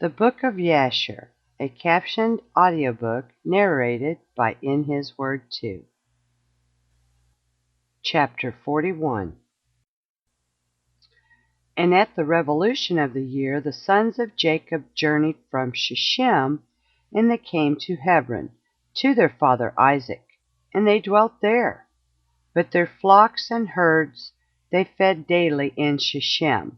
The Book of Jasher, a captioned audiobook narrated by In His Word 2. Chapter 41. And at the revolution of the year, the sons of Jacob journeyed from Shechem, and they came to Hebron, to their father Isaac, and they dwelt there. But their flocks and herds they fed daily in Shechem,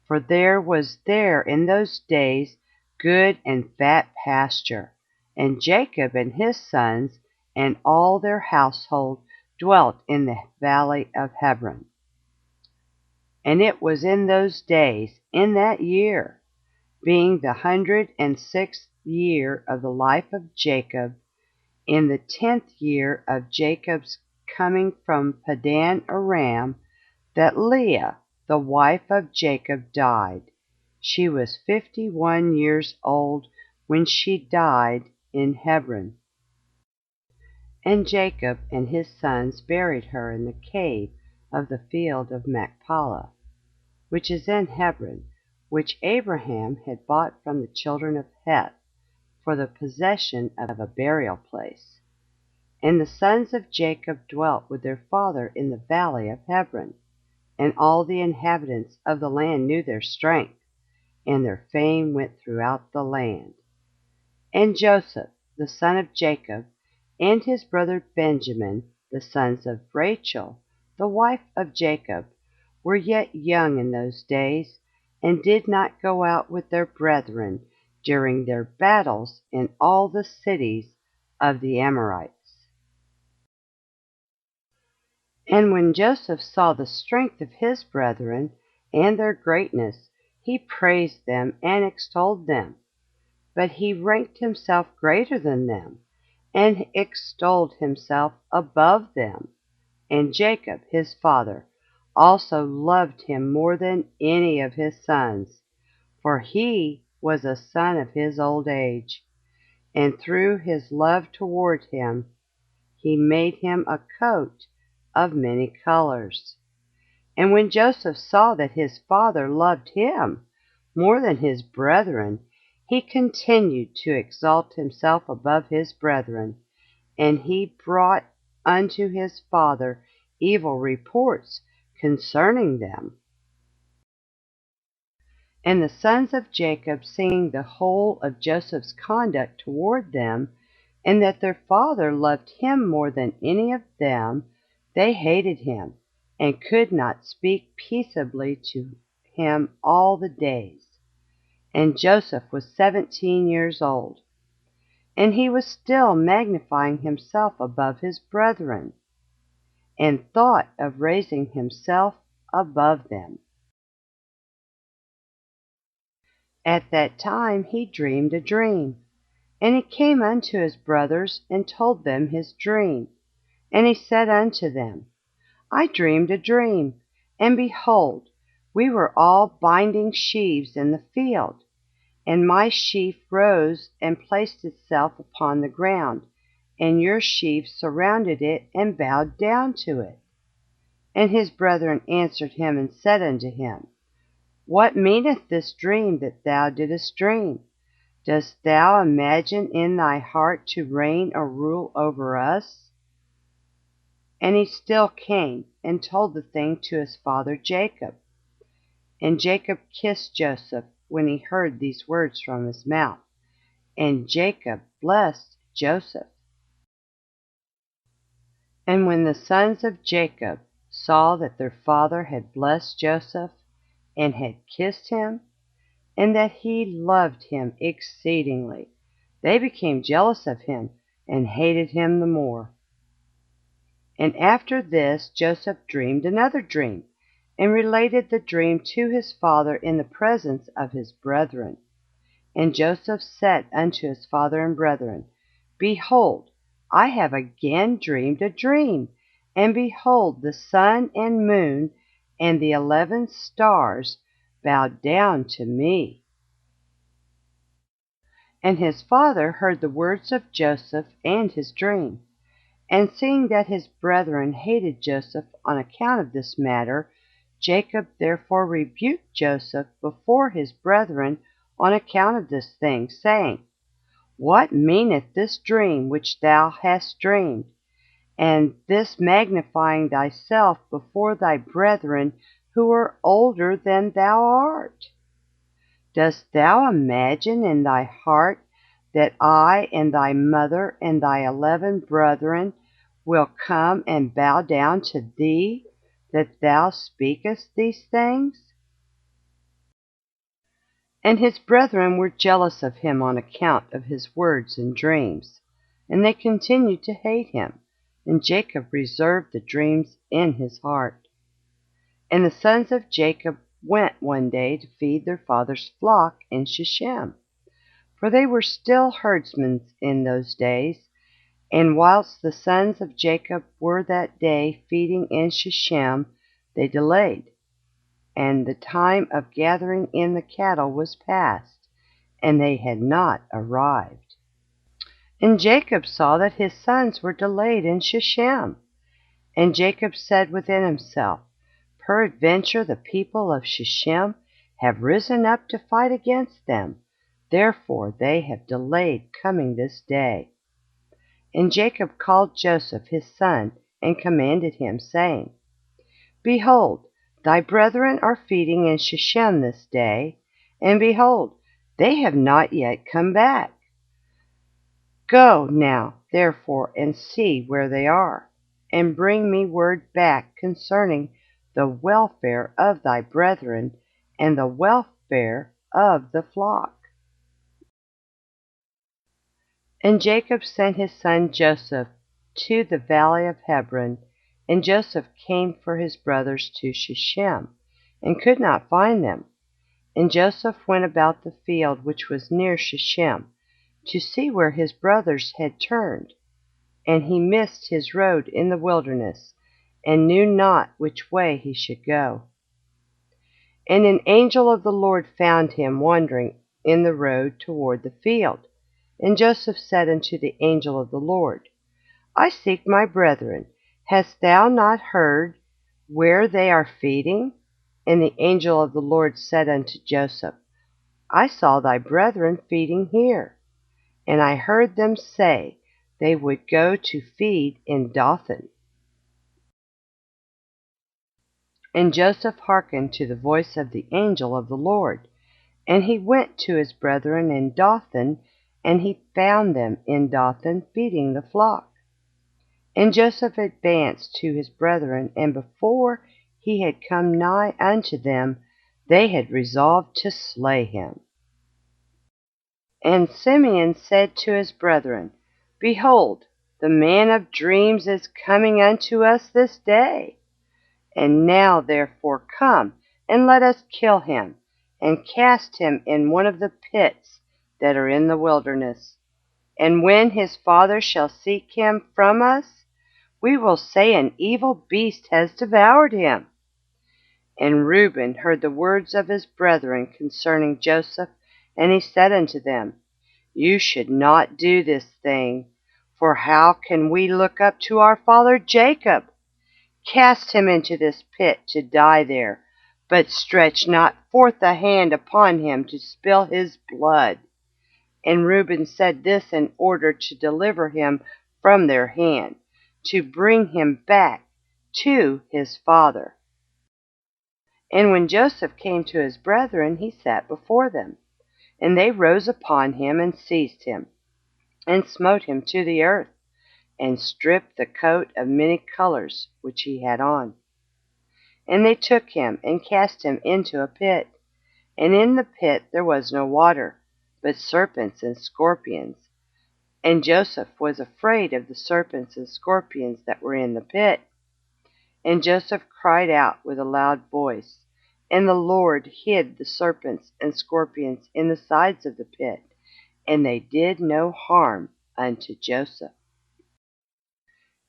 for there was there in those days good and fat pasture, and Jacob and his sons and all their household dwelt in the valley of Hebron. And it was in those days, in that year, being the 106th year of the life of Jacob, in the 10th year of Jacob's coming from Padan Aram, that Leah, the wife of Jacob, died. She was 51 years old when she died in Hebron. And Jacob and his sons buried her in the cave of the field of Machpelah, which is in Hebron, which Abraham had bought from the children of Heth for the possession of a burial place. And the sons of Jacob dwelt with their father in the valley of Hebron, and all the inhabitants of the land knew their strength, and their fame went throughout the land. And Joseph, the son of Jacob, and his brother Benjamin, the sons of Rachel, the wife of Jacob, were yet young in those days, and did not go out with their brethren during their battles in all the cities of the Amorites. And when Joseph saw the strength of his brethren and their greatness, he praised them and extolled them. But he ranked himself greater than them, and extolled himself above them. And Jacob his father also loved him more than any of his sons, for he was a son of his old age. And through his love toward him, he made him a coat of many colors. And when Joseph saw that his father loved him more than his brethren, he continued to exalt himself above his brethren, and he brought unto his father evil reports concerning them. And the sons of Jacob, seeing the whole of Joseph's conduct toward them, and that their father loved him more than any of them, they hated him, and could not speak peaceably to him all the days. And Joseph was 17 years old, and he was still magnifying himself above his brethren, and thought of raising himself above them. At that time he dreamed a dream, and he came unto his brothers, and told them his dream. And he said unto them, I dreamed a dream, and behold, we were all binding sheaves in the field. And my sheaf rose and placed itself upon the ground, and your sheaf surrounded it and bowed down to it. And his brethren answered him and said unto him, What meaneth this dream that thou didst dream? Dost thou imagine in thy heart to reign or rule over us? And he still came and told the thing to his father Jacob. And Jacob kissed Joseph when he heard these words from his mouth, and Jacob blessed Joseph. And when the sons of Jacob saw that their father had blessed Joseph, and had kissed him, and that he loved him exceedingly, they became jealous of him, and hated him the more. And after this Joseph dreamed another dream, and related the dream to his father in the presence of his brethren. And Joseph said unto his father and brethren, Behold, I have again dreamed a dream, and behold, the sun and moon and the 11 stars bowed down to me. And his father heard the words of Joseph and his dream. And seeing that his brethren hated Joseph on account of this matter, Jacob therefore rebuked Joseph before his brethren on account of this thing, saying, What meaneth this dream which thou hast dreamed, and this magnifying thyself before thy brethren who are older than thou art? Dost thou imagine in thy heart that I and thy mother and thy 11 brethren will come and bow down to thee, that thou speakest these things? And his brethren were jealous of him on account of his words and dreams, and they continued to hate him, and Jacob reserved the dreams in his heart. And the sons of Jacob went one day to feed their father's flock in Shechem, for they were still herdsmen in those days. And whilst the sons of Jacob were that day feeding in Shechem, they delayed, and the time of gathering in the cattle was past, and they had not arrived. And Jacob saw that his sons were delayed in Shechem. And Jacob said within himself, Peradventure the people of Shechem have risen up to fight against them, therefore they have delayed coming this day. And Jacob called Joseph his son, and commanded him, saying, Behold, thy brethren are feeding in Shechem this day, and behold, they have not yet come back. Go now, therefore, and see where they are, and bring me word back concerning the welfare of thy brethren, and the welfare of the flock. And Jacob sent his son Joseph to the valley of Hebron, and Joseph came for his brothers to Shechem, and could not find them. And Joseph went about the field which was near Shechem, to see where his brothers had turned. And he missed his road in the wilderness, and knew not which way he should go. And an angel of the Lord found him wandering in the road toward the field. And Joseph said unto the angel of the Lord, I seek my brethren. Hast thou not heard where they are feeding? And the angel of the Lord said unto Joseph, I saw thy brethren feeding here, and I heard them say they would go to feed in Dothan. And Joseph hearkened to the voice of the angel of the Lord, and he went to his brethren in Dothan, and he found them in Dothan feeding the flock. And Joseph advanced to his brethren, and before he had come nigh unto them, they had resolved to slay him. And Simeon said to his brethren, Behold, the man of dreams is coming unto us this day. And now therefore come, and let us kill him, and cast him in one of the pits that are in the wilderness. And when his father shall seek him from us, we will say an evil beast has devoured him. And Reuben heard the words of his brethren concerning Joseph, and he said unto them, You should not do this thing, for how can we look up to our father Jacob? Cast him into this pit to die there, but stretch not forth a hand upon him to spill his blood. And Reuben said this in order to deliver him from their hand, to bring him back to his father. And when Joseph came to his brethren, he sat before them. And they rose upon him, and seized him, and smote him to the earth, and stripped the coat of many colors which he had on. And they took him, and cast him into a pit. And in the pit there was no water, but serpents and scorpions. And Joseph was afraid of the serpents and scorpions that were in the pit. And Joseph cried out with a loud voice, and the Lord hid the serpents and scorpions in the sides of the pit, and they did no harm unto Joseph.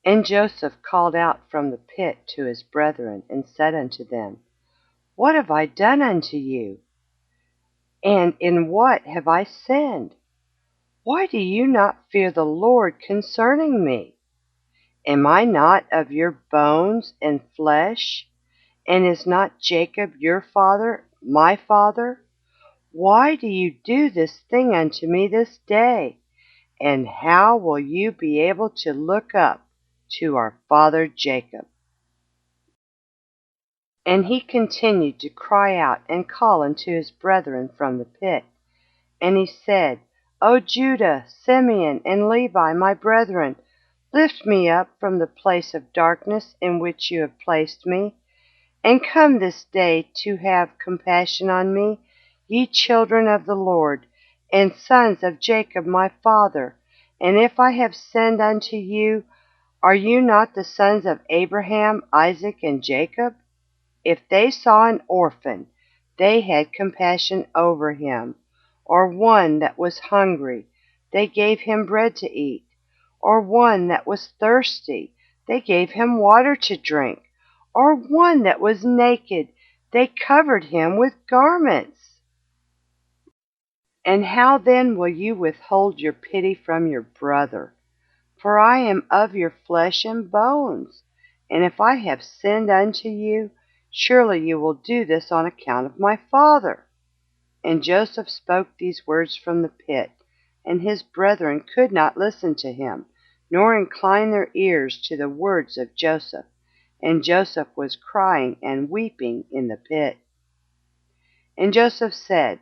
And Joseph called out from the pit to his brethren, and said unto them, What have I done unto you? And in what have I sinned? Why do you not fear the Lord concerning me? Am I not of your bones and flesh? And is not Jacob your father, my father? Why do you do this thing unto me this day? And how will you be able to look up to our father Jacob?" And he continued to cry out and call unto his brethren from the pit. And he said, "O Judah, Simeon, and Levi, my brethren, lift me up from the place of darkness in which you have placed me, and come this day to have compassion on me, ye children of the Lord, and sons of Jacob my father. And if I have sinned unto you, are you not the sons of Abraham, Isaac, and Jacob? If they saw an orphan, they had compassion over him, or one that was hungry, they gave him bread to eat, or one that was thirsty, they gave him water to drink, or one that was naked, they covered him with garments. And how then will you withhold your pity from your brother? For I am of your flesh and bones. And if I have sinned unto you, surely you will do this on account of my father." And Joseph spoke these words from the pit, and his brethren could not listen to him, nor incline their ears to the words of Joseph. And Joseph was crying and weeping in the pit. And Joseph said,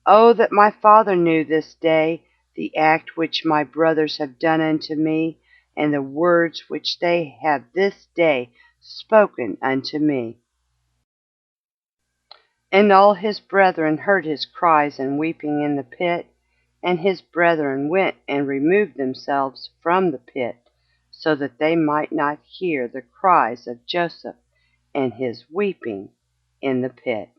"Oh, that my father knew this day the act which my brothers have done unto me, and the words which they have this day spoken unto me." And all his brethren heard his cries and weeping in the pit, and his brethren went and removed themselves from the pit, so that they might not hear the cries of Joseph and his weeping in the pit.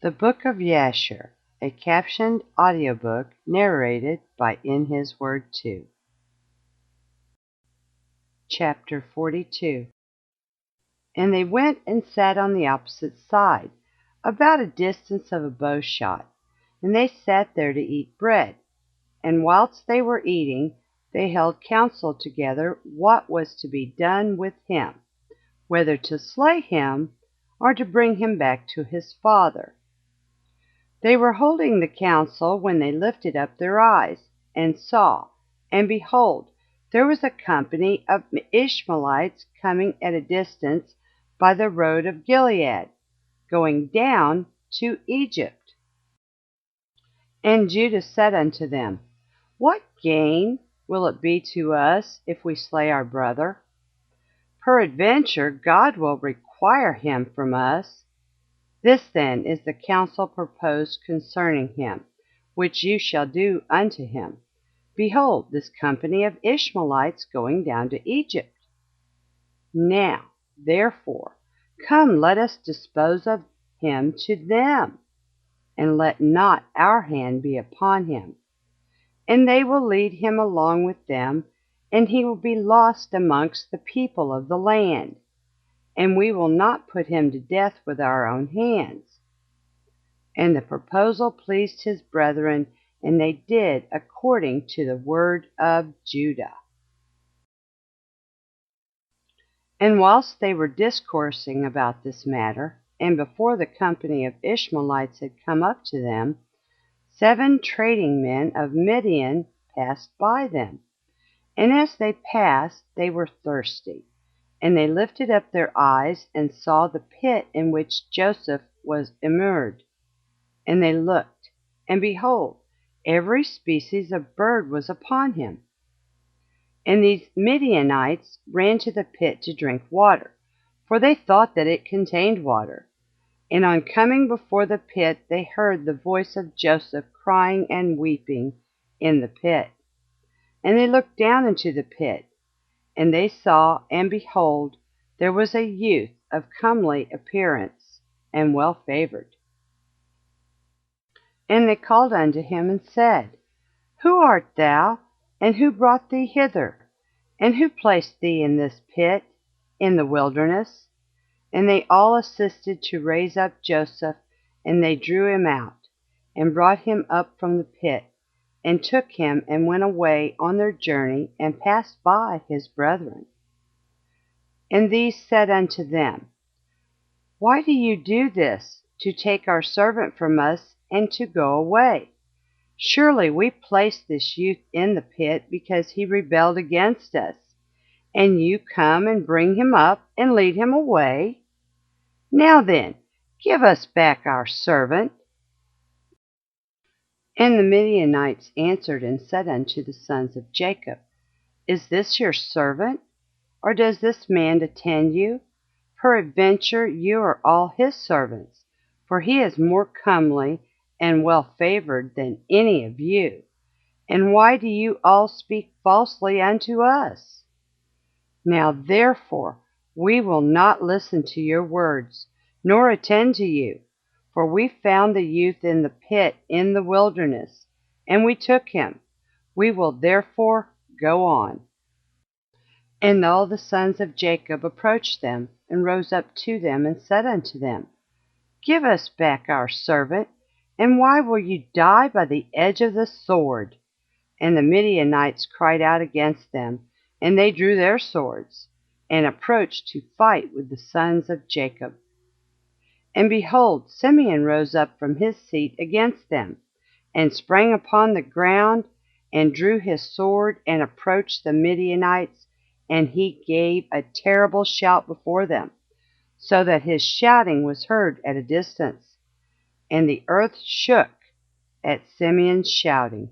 The Book of Jasher, a captioned audiobook narrated by In His Word 2. Chapter 42. And they went and sat on the opposite side, about a distance of a bow shot, and they sat there to eat bread. And whilst they were eating, they held counsel together what was to be done with him, whether to slay him, or to bring him back to his father. They were holding the counsel when they lifted up their eyes, and saw, and behold, there was a company of Ishmaelites coming at a distance by the road of Gilead, going down to Egypt. And Judah said unto them, "What gain will it be to us if we slay our brother? Peradventure God will require him from us. This then is the counsel proposed concerning him, which you shall do unto him. Behold, this company of Ishmaelites going down to Egypt. Now, therefore, come, let us dispose of him to them, and let not our hand be upon him. And they will lead him along with them, and he will be lost amongst the people of the land, and we will not put him to death with our own hands." And the proposal pleased his brethren, and they did according to the word of Judah. And whilst they were discoursing about this matter, and before the company of Ishmaelites had come up to them, 7 trading men of Midian passed by them. And as they passed, they were thirsty. And they lifted up their eyes, and saw the pit in which Joseph was immured. And they looked, and behold, every species of bird was upon him. And these Midianites ran to the pit to drink water, for they thought that it contained water. And on coming before the pit, they heard the voice of Joseph crying and weeping in the pit. And they looked down into the pit, and they saw, and behold, there was a youth of comely appearance, and well favored. And they called unto him, and said, "Who art thou? And who brought thee hither? And who placed thee in this pit, in the wilderness? And they all assisted to raise up Joseph, and they drew him out, and brought him up from the pit, and took him, and went away on their journey, and passed by his brethren. And these said unto them, Why do you do this, to take our servant from us, and to go away? Surely we placed this youth in the pit because he rebelled against us, and you come and bring him up and lead him away? Now then, give us back our servant. And the Midianites answered and said unto the sons of Jacob, Is this your servant? Or does this man attend you? Peradventure you are all his servants, for he is more comely and well favored than any of you. And why do you all speak falsely unto us? Now therefore we will not listen to your words, nor attend to you. For we found the youth in the pit in the wilderness, and we took him. We will therefore go on. And all the sons of Jacob approached them, and rose up to them, and said unto them, Give us back our servant, and why will you die by the edge of the sword? And the Midianites cried out against them, and they drew their swords, and approached to fight with the sons of Jacob. And behold, Simeon rose up from his seat against them, and sprang upon the ground, and drew his sword, and approached the Midianites, and he gave a terrible shout before them, so that his shouting was heard at a distance. And the earth shook at Simeon's shouting.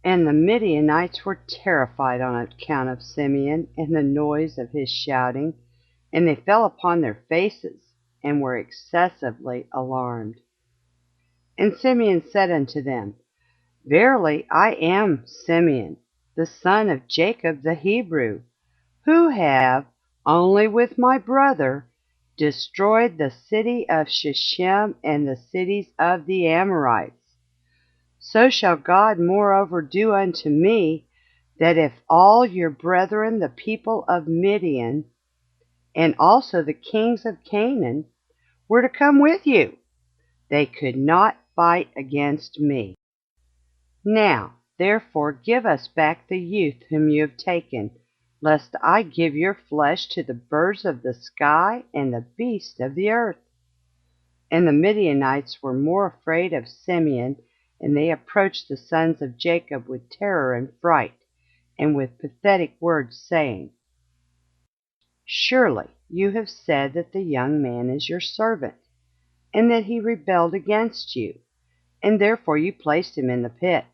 And the Midianites were terrified on account of Simeon and the noise of his shouting, and they fell upon their faces, and were excessively alarmed. And Simeon said unto them, Verily I am Simeon, the son of Jacob the Hebrew, who have, only with my brother, destroyed the city of Shechem and the cities of the Amorites. So shall God moreover do unto me, that if all your brethren the people of Midian, and also the kings of Canaan, were to come with you, they could not fight against me. Now, therefore, give us back the youth whom you have taken, lest I give your flesh to the birds of the sky and the beasts of the earth. And the Midianites were more afraid of Simeon, and they approached the sons of Jacob with terror and fright, and with pathetic words, saying, Surely you have said that the young man is your servant, and that he rebelled against you, and therefore you placed him in the pit.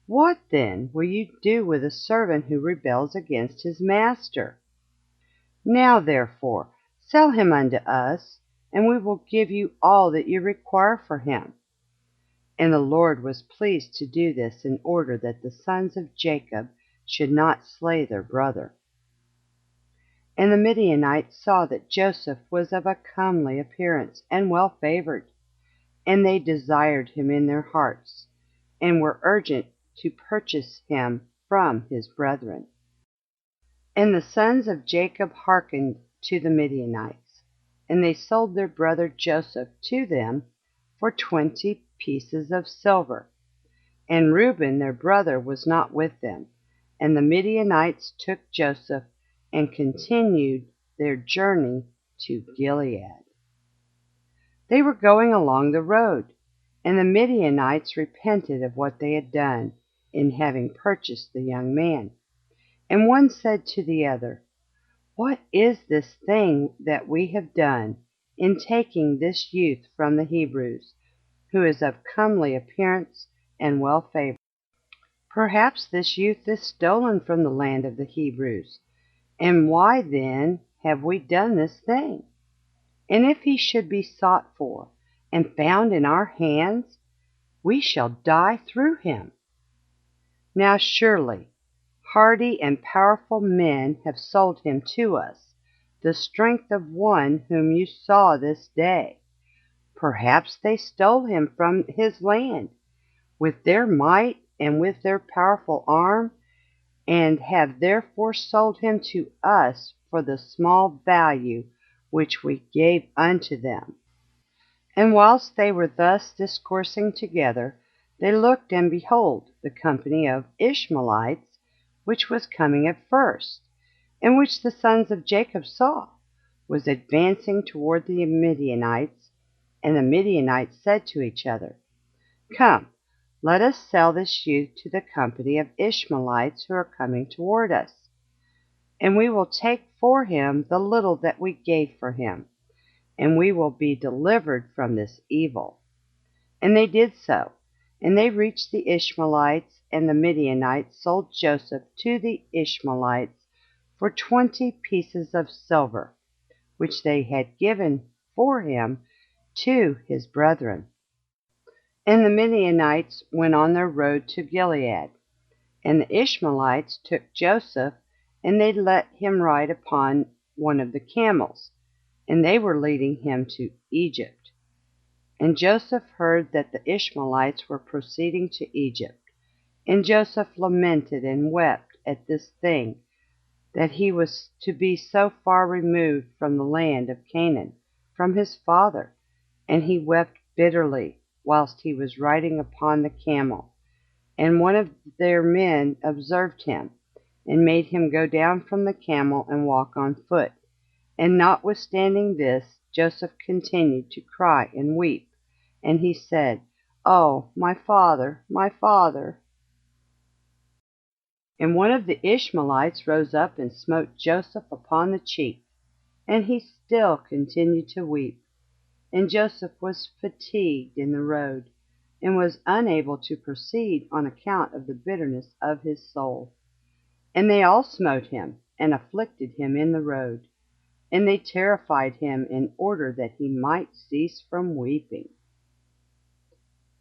What then will you do with a servant who rebels against his master? Now therefore sell him unto us, and we will give you all that you require for him. And the Lord was pleased to do this in order that the sons of Jacob should not slay their brother. And the Midianites saw that Joseph was of a comely appearance and well favored, and they desired him in their hearts, and were urgent to purchase him from his brethren. And the sons of Jacob hearkened to the Midianites, and they sold their brother Joseph to them for 20 pieces of silver. And Reuben their brother was not with them. And the Midianites took Joseph, and continued their journey to Gilead. They were going along the road, and the Midianites repented of what they had done in having purchased the young man. And one said to the other, What is this thing that we have done in taking this youth from the Hebrews, who is of comely appearance and well favored? Perhaps this youth is stolen from the land of the Hebrews. And why then have we done this thing? And if he should be sought for and found in our hands, we shall die through him. Now surely hardy and powerful men have sold him to us, the strength of one whom you saw this day. Perhaps they stole him from his land with their might and with their powerful arm, and have therefore sold him to us for the small value which we gave unto them. And whilst they were thus discoursing together, they looked, and behold, the company of Ishmaelites, which was coming at first, and which the sons of Jacob saw, was advancing toward the Midianites. And the Midianites said to each other, Come, let us sell this youth to the company of Ishmaelites who are coming toward us, and we will take for him the little that we gave for him, and we will be delivered from this evil. And they did so, and they reached the Ishmaelites, and the Midianites sold Joseph to the Ishmaelites for 20 pieces of silver, which they had given for him to his brethren. And the Midianites went on their road to Gilead, and the Ishmaelites took Joseph, and they let him ride upon one of the camels, and they were leading him to Egypt. And Joseph heard that the Ishmaelites were proceeding to Egypt, and Joseph lamented and wept at this thing, that he was to be so far removed from the land of Canaan, from his father. And he wept bitterly whilst he was riding upon the camel. And one of their men observed him, and made him go down from the camel and walk on foot. And notwithstanding this, Joseph continued to cry and weep. And he said, Oh, my father, my father! And one of the Ishmaelites rose up and smote Joseph upon the cheek, and he still continued to weep. And Joseph was fatigued in the road, and was unable to proceed on account of the bitterness of his soul. And they all smote him, and afflicted him in the road, and they terrified him in order that he might cease from weeping.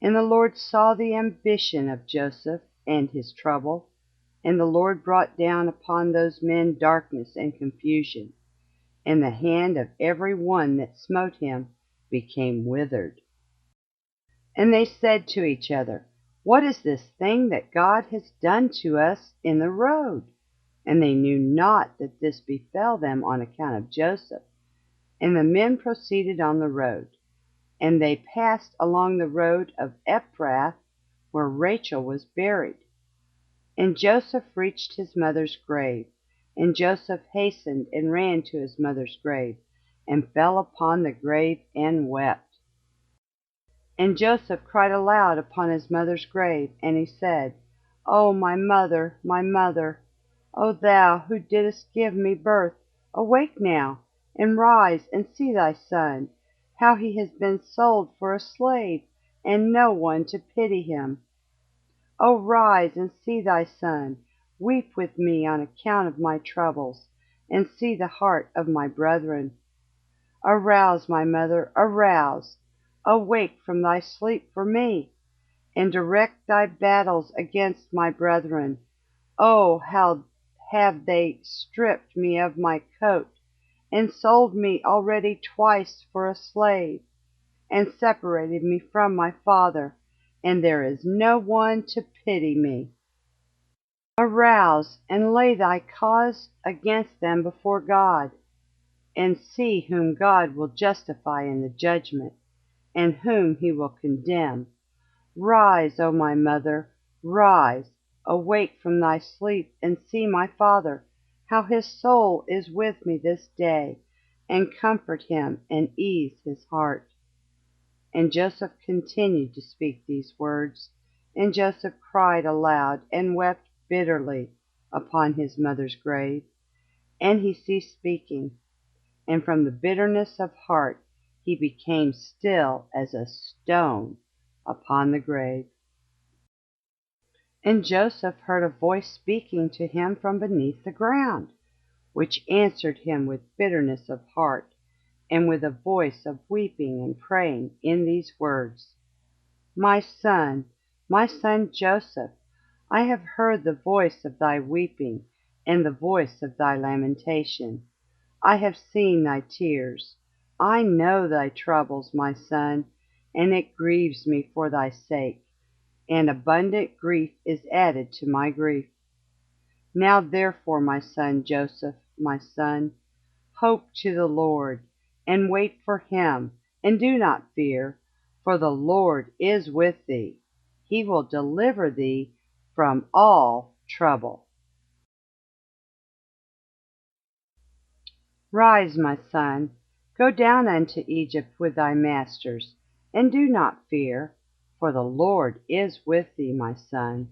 And the Lord saw the ambition of Joseph and his trouble, and the Lord brought down upon those men darkness and confusion, and the hand of every one that smote him became withered. And they said to each other, What is this thing that God has done to us in the road? And they knew not that this befell them on account of Joseph. And the men proceeded on the road, and they passed along the road of Ephrath, where Rachel was buried. And Joseph reached his mother's grave, and Joseph hastened and ran to his mother's grave, and fell upon the grave and wept. And Joseph cried aloud upon his mother's grave, and he said, O my mother, my mother! O thou who didst give me birth, awake now, and rise and see thy son, how he has been sold for a slave, and no one to pity him. O rise and see thy son, weep with me on account of my troubles, and see the heart of my brethren. Arouse, my mother, arouse, awake from thy sleep for me, and direct thy battles against my brethren. Oh, how have they stripped me of my coat, and sold me already twice for a slave, and separated me from my father, and there is no one to pity me. Arouse, and lay thy cause against them before God, and see whom God will justify in the judgment, and whom he will condemn. Rise, O my mother, rise, awake from thy sleep, and see my father, how his soul is with me this day, and comfort him, and ease his heart. And Joseph continued to speak these words, and Joseph cried aloud, and wept bitterly upon his mother's grave. And he ceased speaking, and from the bitterness of heart he became still as a stone upon the grave. And Joseph heard a voice speaking to him from beneath the ground, which answered him with bitterness of heart, and with a voice of weeping and praying in these words, my son Joseph, I have heard the voice of thy weeping, and the voice of thy lamentation. I have seen thy tears. I know thy troubles, my son, and it grieves me for thy sake, and abundant grief is added to my grief. Now therefore, my son Joseph, my son, hope to the Lord, and wait for him, and do not fear, for the Lord is with thee. He will deliver thee from all trouble. Rise, my son, go down unto Egypt with thy masters, and do not fear, for the Lord is with thee, my son.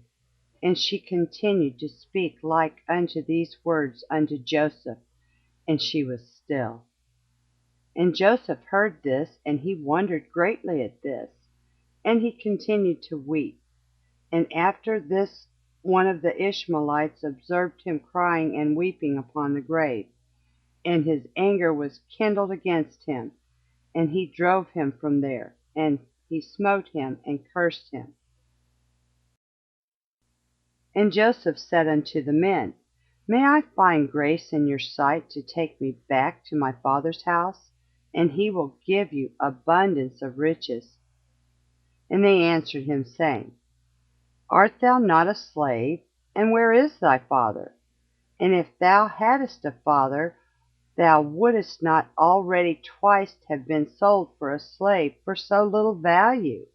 And she continued to speak like unto these words unto Joseph, and she was still. And Joseph heard this, and he wondered greatly at this, and he continued to weep. And after this one of the Ishmaelites observed him crying and weeping upon the grave, and his anger was kindled against him, and he drove him from there, and he smote him and cursed him. And Joseph said unto the men, May I find grace in your sight to take me back to my father's house? And he will give you abundance of riches. And they answered him, saying, Art thou not a slave? And where is thy father? And if thou hadst a father, thou wouldst not already twice have been sold for a slave for so little value.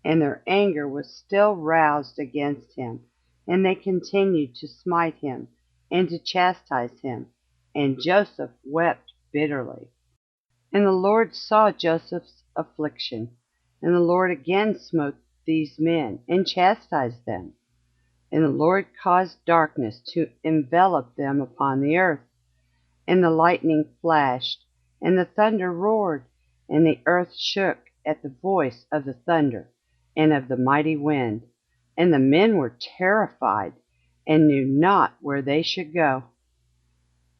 And their anger was still roused against him, and they continued to smite him and to chastise him. And Joseph wept bitterly. And the Lord saw Joseph's affliction, and the Lord again smote these men, and chastised them. And the Lord caused darkness to envelop them upon the earth. And the lightning flashed, and the thunder roared, and the earth shook at the voice of the thunder, and of the mighty wind. And the men were terrified, and knew not where they should go.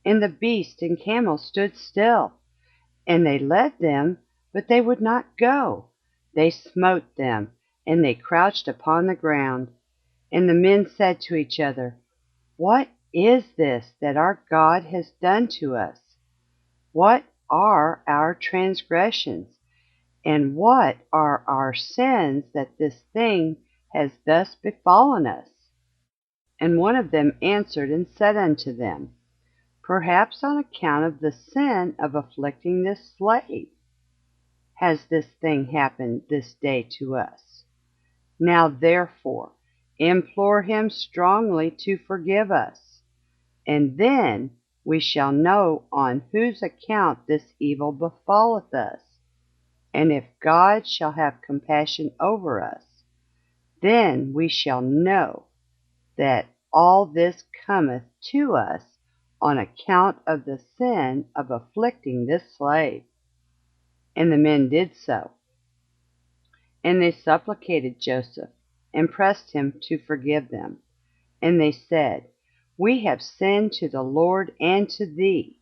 And the beasts and camels stood still, and they led them, but they would not go. They smote them, and they crouched upon the ground. And the men said to each other, What is this that our God has done to us? What are our transgressions? And what are our sins that this thing has thus befallen us? And one of them answered and said unto them, Perhaps on account of the sin of afflicting this slave has this thing happened this day to us. Now therefore implore him strongly to forgive us, and then we shall know on whose account this evil befalleth us. And if God shall have compassion over us, then we shall know that all this cometh to us on account of the sin of afflicting this slave. And the men did so. And they supplicated Joseph, and pressed him to forgive them. And they said, We have sinned to the Lord and to thee.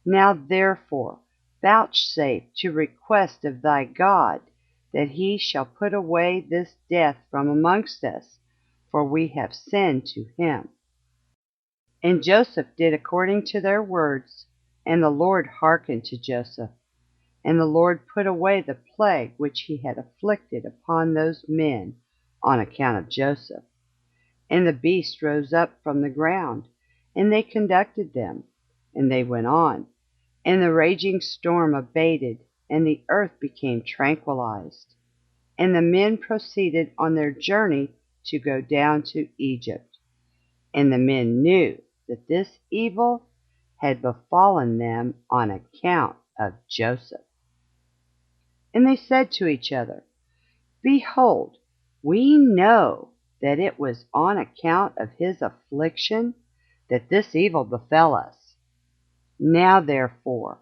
Now therefore vouchsafe to request of thy God, that he shall put away this death from amongst us, for we have sinned to him. And Joseph did according to their words, and the Lord hearkened to Joseph. And the Lord put away the plague which he had afflicted upon those men on account of Joseph. And the beast rose up from the ground, and they conducted them, and they went on. And the raging storm abated, and the earth became tranquilized. And the men proceeded on their journey to go down to Egypt. And the men knew that this evil had befallen them on account of Joseph. And they said to each other, Behold, we know that it was on account of his affliction that this evil befell us. Now therefore,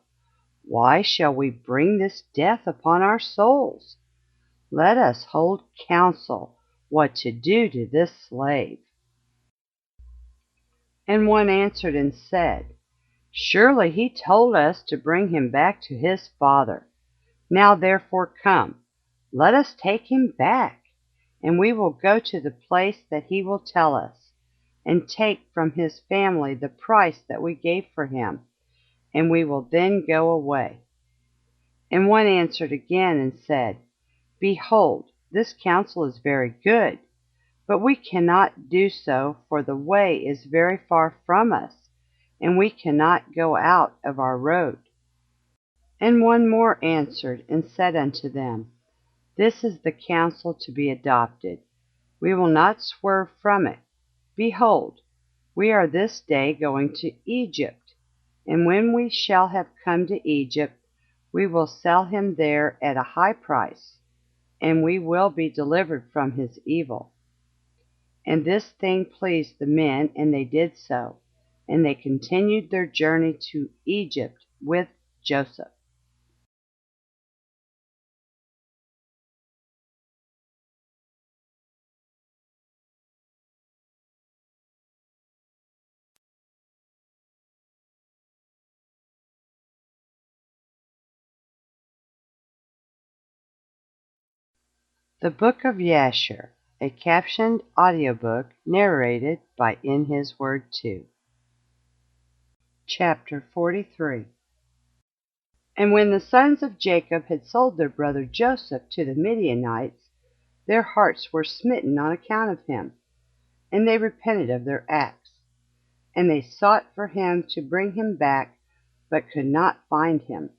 why shall we bring this death upon our souls? Let us hold counsel what to do to this slave. And one answered and said, Surely he told us to bring him back to his father. Now therefore come, let us take him back, and we will go to the place that he will tell us, and take from his family the price that we gave for him, and we will then go away. And one answered again and said, Behold, this counsel is very good, but we cannot do so, for the way is very far from us, and we cannot go out of our road. And one more answered and said unto them, This is the counsel to be adopted. We will not swerve from it. Behold, we are this day going to Egypt, and when we shall have come to Egypt, we will sell him there at a high price, and we will be delivered from his evil. And this thing pleased the men, and they did so, and they continued their journey to Egypt with Joseph. The Book of Jasher, a captioned audiobook narrated by In His Word 2. Chapter 43. And when the sons of Jacob had sold their brother Joseph to the Midianites, their hearts were smitten on account of him, and they repented of their acts. And they sought for him to bring him back, but could not find him.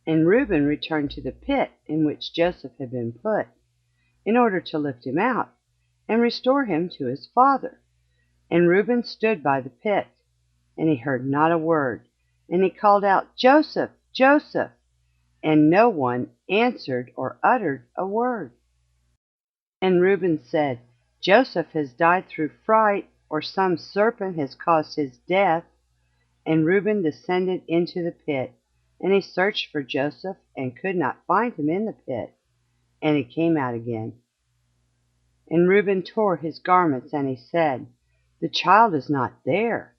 And Reuben returned to the pit in which Joseph had been put, in order to lift him out, and restore him to his father. And Reuben stood by the pit, and he heard not a word. And he called out, Joseph, Joseph! And no one answered or uttered a word. And Reuben said, Joseph has died through fright, or some serpent has caused his death. And Reuben descended into the pit, and he searched for Joseph, and could not find him in the pit. And he came out again. And Reuben tore his garments, and he said, The child is not there.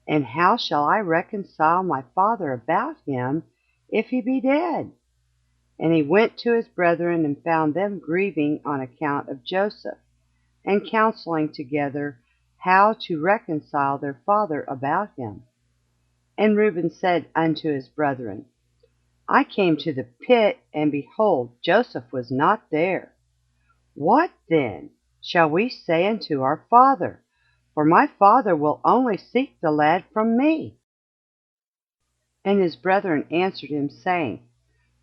And how shall I reconcile my father about him, if he be dead? And he went to his brethren, and found them grieving on account of Joseph, and counseling together how to reconcile their father about him. And Reuben said unto his brethren, I came to the pit, and behold, Joseph was not there. What then shall we say unto our father? For my father will only seek the lad from me. And his brethren answered him, saying,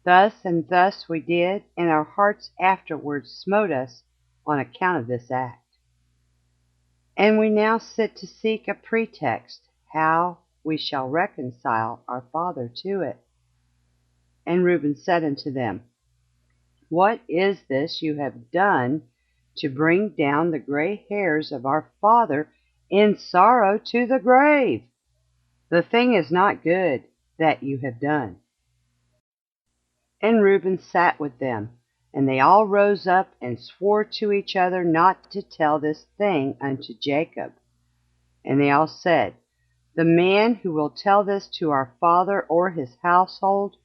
Thus and thus we did, and our hearts afterwards smote us on account of this act. And we now sit to seek a pretext, how we shall reconcile our father to it. And Reuben said unto them, What is this you have done to bring down the gray hairs of our father in sorrow to the grave? The thing is not good that you have done. And Reuben sat with them, and they all rose up and swore to each other not to tell this thing unto Jacob. And they all said, The man who will tell this to our father or his household,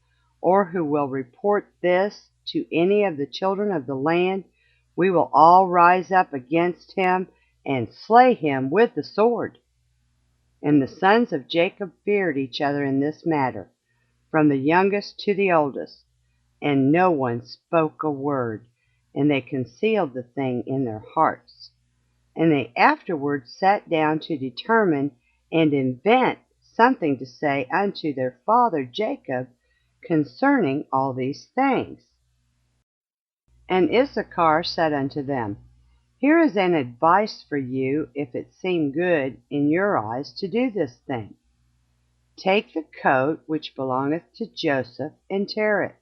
or who will report this to any of the children of the land, we will all rise up against him and slay him with the sword. And the sons of Jacob feared each other in this matter, from the youngest to the oldest, and no one spoke a word, and they concealed the thing in their hearts. And they afterwards sat down to determine and invent something to say unto their father Jacob concerning all these things. And Issachar said unto them, Here is an advice for you, if it seem good in your eyes to do this thing. Take the coat which belongeth to Joseph, and tear it,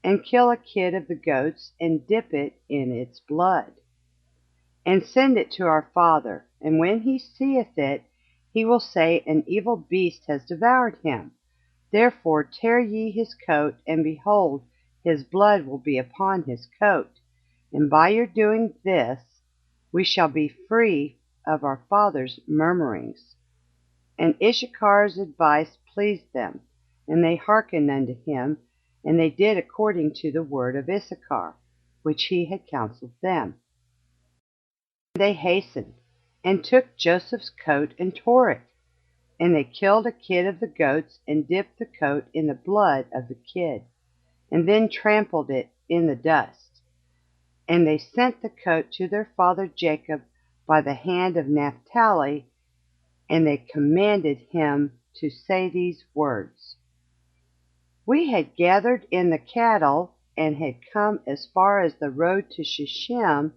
and kill a kid of the goats, and dip it in its blood, and send it to our father. And when he seeth it, he will say, An evil beast has devoured him. Therefore tear ye his coat, and behold, his blood will be upon his coat. And by your doing this, we shall be free of our father's murmurings. And Issachar's advice pleased them, and they hearkened unto him, and they did according to the word of Issachar, which he had counseled them. They hastened, and took Joseph's coat, and tore it. And they killed a kid of the goats, and dipped the coat in the blood of the kid, and then trampled it in the dust. And they sent the coat to their father Jacob by the hand of Naphtali, and they commanded him to say these words, We had gathered in the cattle, and had come as far as the road to Shechem,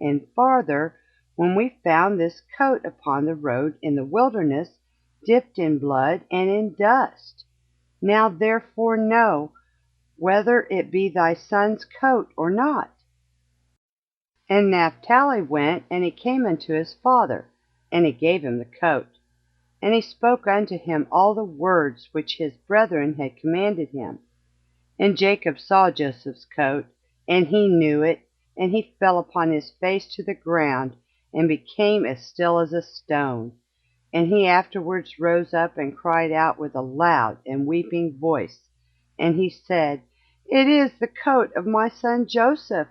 and farther, when we found this coat upon the road in the wilderness, dipped in blood and in dust. Now therefore know whether it be thy son's coat or not. And Naphtali went, and he came unto his father, and he gave him the coat. And he spoke unto him all the words which his brethren had commanded him. And Jacob saw Joseph's coat, and he knew it, and he fell upon his face to the ground, and became as still as a stone. And he afterwards rose up and cried out with a loud and weeping voice. And he said, It is the coat of my son Joseph.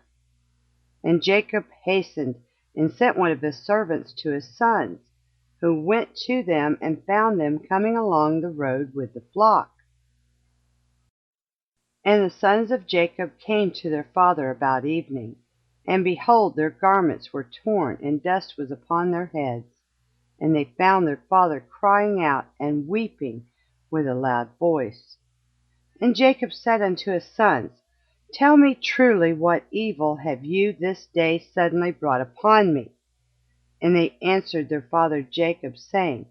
And Jacob hastened and sent one of his servants to his sons, who went to them and found them coming along the road with the flock. And the sons of Jacob came to their father about evening, and behold, their garments were torn, and dust was upon their heads. And they found their father crying out and weeping with a loud voice. And Jacob said unto his sons, Tell me truly, what evil have you this day suddenly brought upon me? And they answered their father Jacob, saying,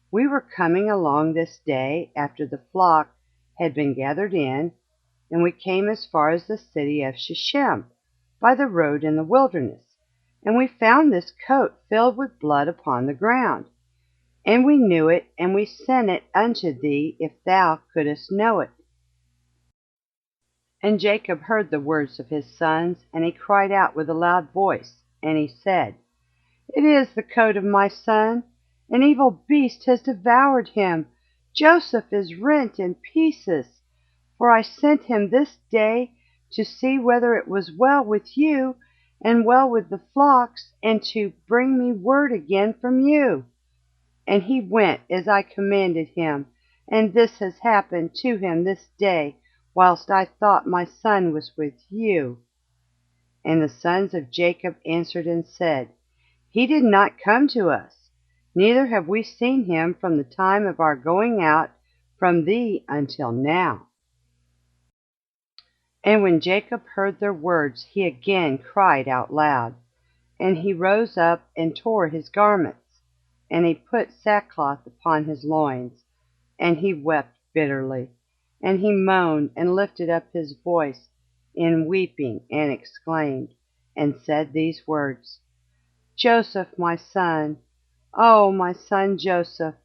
We were coming along this day after the flock had been gathered in, and we came as far as the city of Shechem, by the road in the wilderness. And we found this coat filled with blood upon the ground. And we knew it, and we sent it unto thee, if thou couldest know it. And Jacob heard the words of his sons, and he cried out with a loud voice, and he said, It is the coat of my son. An evil beast has devoured him. Joseph is rent in pieces. For I sent him this day to see whether it was well with you, and well with the flocks, and to bring me word again from you. And he went as I commanded him, and this has happened to him this day, whilst I thought my son was with you. And the sons of Jacob answered and said, He did not come to us, neither have we seen him from the time of our going out from thee until now. And when Jacob heard their words, he again cried out loud. And he rose up and tore his garments, and he put sackcloth upon his loins, and he wept bitterly. And he moaned and lifted up his voice in weeping, and exclaimed, and said these words, Joseph, my son, O my son Joseph,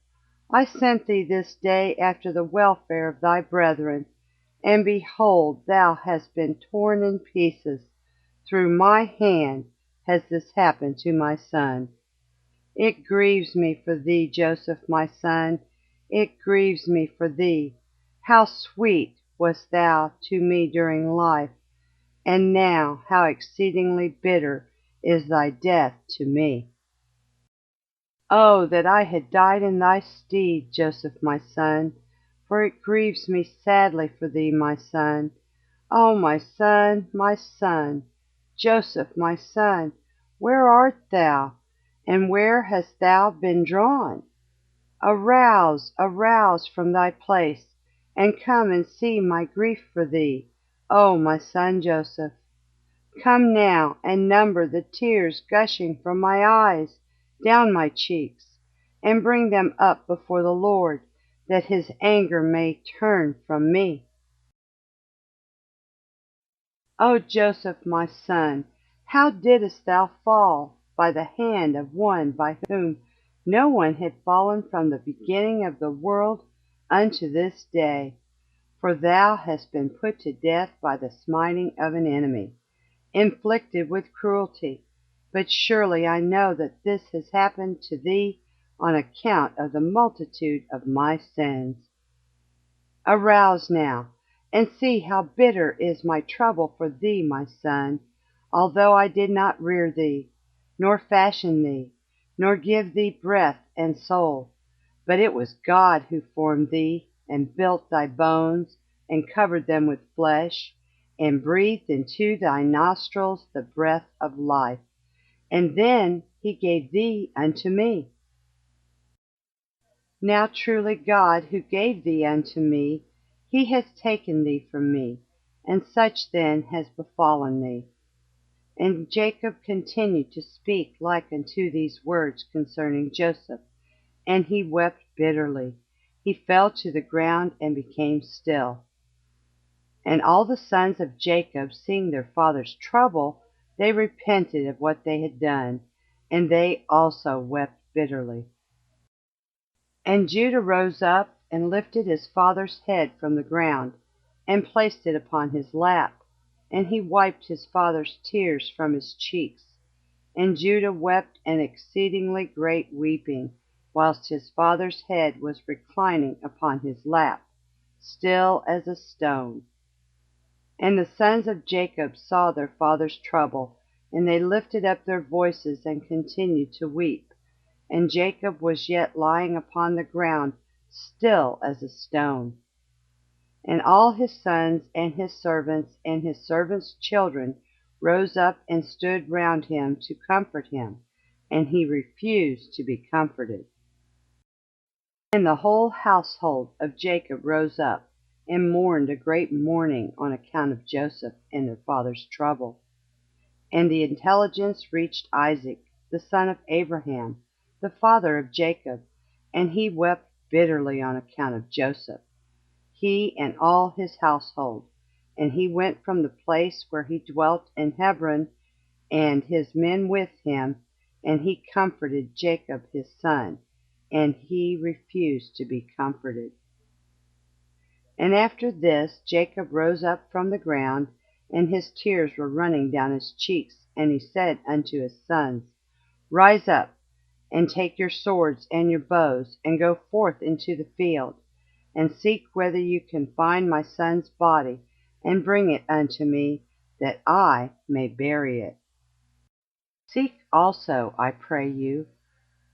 I sent thee this day after the welfare of thy brethren, and behold, thou hast been torn in pieces. Through my hand has this happened to my son. It grieves me for thee, Joseph, my son. It grieves me for thee. How sweet wast thou to me during life, and now how exceedingly bitter is thy death to me. Oh, that I had died in thy stead, Joseph, my son, for it grieves me sadly for thee, my son. Oh, my son, Joseph, my son, where art thou, and where hast thou been drawn? Arouse, arouse from thy place, and come and see my grief for thee, O my son Joseph. Come now and number the tears gushing from my eyes down my cheeks, and bring them up before the Lord, that his anger may turn from me. O Joseph, my son, how didst thou fall by the hand of one by whom no one had fallen from the beginning of the world unto this day? For thou hast been put to death by the smiting of an enemy, inflicted with cruelty. But surely I know that this has happened to thee on account of the multitude of my sins. Arouse now, and see how bitter is my trouble for thee, my son, although I did not rear thee, nor fashion thee, nor give thee breath and soul. But it was God who formed thee, and built thy bones, and covered them with flesh, and breathed into thy nostrils the breath of life. And then he gave thee unto me. Now truly God, who gave thee unto me, He has taken thee from me, and such then has befallen thee. And Jacob continued to speak like unto these words concerning Joseph, and he wept bitterly. He fell to the ground and became still. And all the sons of Jacob, seeing their father's trouble, they repented of what they had done, and they also wept bitterly. And Judah rose up and lifted his father's head from the ground, and placed it upon his lap, and he wiped his father's tears from his cheeks. And Judah wept an exceedingly great weeping, whilst his father's head was reclining upon his lap, still as a stone. And the sons of Jacob saw their father's trouble, and they lifted up their voices and continued to weep. And Jacob was yet lying upon the ground, still as a stone. And all his sons and his servants' children rose up and stood round him to comfort him, and he refused to be comforted. And the whole household of Jacob rose up and mourned a great mourning on account of Joseph and their father's trouble. And the intelligence reached Isaac, the son of Abraham, the father of Jacob, and he wept bitterly on account of Joseph, he and all his household. And he went from the place where he dwelt in Hebron, and his men with him, and he comforted Jacob his son, and he refused to be comforted. And after this Jacob rose up from the ground, and his tears were running down his cheeks, and he said unto his sons, Rise up, and take your swords and your bows, and go forth into the field, and seek whether you can find my son's body, and bring it unto me, that I may bury it. Seek also, I pray you,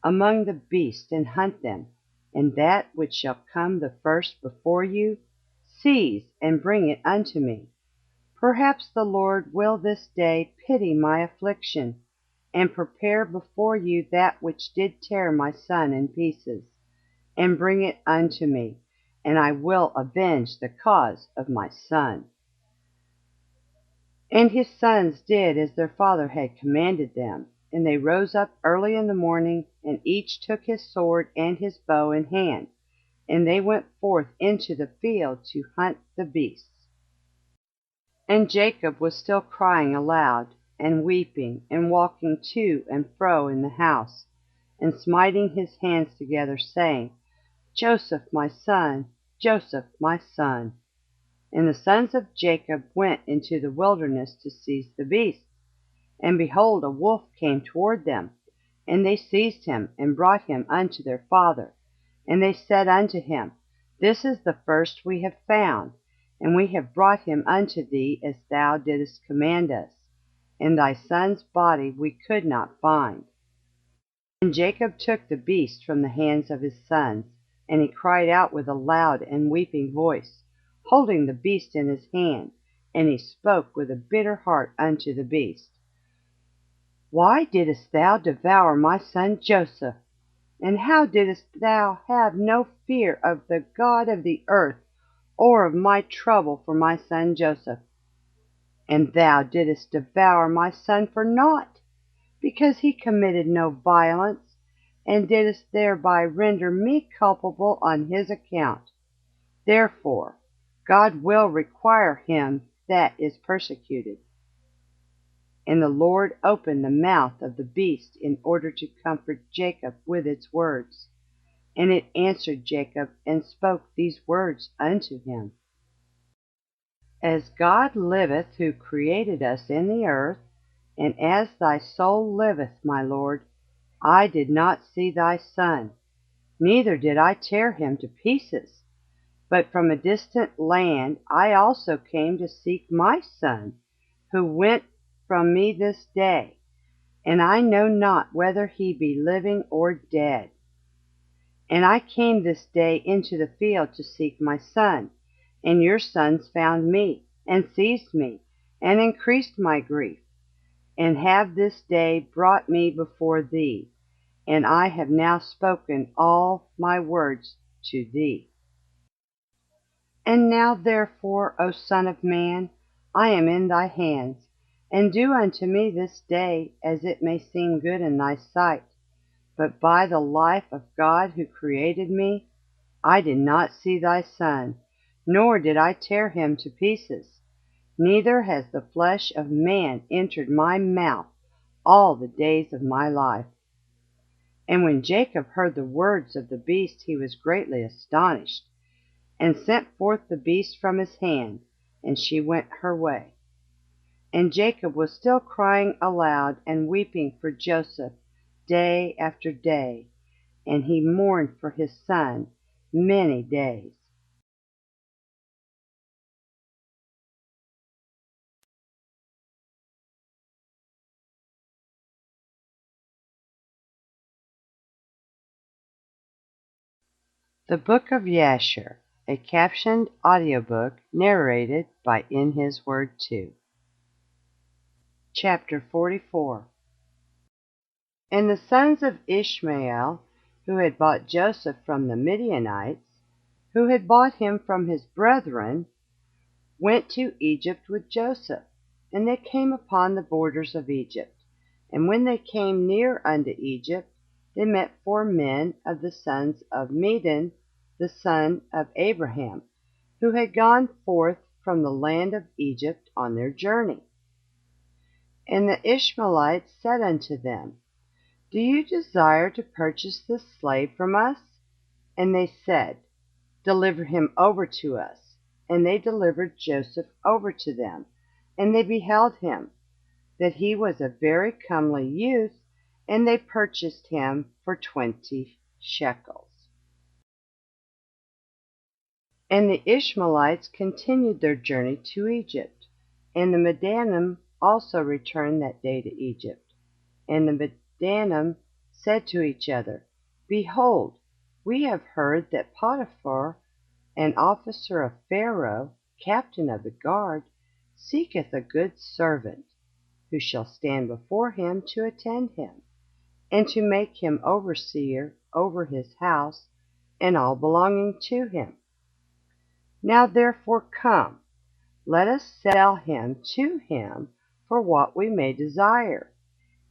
among the beasts, and hunt them, and that which shall come the first before you, seize and bring it unto me. Perhaps the Lord will this day pity my affliction, and prepare before you that which did tear my son in pieces, and bring it unto me, and I will avenge the cause of my son. And his sons did as their father had commanded them, and they rose up early in the morning, and each took his sword and his bow in hand, and they went forth into the field to hunt the beasts. And Jacob was still crying aloud, and weeping, and walking to and fro in the house, and smiting his hands together, saying, Joseph, my son, Joseph, my son. And the sons of Jacob went into the wilderness to seize the beasts. And behold, a wolf came toward them, and they seized him, and brought him unto their father. And they said unto him, This is the first we have found, and we have brought him unto thee as thou didst command us, and thy son's body we could not find. And Jacob took the beast from the hands of his sons, and he cried out with a loud and weeping voice, holding the beast in his hand, and he spoke with a bitter heart unto the beast, Why didst thou devour my son Joseph? And how didst thou have no fear of the God of the earth, or of my trouble for my son Joseph? And thou didst devour my son for naught, because he committed no violence, and didst thereby render me culpable on his account. Therefore God will require him that is persecuted. And the Lord opened the mouth of the beast in order to comfort Jacob with its words. And it answered Jacob, and spoke these words unto him, As God liveth, who created us in the earth, and as thy soul liveth, my Lord, I did not see thy son, neither did I tear him to pieces. But from a distant land I also came to seek my son, who went from me this day, and I know not whether he be living or dead. And I came this day into the field to seek my son, and your sons found me, and seized me, and increased my grief, and have this day brought me before thee, and I have now spoken all my words to thee. And now therefore, O Son of man, I am in thy hands, and do unto me this day as it may seem good in thy sight. But by the life of God who created me, I did not see thy Son, nor did I tear him to pieces. Neither has the flesh of man entered my mouth all the days of my life. And when Jacob heard the words of the beast, he was greatly astonished, and sent forth the beast from his hand, and she went her way. And Jacob was still crying aloud and weeping for Joseph day after day, and he mourned for his son many days. The Book of Jasher, a captioned audiobook narrated by In His Word 2. Chapter 44. And the sons of Ishmael, who had bought Joseph from the Midianites, who had bought him from his brethren, went to Egypt with Joseph. And they came upon the borders of Egypt. And when they came near unto Egypt, they met 4 men of the sons of Midian, the son of Abraham, who had gone forth from the land of Egypt on their journey. And the Ishmaelites said unto them, Do you desire to purchase this slave from us? And they said, Deliver him over to us. And they delivered Joseph over to them. And they beheld him, that he was a very comely youth, and they purchased him for 20 shekels. And the Ishmaelites continued their journey to Egypt. And the Midianites also returned that day to Egypt. And the Midianites said to each other, Behold, we have heard that Potiphar, an officer of Pharaoh, captain of the guard, seeketh a good servant, who shall stand before him to attend him, and to make him overseer over his house and all belonging to him. Now therefore come, let us sell him to him for what we may desire,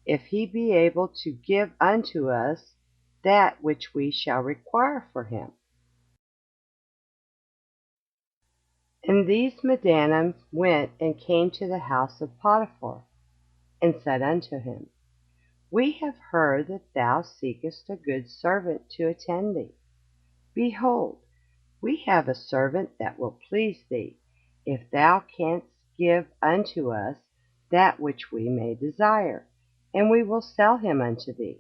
if he be able to give unto us that which we shall require for him. And these Midianites went and came to the house of Potiphar, and said unto him, We have heard that thou seekest a good servant to attend thee. Behold, we have a servant that will please thee, if thou canst give unto us that which we may desire, and we will sell him unto thee.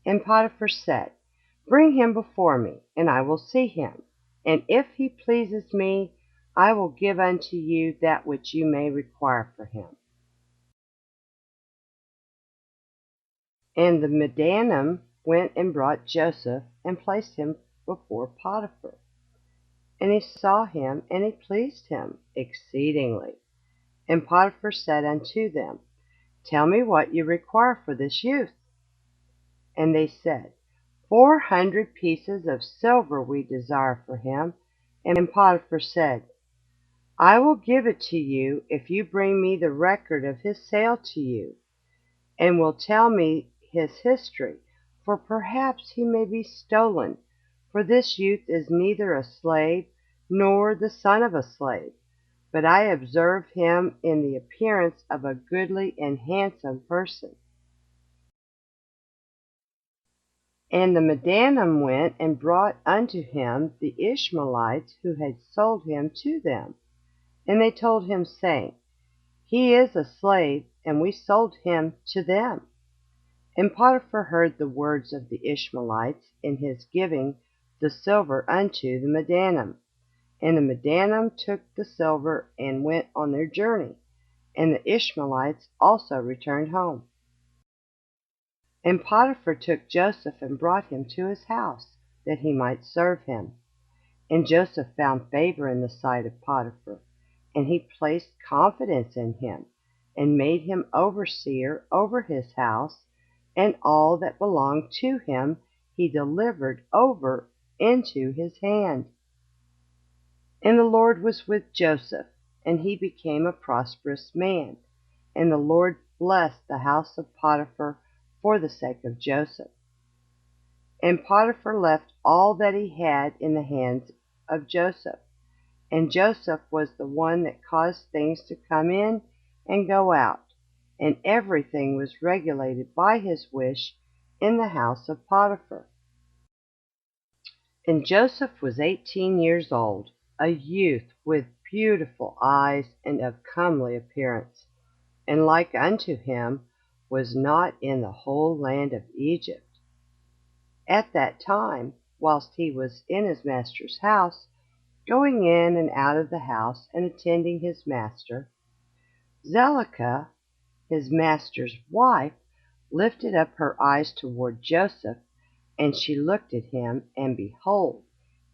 And Potiphar said, Bring him before me, and I will see him, and if he pleases me, I will give unto you that which you may require for him. And the Midianites went and brought Joseph, and placed him before Potiphar. And he saw him, and he pleased him exceedingly. And Potiphar said unto them, Tell me what you require for this youth. And they said, 400 pieces of silver we desire for him. And Potiphar said, I will give it to you if you bring me the record of his sale to you, and will tell me his history, for perhaps he may be stolen, for this youth is neither a slave nor the son of a slave, but I observe him in the appearance of a goodly and handsome person. And the Midianites went and brought unto him the Ishmaelites who had sold him to them. And they told him, saying, He is a slave, and we sold him to them. And Potiphar heard the words of the Ishmaelites in his giving the silver unto the Midianites. And the Midianites took the silver and went on their journey, and the Ishmaelites also returned home. And Potiphar took Joseph and brought him to his house, that he might serve him. And Joseph found favor in the sight of Potiphar, and he placed confidence in him, and made him overseer over his house, and all that belonged to him he delivered over into his hand. And the Lord was with Joseph, and he became a prosperous man. And the Lord blessed the house of Potiphar for the sake of Joseph. And Potiphar left all that he had in the hands of Joseph. And Joseph was the one that caused things to come in and go out, and everything was regulated by his wish in the house of Potiphar. And Joseph was 18 years old, a youth with beautiful eyes and of comely appearance, and like unto him was not in the whole land of Egypt. At that time, whilst he was in his master's house, going in and out of the house and attending his master, Zelicah, his master's wife, lifted up her eyes toward Joseph, and she looked at him, and behold,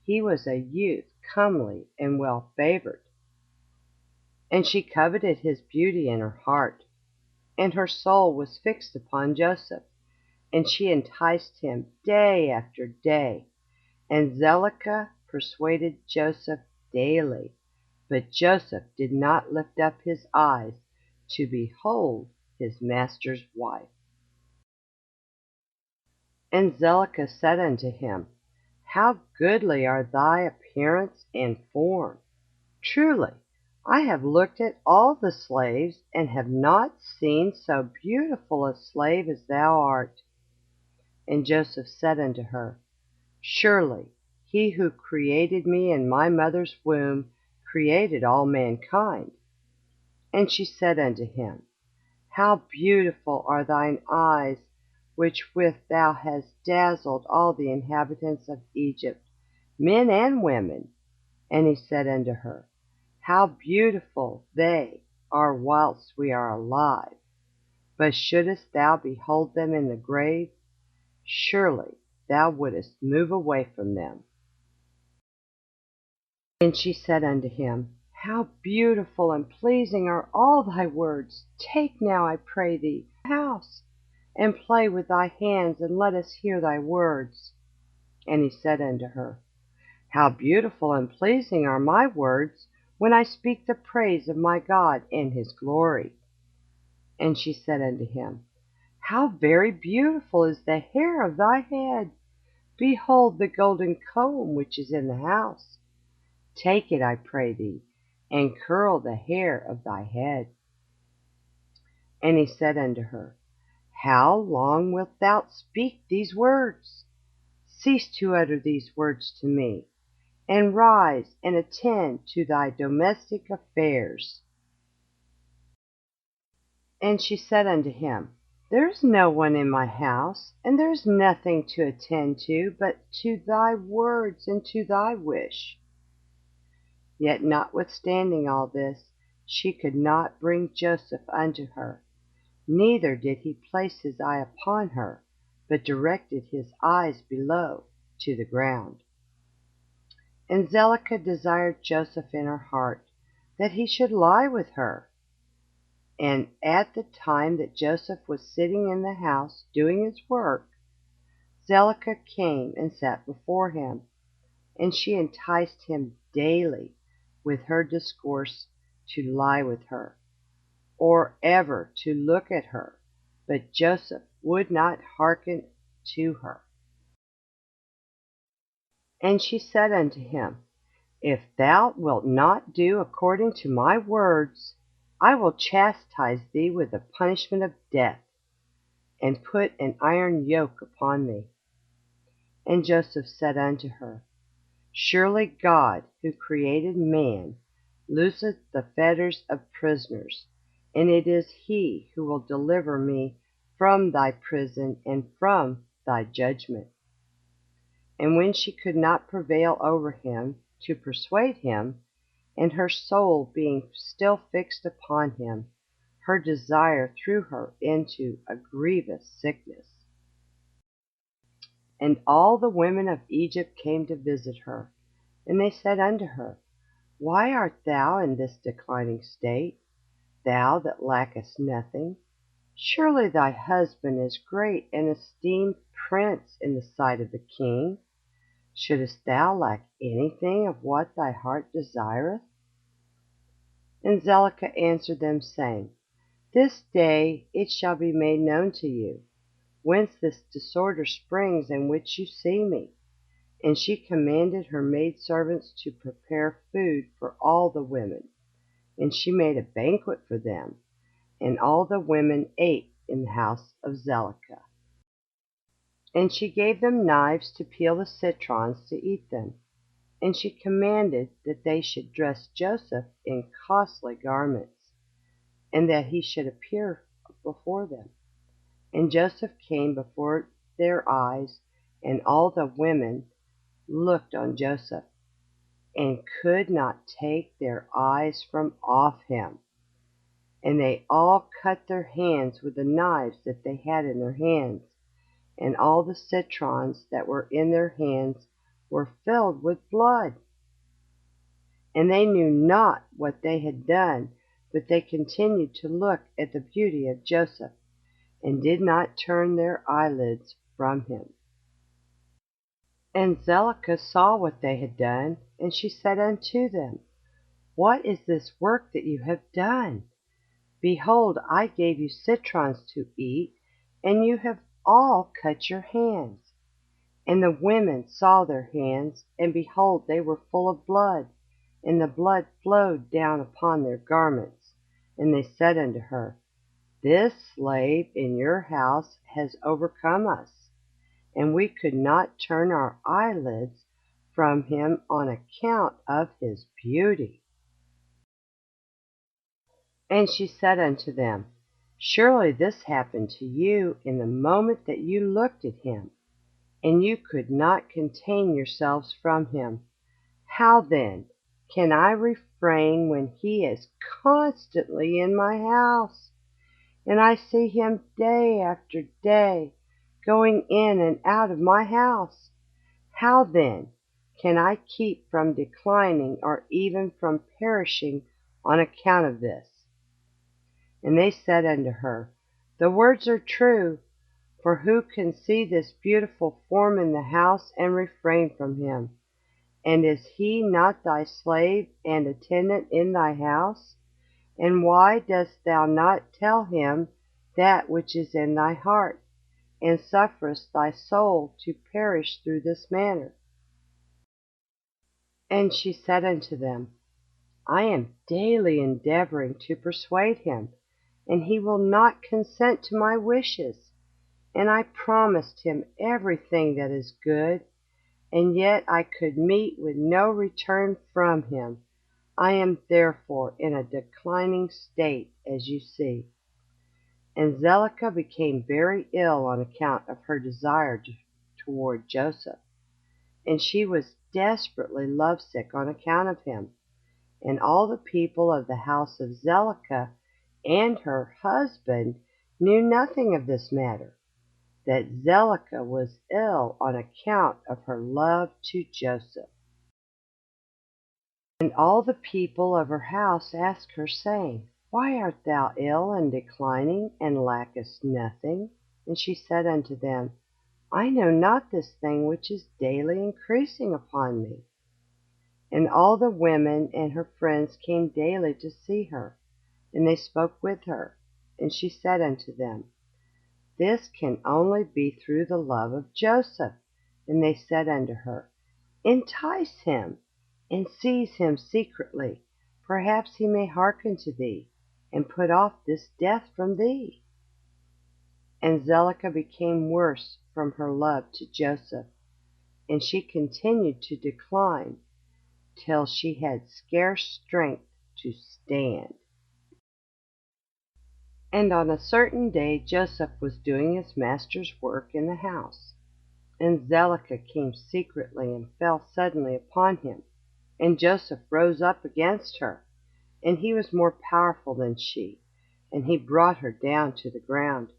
he was a youth comely and well favored. And she coveted his beauty in her heart, and her soul was fixed upon Joseph, and she enticed him day after day. And Zelicah persuaded Joseph daily, but Joseph did not lift up his eyes to behold his master's wife. And Zelicah said unto him, How goodly are thy appearance and form! Truly, I have looked at all the slaves, and have not seen so beautiful a slave as thou art. And Joseph said unto her, Surely he who created me in my mother's womb created all mankind. And she said unto him, How beautiful are thine eyes, which with thou hast dazzled all the inhabitants of Egypt, men and women. And he said unto her, How beautiful they are whilst we are alive! But shouldest thou behold them in the grave, surely thou wouldest move away from them. And she said unto him, How beautiful and pleasing are all thy words! Take now, I pray thee, a house, and play with thy hands, and let us hear thy words. And he said unto her, How beautiful and pleasing are my words, when I speak the praise of my God and his glory. And she said unto him, How very beautiful is the hair of thy head! Behold the golden comb which is in the house. Take it, I pray thee, and curl the hair of thy head. And he said unto her, How long wilt thou speak these words? Cease to utter these words to me, and rise and attend to thy domestic affairs. And she said unto him, There is no one in my house, and there is nothing to attend to but to thy words and to thy wish. Yet notwithstanding all this, she could not bring Joseph unto her, neither did he place his eye upon her, but directed his eyes below to the ground. And Zelicah desired Joseph in her heart, that he should lie with her. And at the time that Joseph was sitting in the house doing his work, Zelicah came and sat before him, and she enticed him daily with her discourse to lie with her, or ever to look at her, but Joseph would not hearken to her. And she said unto him, If thou wilt not do according to my words, I will chastise thee with the punishment of death, and put an iron yoke upon thee. And Joseph said unto her, Surely God, who created man, looseth the fetters of prisoners, and it is he who will deliver me from thy prison and from thy judgment. And when she could not prevail over him to persuade him, and her soul being still fixed upon him, her desire threw her into a grievous sickness. And all the women of Egypt came to visit her, and they said unto her, Why art thou in this declining state, thou that lackest nothing? Surely thy husband is great and esteemed prince in the sight of the king. Shouldest thou lack anything of what thy heart desireth? And Zelicah answered them, saying, This day it shall be made known to you, whence this disorder springs in which you see me. And she commanded her maidservants to prepare food for all the women, and she made a banquet for them, and all the women ate in the house of Zelicah. And she gave them knives to peel the citrons to eat them, and she commanded that they should dress Joseph in costly garments, and that he should appear before them. And Joseph came before their eyes, and all the women looked on Joseph, and could not take their eyes from off him. And they all cut their hands with the knives that they had in their hands, and all the citrons that were in their hands were filled with blood. And they knew not what they had done, but they continued to look at the beauty of Joseph, and did not turn their eyelids from him. And Zelicah saw what they had done, and she said unto them, What is this work that you have done? Behold, I gave you citrons to eat, and you have all cut your hands. And the women saw their hands, and behold, they were full of blood, and the blood flowed down upon their garments. And they said unto her, This slave in your house has overcome us, and we could not turn our eyelids from him on account of his beauty. And she said unto them, Surely this happened to you in the moment that you looked at him, and you could not contain yourselves from him. How then can I refrain when he is constantly in my house, and I see him day after day going in and out of my house? How then can I keep from declining or even from perishing on account of this? And they said unto her, The words are true, for who can see this beautiful form in the house and refrain from him? And is he not thy slave and attendant in thy house? And why dost thou not tell him that which is in thy heart, and sufferest thy soul to perish through this manner? And she said unto them, I am daily endeavoring to persuade him, and he will not consent to my wishes. And I promised him everything that is good, and yet I could meet with no return from him. I am therefore in a declining state, as you see. And Zelicah became very ill on account of her desire toward Joseph, and she was desperately lovesick on account of him. And all the people of the house of Zelicah and her husband knew nothing of this matter, that Zelicah was ill on account of her love to Joseph. And all the people of her house asked her, saying, Why art thou ill and declining, and lackest nothing? And she said unto them, I know not this thing which is daily increasing upon me. And all the women and her friends came daily to see her, and they spoke with her. And she said unto them, This can only be through the love of Joseph. And they said unto her, Entice him, and seize him secretly. Perhaps he may hearken to thee, and put off this death from thee. And Zelicah became worse from her love to Joseph, and she continued to decline, till she had scarce strength to stand. And on a certain day Joseph was doing his master's work in the house. And Zelicah came secretly and fell suddenly upon him. And Joseph rose up against her, and he was more powerful than she, and he brought her down to the ground.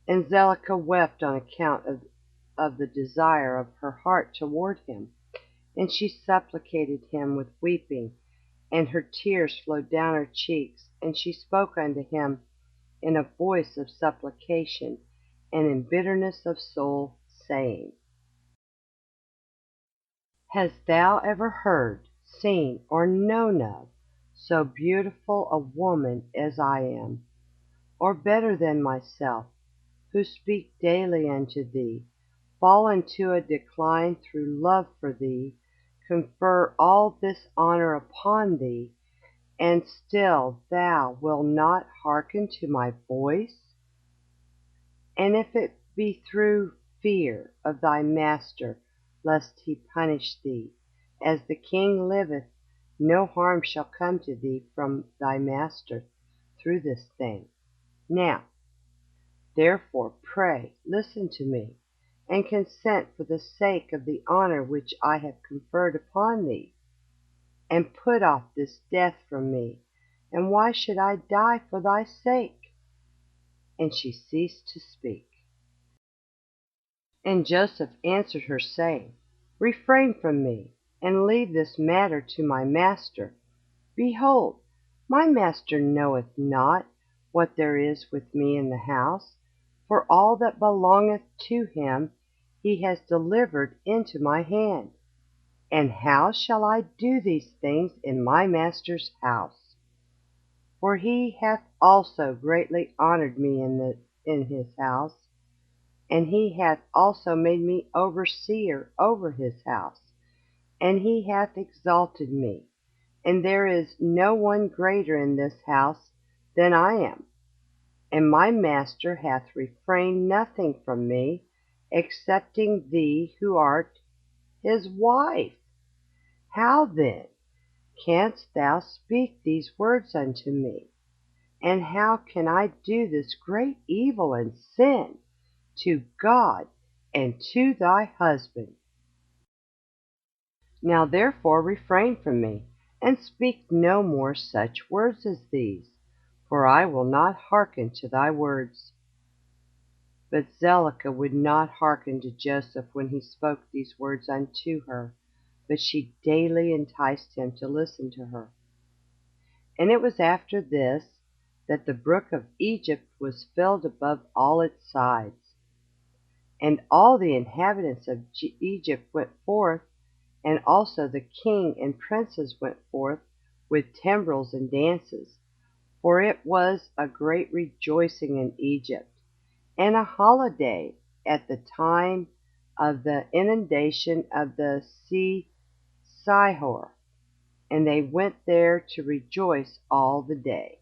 And Zelicah wept on account of the desire of her heart toward him, and she supplicated him with weeping, and her tears flowed down her cheeks, and she spoke unto him in a voice of supplication, and in bitterness of soul, saying, Hast thou ever heard, seen, or known of so beautiful a woman as I am, or better than myself, who speak daily unto thee, fall into a decline through love for thee, confer all this honor upon thee, and still thou wilt not hearken to my voice? And if it be through fear of thy master, lest he punish thee, as the king liveth, no harm shall come to thee from thy master through this thing. Now, therefore, pray, listen to me, and consent for the sake of the honor which I have conferred upon thee, and put off this death from me. And why should I die for thy sake? And she ceased to speak. And Joseph answered her, saying, Refrain from me, and leave this matter to my master. Behold, my master knoweth not what there is with me in the house, for all that belongeth to him he has delivered into my hand. And how shall I do these things in my master's house? For he hath also greatly honored me in his house, and he hath also made me overseer over his house, and he hath exalted me. And there is no one greater in this house than I am. And my master hath refrained nothing from me, excepting thee who art his wife. How then canst thou speak these words unto me? And how can I do this great evil and sin to God and to thy husband? Now therefore refrain from me, and speak no more such words as these, for I will not hearken to thy words. But Zelicah would not hearken to Joseph when he spoke these words unto her, but she daily enticed him to listen to her. And it was after this that the brook of Egypt was filled above all its sides. And all the inhabitants of Egypt went forth, and also the king and princes went forth with timbrels and dances, for it was a great rejoicing in Egypt, and a holiday at the time of the inundation of the sea Sihor, and they went there to rejoice all the day.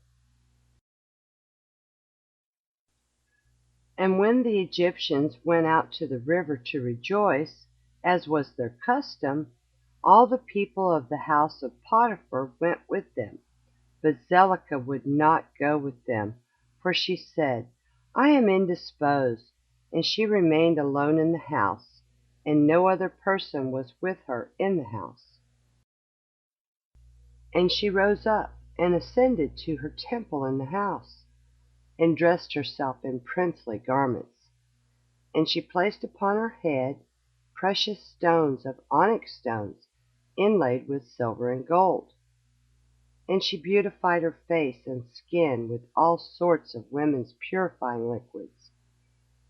And when the Egyptians went out to the river to rejoice, as was their custom, all the people of the house of Potiphar went with them. But Zelicah would not go with them, for she said, I am indisposed. And she remained alone in the house, and no other person was with her in the house. And she rose up, and ascended to her temple in the house, and dressed herself in princely garments. And she placed upon her head precious stones of onyx stones, inlaid with silver and gold. And she beautified her face and skin with all sorts of women's purifying liquids.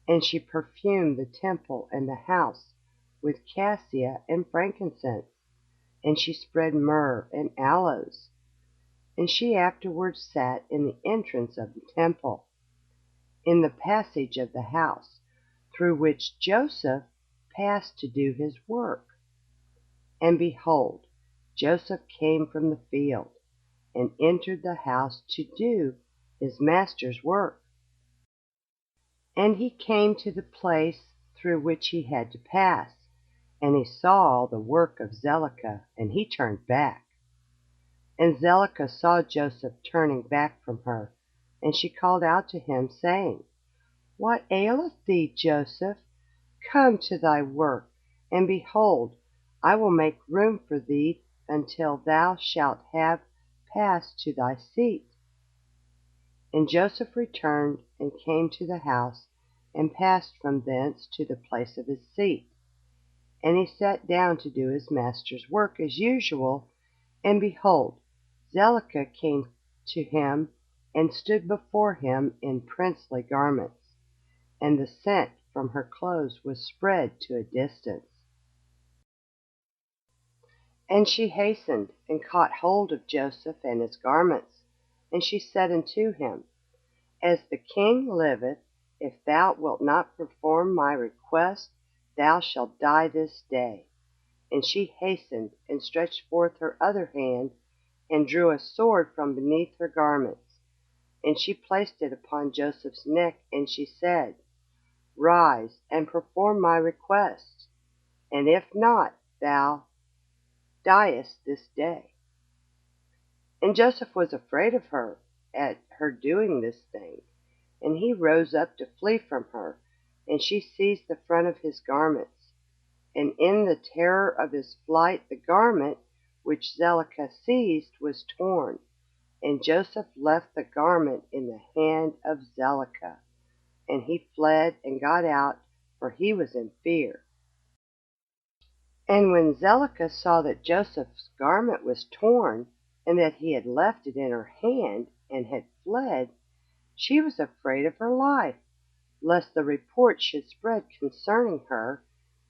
And she perfumed the temple and the house with cassia and frankincense. And she spread myrrh and aloes. And she afterwards sat in the entrance of the temple, in the passage of the house, through which Joseph passed to do his work. And behold, Joseph came from the field, and entered the house to do his master's work. And he came to the place through which he had to pass, and he saw all the work of Zelicah, and he turned back. And Zelicah saw Joseph turning back from her, and she called out to him, saying, What aileth thee, Joseph? Come to thy work, and behold, I will make room for thee until thou shalt have passed to thy seat. And Joseph returned and came to the house, and passed from thence to the place of his seat. And he sat down to do his master's work as usual, and behold, Zelicah came to him, and stood before him in princely garments, and the scent from her clothes was spread to a distance. And she hastened, and caught hold of Joseph and his garments. And she said unto him, As the king liveth, if thou wilt not perform my request, thou shalt die this day. And she hastened, and stretched forth her other hand, and drew a sword from beneath her garments. And she placed it upon Joseph's neck, and she said, Rise, and perform my request, and if not, thou diest this day. And Joseph was afraid of her at her doing this thing, and he rose up to flee from her, and she seized the front of his garments. And in the terror of his flight the garment which Zelicah seized was torn, and Joseph left the garment in the hand of Zelicah. And he fled and got out, for he was in fear. And when Zelicah saw that Joseph's garment was torn, and that he had left it in her hand, and had fled, she was afraid of her life, lest the report should spread concerning her.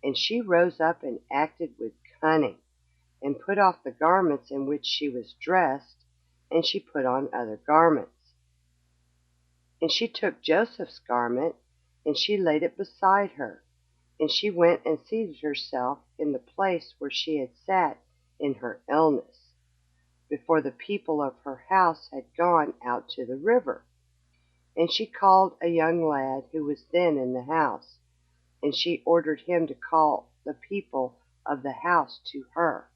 And she rose up and acted with cunning, and put off the garments in which she was dressed, and she put on other garments. And she took Joseph's garment, and she laid it beside her. And she went and seated herself in the place where she had sat in her illness, before the people of her house had gone out to the river. And she called a young lad who was then in the house, and she ordered him to call the people of the house to her.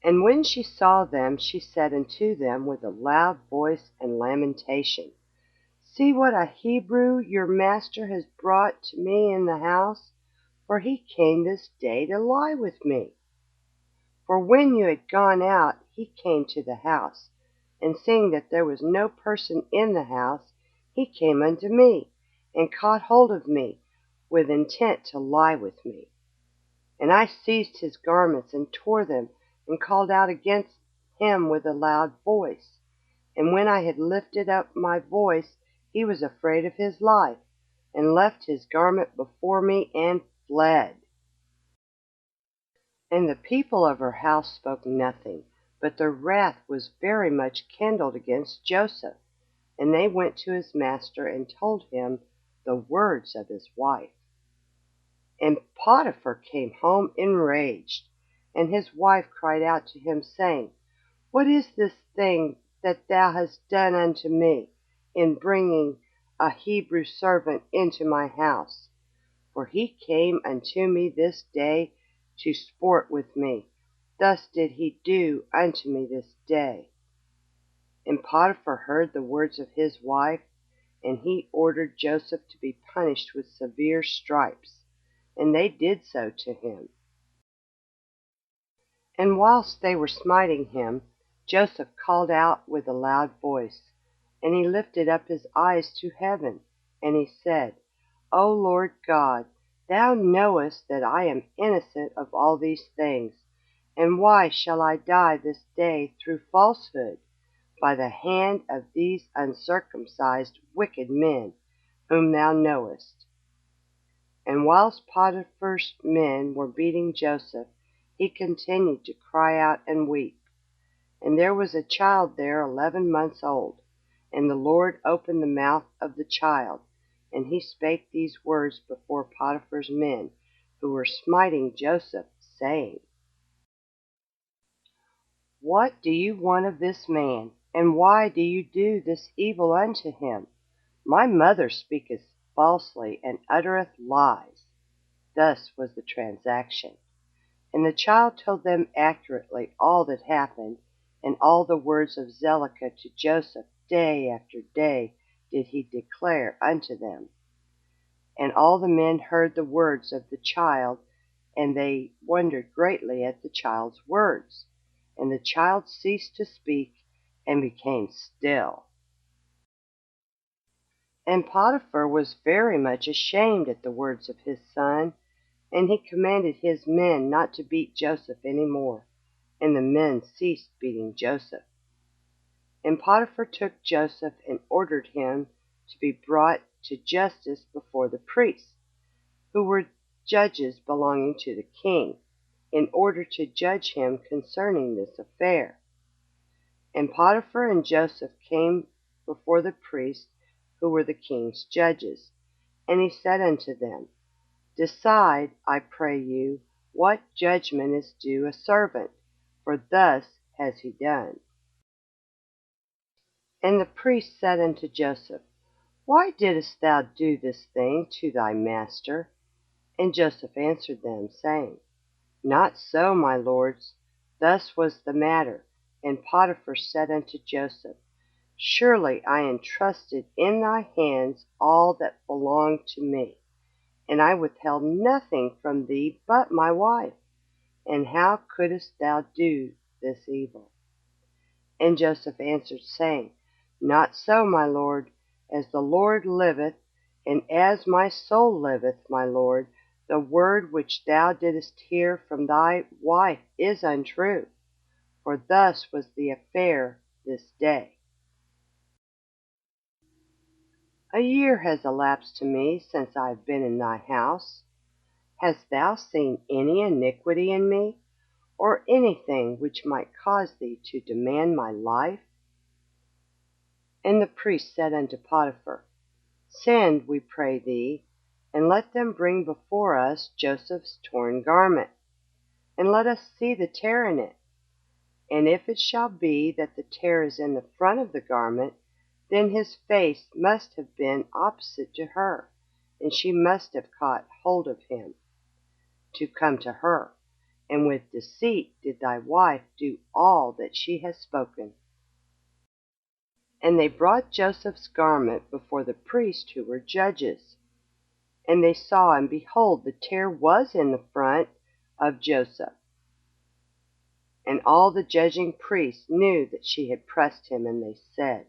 And when she saw them, she said unto them with a loud voice and lamentation, See what a Hebrew your master has brought to me in the house, for he came this day to lie with me. For when you had gone out, he came to the house, and seeing that there was no person in the house, he came unto me, and caught hold of me, with intent to lie with me. And I seized his garments, and tore them, and called out against him with a loud voice. And when I had lifted up my voice, he was afraid of his life, and left his garment before me, and fled. And the people of her house spoke nothing, but their wrath was very much kindled against Joseph. And they went to his master, and told him the words of his wife. And Potiphar came home enraged, and his wife cried out to him, saying, What is this thing that thou hast done unto me, in bringing a Hebrew servant into my house? For he came unto me this day to sport with me. Thus did he do unto me this day. And Potiphar heard the words of his wife, and he ordered Joseph to be punished with severe stripes. And they did so to him. And whilst they were smiting him, Joseph called out with a loud voice, and he lifted up his eyes to heaven, and he said, O Lord God, thou knowest that I am innocent of all these things, and why shall I die this day through falsehood, by the hand of these uncircumcised wicked men, whom thou knowest? And whilst Potiphar's men were beating Joseph, he continued to cry out and weep. And there was a child there 11 months old, and the Lord opened the mouth of the child, and he spake these words before Potiphar's men, who were smiting Joseph, saying, What do you want of this man, and why do you do this evil unto him? My mother speaketh falsely, and uttereth lies. Thus was the transaction. And the child told them accurately all that happened, and all the words of Zelicah to Joseph day after day did he declare unto them. And all the men heard the words of the child, and they wondered greatly at the child's words. And the child ceased to speak, and became still. And Potiphar was very much ashamed at the words of his son, and he commanded his men not to beat Joseph any more, and the men ceased beating Joseph. And Potiphar took Joseph and ordered him to be brought to justice before the priests, who were judges belonging to the king. in order to judge him concerning this affair. And Potiphar and Joseph came before the priests, who were the king's judges. And he said unto them, Decide, I pray you, what judgment is due a servant, for thus has he done. And the priest said unto Joseph, Why didst thou do this thing to thy master? And Joseph answered them, saying, Not so, my lords. Thus was the matter. And Potiphar said unto Joseph, Surely I entrusted in thy hands all that belonged to me, and I withheld nothing from thee but my wife. And how couldst thou do this evil? And Joseph answered, saying, Not so, my lord. As the Lord liveth, and as my soul liveth, my lord, the word which thou didst hear from thy wife is untrue. For thus was the affair this day. A year has elapsed to me since I have been in thy house. Hast thou seen any iniquity in me, or anything which might cause thee to demand my life? And the priest said unto Potiphar, Send, we pray thee, and let them bring before us Joseph's torn garment, and let us see the tear in it. And if it shall be that the tear is in the front of the garment, then his face must have been opposite to her, and she must have caught hold of him to come to her. And with deceit did thy wife do all that she has spoken. And they brought Joseph's garment before the priests who were judges. And they saw, and behold, the tear was in the front of Joseph. And all the judging priests knew that she had pressed him, and they said,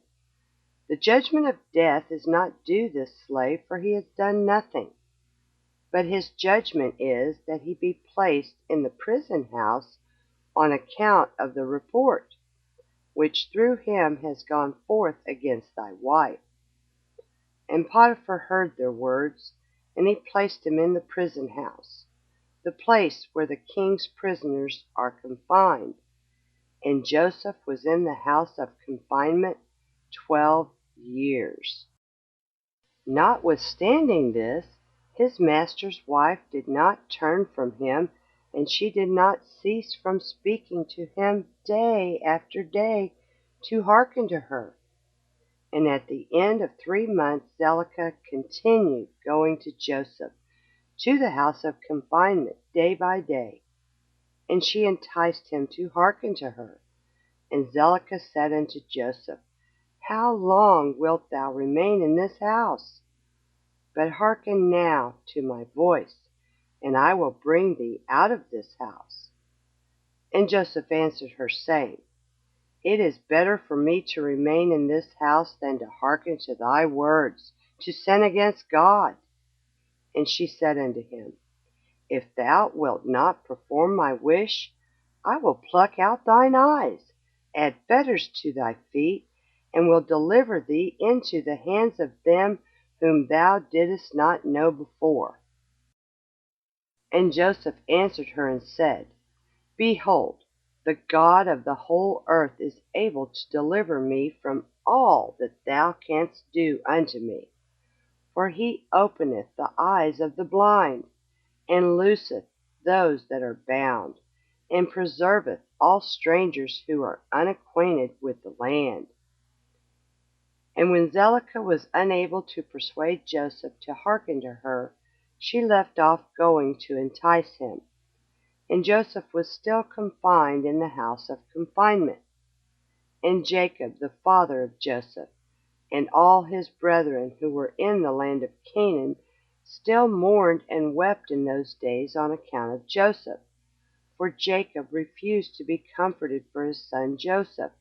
The judgment of death is not due this slave, for he has done nothing. But his judgment is that he be placed in the prison house on account of the report, which through him has gone forth against thy wife. And Potiphar heard their words, and he placed him in the prison house, the place where the king's prisoners are confined. And Joseph was in the house of confinement 12 years. Notwithstanding this, his master's wife did not turn from him, and she did not cease from speaking to him day after day to hearken to her. And at the end of 3 months Zelicah continued going to Joseph to the house of confinement day by day, and she enticed him to hearken to her. And Zelicah said unto Joseph, How long wilt thou remain in this house? But hearken now to my voice, and I will bring thee out of this house. And Joseph answered her, saying, It is better for me to remain in this house than to hearken to thy words, to sin against God. And she said unto him, If thou wilt not perform my wish, I will pluck out thine eyes, add fetters to thy feet, and will deliver thee into the hands of them whom thou didst not know before. And Joseph answered her and said, Behold, the God of the whole earth is able to deliver me from all that thou canst do unto me. For he openeth the eyes of the blind, and looseth those that are bound, and preserveth all strangers who are unacquainted with the land. And when Zelicah was unable to persuade Joseph to hearken to her, she left off going to entice him. And Joseph was still confined in the house of confinement. And Jacob, the father of Joseph, and all his brethren who were in the land of Canaan, still mourned and wept in those days on account of Joseph. For Jacob refused to be comforted for his son Joseph.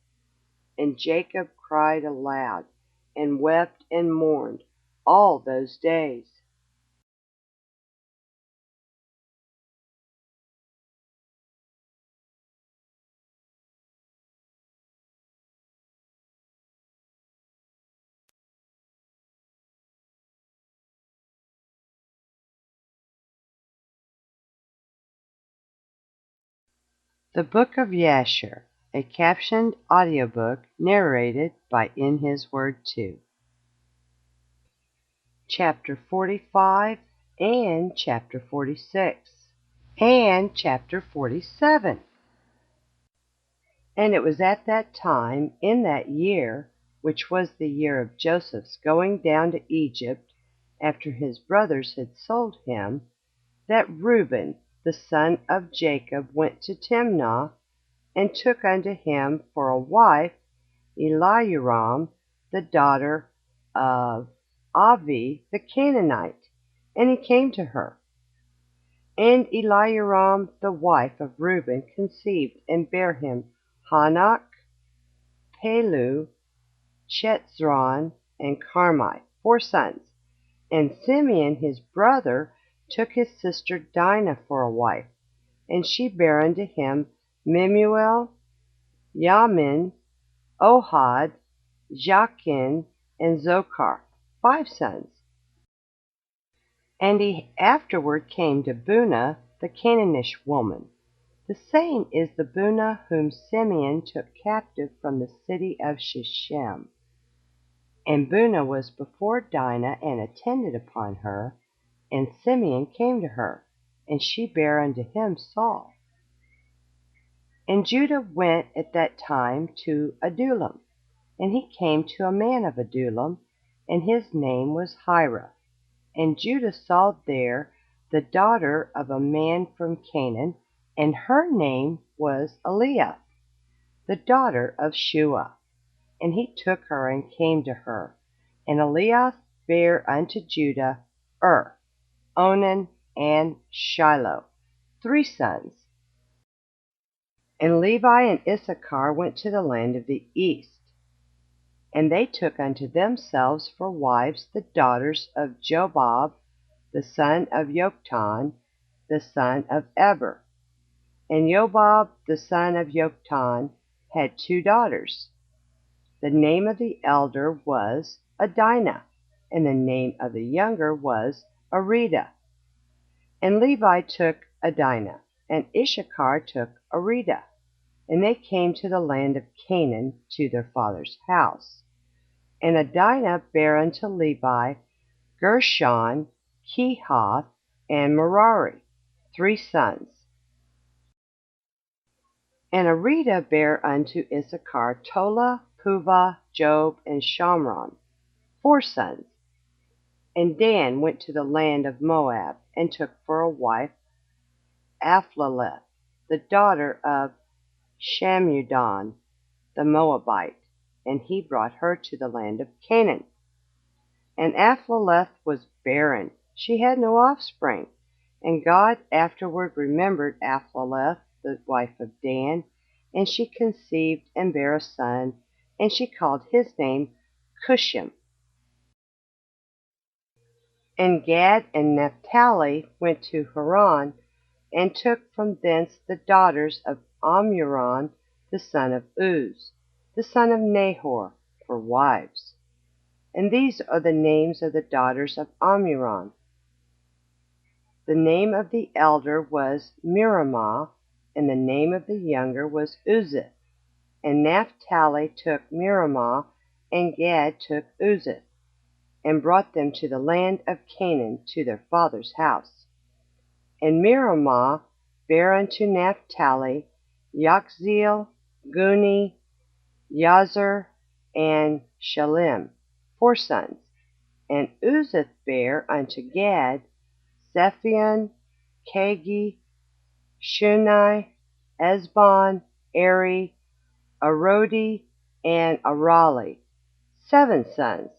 And Jacob cried aloud, and wept and mourned all those days. The Book of Jasher, a captioned audiobook narrated by In His Word 2. Chapter 45 and Chapter 46 and Chapter 47. And it was at that time, in that year, which was the year of Joseph's going down to Egypt, after his brothers had sold him, that Reuben the son of Jacob went to Timnah, and took unto him for a wife Eliaram, the daughter of Avi the Canaanite, and he came to her. And Eliaram the wife of Reuben conceived, and bare him Hanok, Palu, Chetzron, and Carmi, 4 sons. And Simeon his brother took his sister Dinah for a wife, and she bare unto him Memuel, Yamin, Ohad, Jachin, and Zochar, 5 sons. And he afterward came to Bunah the Canaanite woman. The same is the Bunah whom Simeon took captive from the city of Shechem. And Bunah was before Dinah, and attended upon her, and Simeon came to her, and she bare unto him Saul. And Judah went at that time to Adullam, and he came to a man of Adullam, and his name was Hira. And Judah saw there the daughter of a man from Canaan, and her name was Eliah, the daughter of Shua. And he took her and came to her. And Eliah bare unto Judah Onan, and Shiloh, 3 sons. And Levi and Issachar went to the land of the east. And they took unto themselves for wives the daughters of Jobab, the son of Joktan, the son of Eber. And Jobab, the son of Joktan, had 2 daughters. The name of the elder was Adinah, and the name of the younger was Aridah. And Levi took Adinah, and Issachar took Aridah. And they came to the land of Canaan, to their father's house. And Adinah bare unto Levi Gershon, Kehath, and Merari, 3 sons. And Aridah bare unto Issachar Tola, Puvah, Job, and Shamron, 4 sons. And Dan went to the land of Moab, and took for a wife Aphleleth, the daughter of Shamudon the Moabite, and he brought her to the land of Canaan. And Aphleleth was barren, she had no offspring. And God afterward remembered Aphleleth, the wife of Dan, and she conceived and bare a son, and she called his name Cushim. And Gad and Naphtali went to Haran, and took from thence the daughters of Amuran, the son of Uz, the son of Nahor, for wives. And these are the names of the daughters of Amuran. The name of the elder was Miramah, and the name of the younger was Uzith. And Naphtali took Miramah, and Gad took Uzith, and brought them to the land of Canaan, to their father's house. And Miramah bare unto Naphtali Yachzeel, Guni, Yazer, and Shalem, 4 sons. And Uzith bare unto Gad Zephion, Kagi, Shunai, Esbon, Eri, Arodi, and Arali, 7 sons.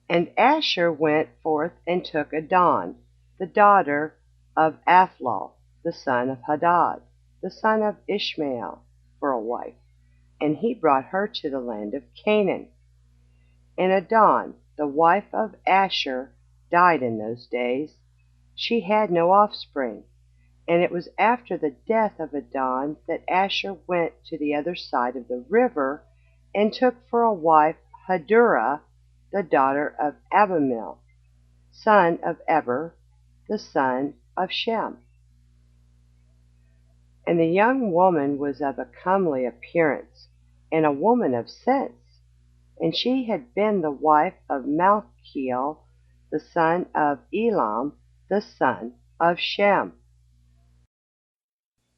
And Asher went forth and took Adon, the daughter of Aphlal, the son of Hadad, the son of Ishmael, for a wife, and he brought her to the land of Canaan. And Adon, the wife of Asher, died in those days. She had no offspring. And it was after the death of Adon that Asher went to the other side of the river, and took for a wife Hadurah, the daughter of Abimael, son of Eber, the son of Shem. And the young woman was of a comely appearance, and a woman of sense. And she had been the wife of Malchiel, the son of Elam, the son of Shem.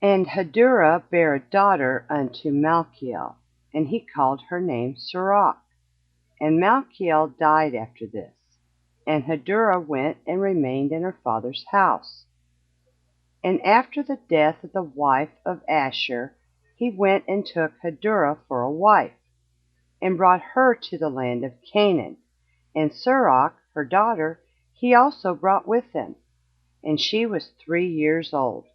And Hadurah bare a daughter unto Malchiel, and he called her name Sirach. And Malchiel died after this. And Hadurah went and remained in her father's house. And after the death of the wife of Asher, he went and took Hadurah for a wife, and brought her to the land of Canaan. And Sirach, her daughter, he also brought with him. And she was 3 years old.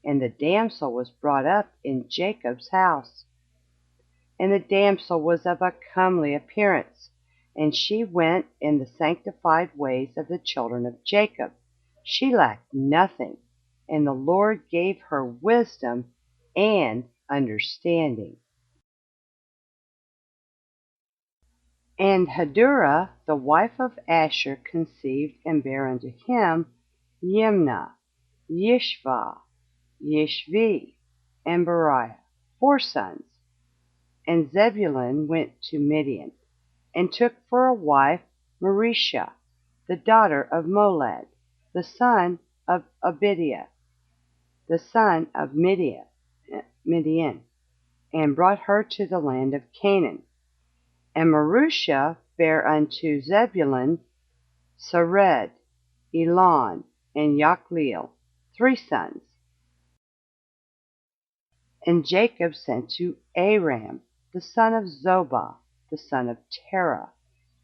And the damsel was brought up in Jacob's house. And the damsel was of a comely appearance, and she went in the sanctified ways of the children of Jacob. She lacked nothing, and the Lord gave her wisdom and understanding. And Hadurah, the wife of Asher, conceived and bare unto him Yimnah, Yishvah, Yishvi, and Beriah, 4 sons. And Zebulun went to Midian, and took for a wife Marisha, the daughter of Molad, the son of Abidiah, the son of Midian, and brought her to the land of Canaan. And Marusha bare unto Zebulun Sered, Elon, and Jokliel, 3 sons. And Jacob sent to Aram, the son of Zobah, the son of Terah,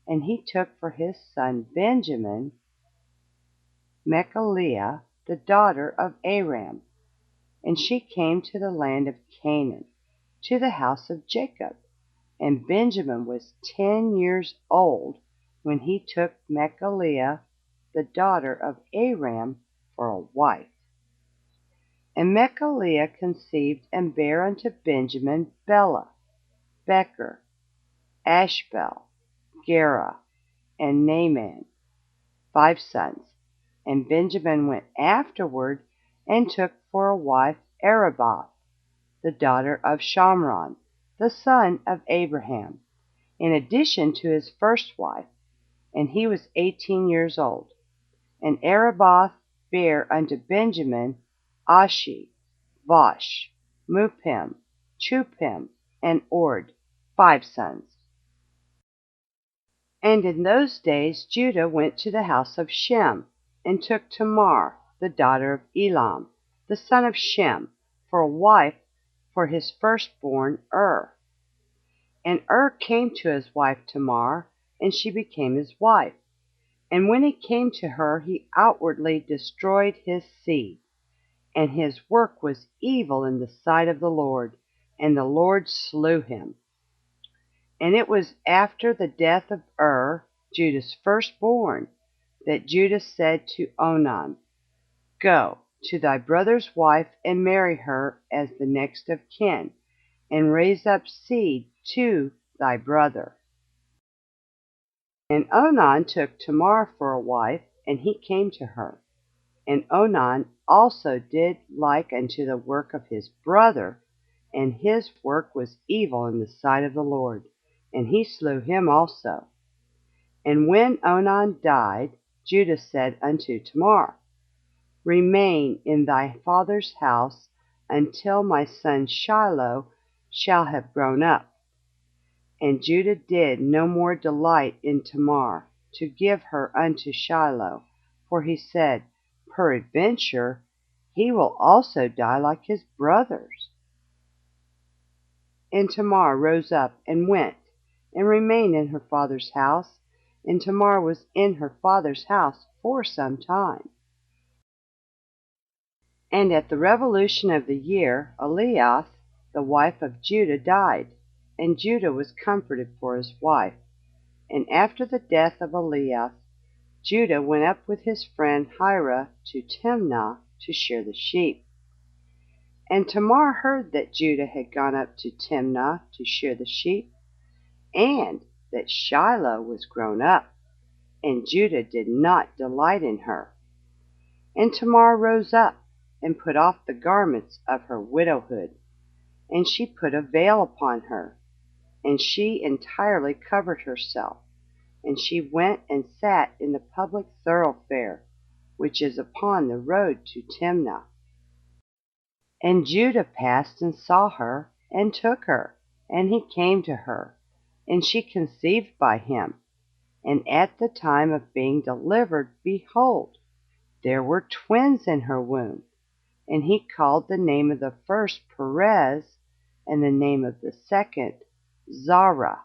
and he took for his son Benjamin Mechaliah, the daughter of Aram. And she came to the land of Canaan, to the house of Jacob. And Benjamin was 10 years old when he took Mechaliah, the daughter of Aram, for a wife. And Mechaliah conceived and bare unto Benjamin Bela, Becher, Ashbel, Gera, and Naaman, 5 sons. And Benjamin went afterward and took for a wife Arabah, the daughter of Shamron, the son of Abraham, in addition to his first wife, and he was 18 years old. And Arabah bare unto Benjamin Ashi, Vosh, Mupim, Chupim, and Ord, 5 sons. And in those days Judah went to the house of Shem, and took Tamar, the daughter of Elam, the son of Shem, for a wife for his firstborn And came to his wife Tamar, and she became his wife. And when he came to her, he outwardly destroyed his seed, and his work was evil in the sight of the Lord, and the Lord slew him. And it was after the death of Judah's firstborn, that Judah said to Onan, Go to thy brother's wife and marry her as the next of kin, and raise up seed to thy brother. And Onan took Tamar for a wife, and he came to her. And Onan also did like unto the work of his brother, and his work was evil in the sight of the Lord, and he slew him also. And when Onan died, Judah said unto Tamar, Remain in thy father's house until my son Shiloh shall have grown up. And Judah did no more delight in Tamar, to give her unto Shiloh, for he said, Peradventure he will also die like his brothers. And Tamar rose up and went, and remained in her father's house, and Tamar was in her father's house for some time. And at the revolution of the year, Eliath, the wife of Judah, died, and Judah was comforted for his wife. And after the death of Eliath, Judah went up with his friend Hirah to Timnah to shear the sheep. And Tamar heard that Judah had gone up to Timnah to shear the sheep, and that Shiloh was grown up, and Judah did not delight in her. And Tamar rose up, and put off the garments of her widowhood. And she put a veil upon her, and she entirely covered herself. And she went and sat in the public thoroughfare, which is upon the road to Timnah. And Judah passed and saw her, and took her, and he came to her, and she conceived by him. And at the time of being delivered, behold, there were twins in her womb. And he called the name of the first Perez, and the name of the second Zara.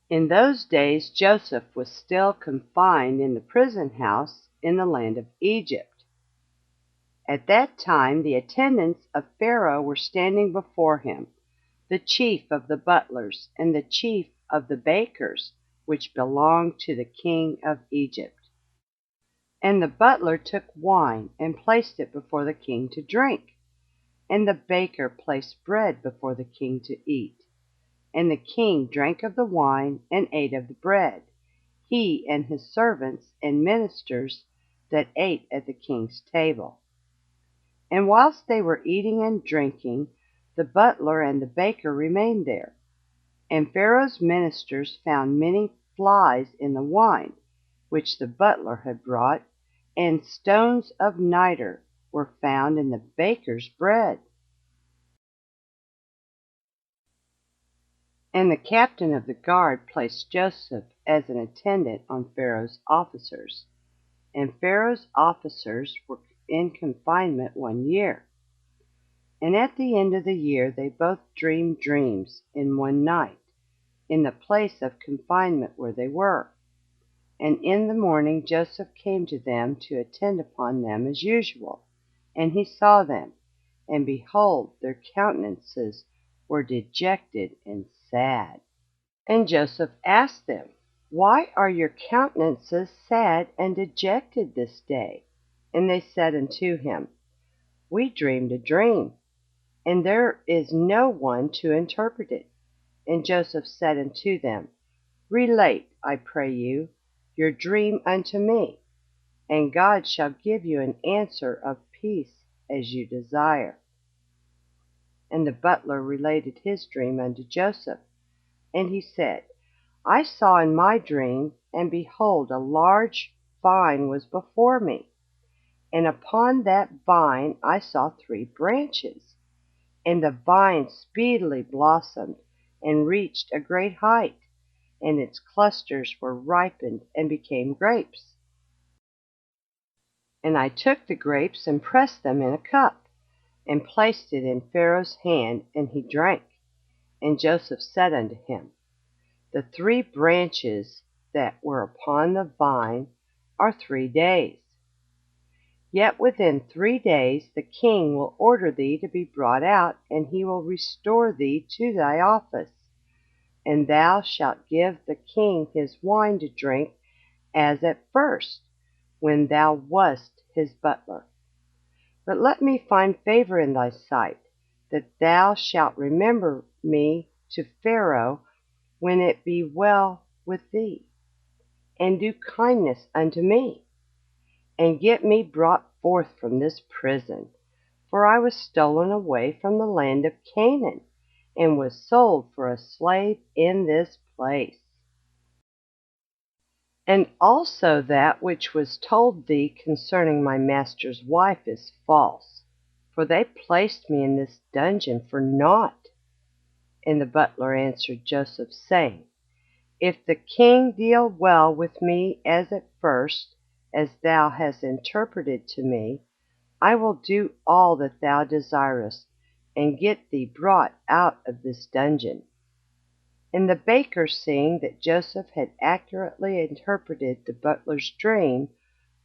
In those days Joseph was still confined in the prison house in the land of Egypt. At that time the attendants of Pharaoh were standing before him, the chief of the butlers and the chief of the bakers, which belonged to the king of Egypt. And the butler took wine and placed it before the king to drink, and the baker placed bread before the king to eat. And the king drank of the wine and ate of the bread, he and his servants and ministers that ate at the king's table. And whilst they were eating and drinking, the butler and the baker remained there. And Pharaoh's ministers found many flies in the wine, which the butler had brought, and stones of niter were found in the baker's bread. And the captain of the guard placed Joseph as an attendant on Pharaoh's officers. And Pharaoh's officers were in confinement 1 year. And at the end of the year they both dreamed dreams in one night, in the place of confinement where they were. And in the morning Joseph came to them to attend upon them as usual. And he saw them, and behold, their countenances were dejected and sad. And Joseph asked them, Why are your countenances sad and dejected this day? And they said unto him, We dreamed a dream, and there is no one to interpret it. And Joseph said unto them, Relate, I pray you, your dream unto me, and God shall give you an answer of peace as you desire. And the butler related his dream unto Joseph. And he said, I saw in my dream, and behold, a large vine was before me. And upon that vine I saw 3 branches. And the vine speedily blossomed, and reached a great height, and its clusters were ripened and became grapes. And I took the grapes and pressed them in a cup, and placed it in Pharaoh's hand, and he drank. And Joseph said unto him, The 3 branches that were upon the vine are 3 days. Yet within 3 days the king will order thee to be brought out, and he will restore thee to thy office. And thou shalt give the king his wine to drink as at first, when thou wast his butler. But let me find favor in thy sight, that thou shalt remember me to Pharaoh when it be well with thee, and do kindness unto me, and get me brought forth from this prison. For I was stolen away from the land of Canaan, and was sold for a slave in this place. And also that which was told thee concerning my master's wife is false, for they placed me in this dungeon for naught. And the butler answered Joseph, saying, If the king deal well with me as at first, as thou hast interpreted to me, I will do all that thou desirest, and get thee brought out of this dungeon. And the baker, seeing that Joseph had accurately interpreted the butler's dream,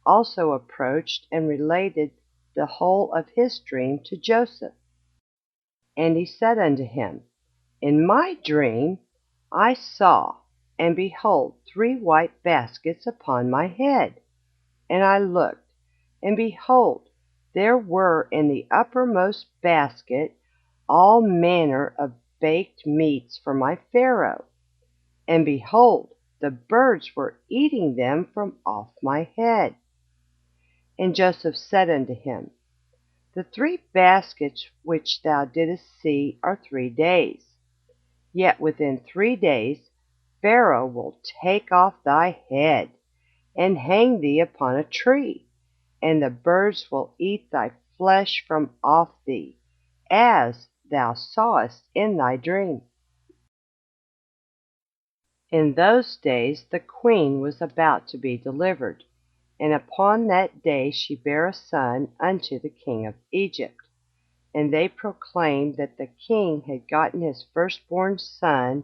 also approached and related the whole of his dream to Joseph. And he said unto him, In my dream I saw, and behold, 3 white baskets upon my head. And I looked, and behold, there were in the uppermost basket all manner of baked meats for my Pharaoh. And behold, the birds were eating them from off my head. And Joseph said unto him, The 3 baskets which thou didst see are 3 days. Yet within 3 days Pharaoh will take off thy head, and hang thee upon a tree, and the birds will eat thy flesh from off thee, as thou sawest in thy dream. In those days the queen was about to be delivered, and upon that day she bare a son unto the king of Egypt. And they proclaimed that the king had gotten his firstborn son,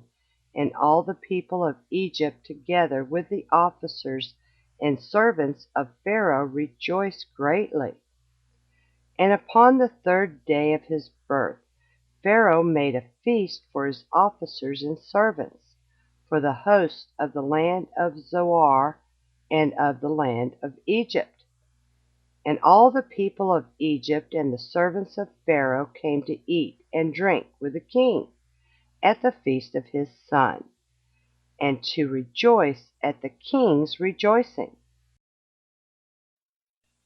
and all the people of Egypt together with the officers and servants of Pharaoh rejoiced greatly. And upon the 3rd day of his birth Pharaoh made a feast for his officers and servants, for the host of the land of Zoar and of the land of Egypt. And all the people of Egypt and the servants of Pharaoh came to eat and drink with the king at the feast of his son, and to rejoice at the king's rejoicing.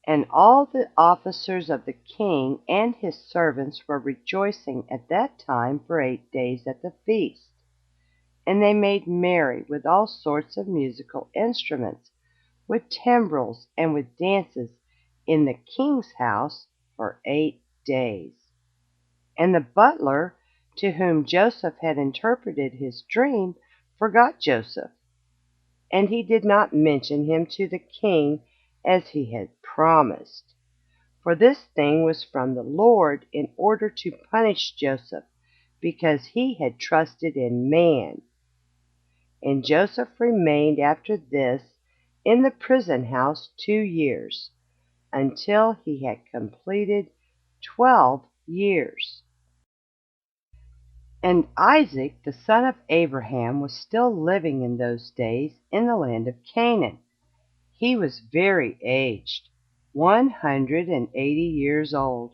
And all the officers of the king and his servants were rejoicing at that time for 8 days at the feast. And they made merry with all sorts of musical instruments, with timbrels and with dances, in the king's house for 8 days. And the butler, to whom Joseph had interpreted his dream, forgot Joseph, and he did not mention him to the king as he had promised. For this thing was from the Lord, in order to punish Joseph, because he had trusted in man. And Joseph remained after this in the prison house 2 years, until he had completed 12 years. And Isaac, the son of Abraham, was still living in those days in the land of Canaan. He was very aged, 180 years old.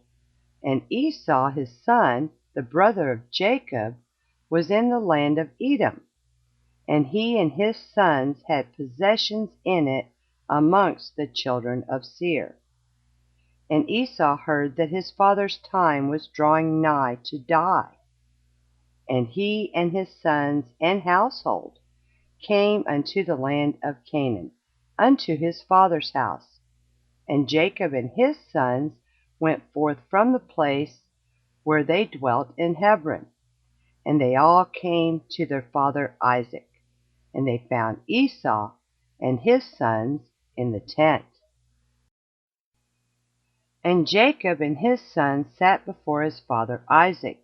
And Esau his son, the brother of Jacob, was in the land of Edom, and he and his sons had possessions in it amongst the children of Seir. And Esau heard that his father's time was drawing nigh to die. And he and his sons and household came unto the land of Canaan, unto his father's house. And Jacob and his sons went forth from the place where they dwelt in Hebron. And they all came to their father Isaac. And they found Esau and his sons in the tent. And Jacob and his sons sat before his father Isaac.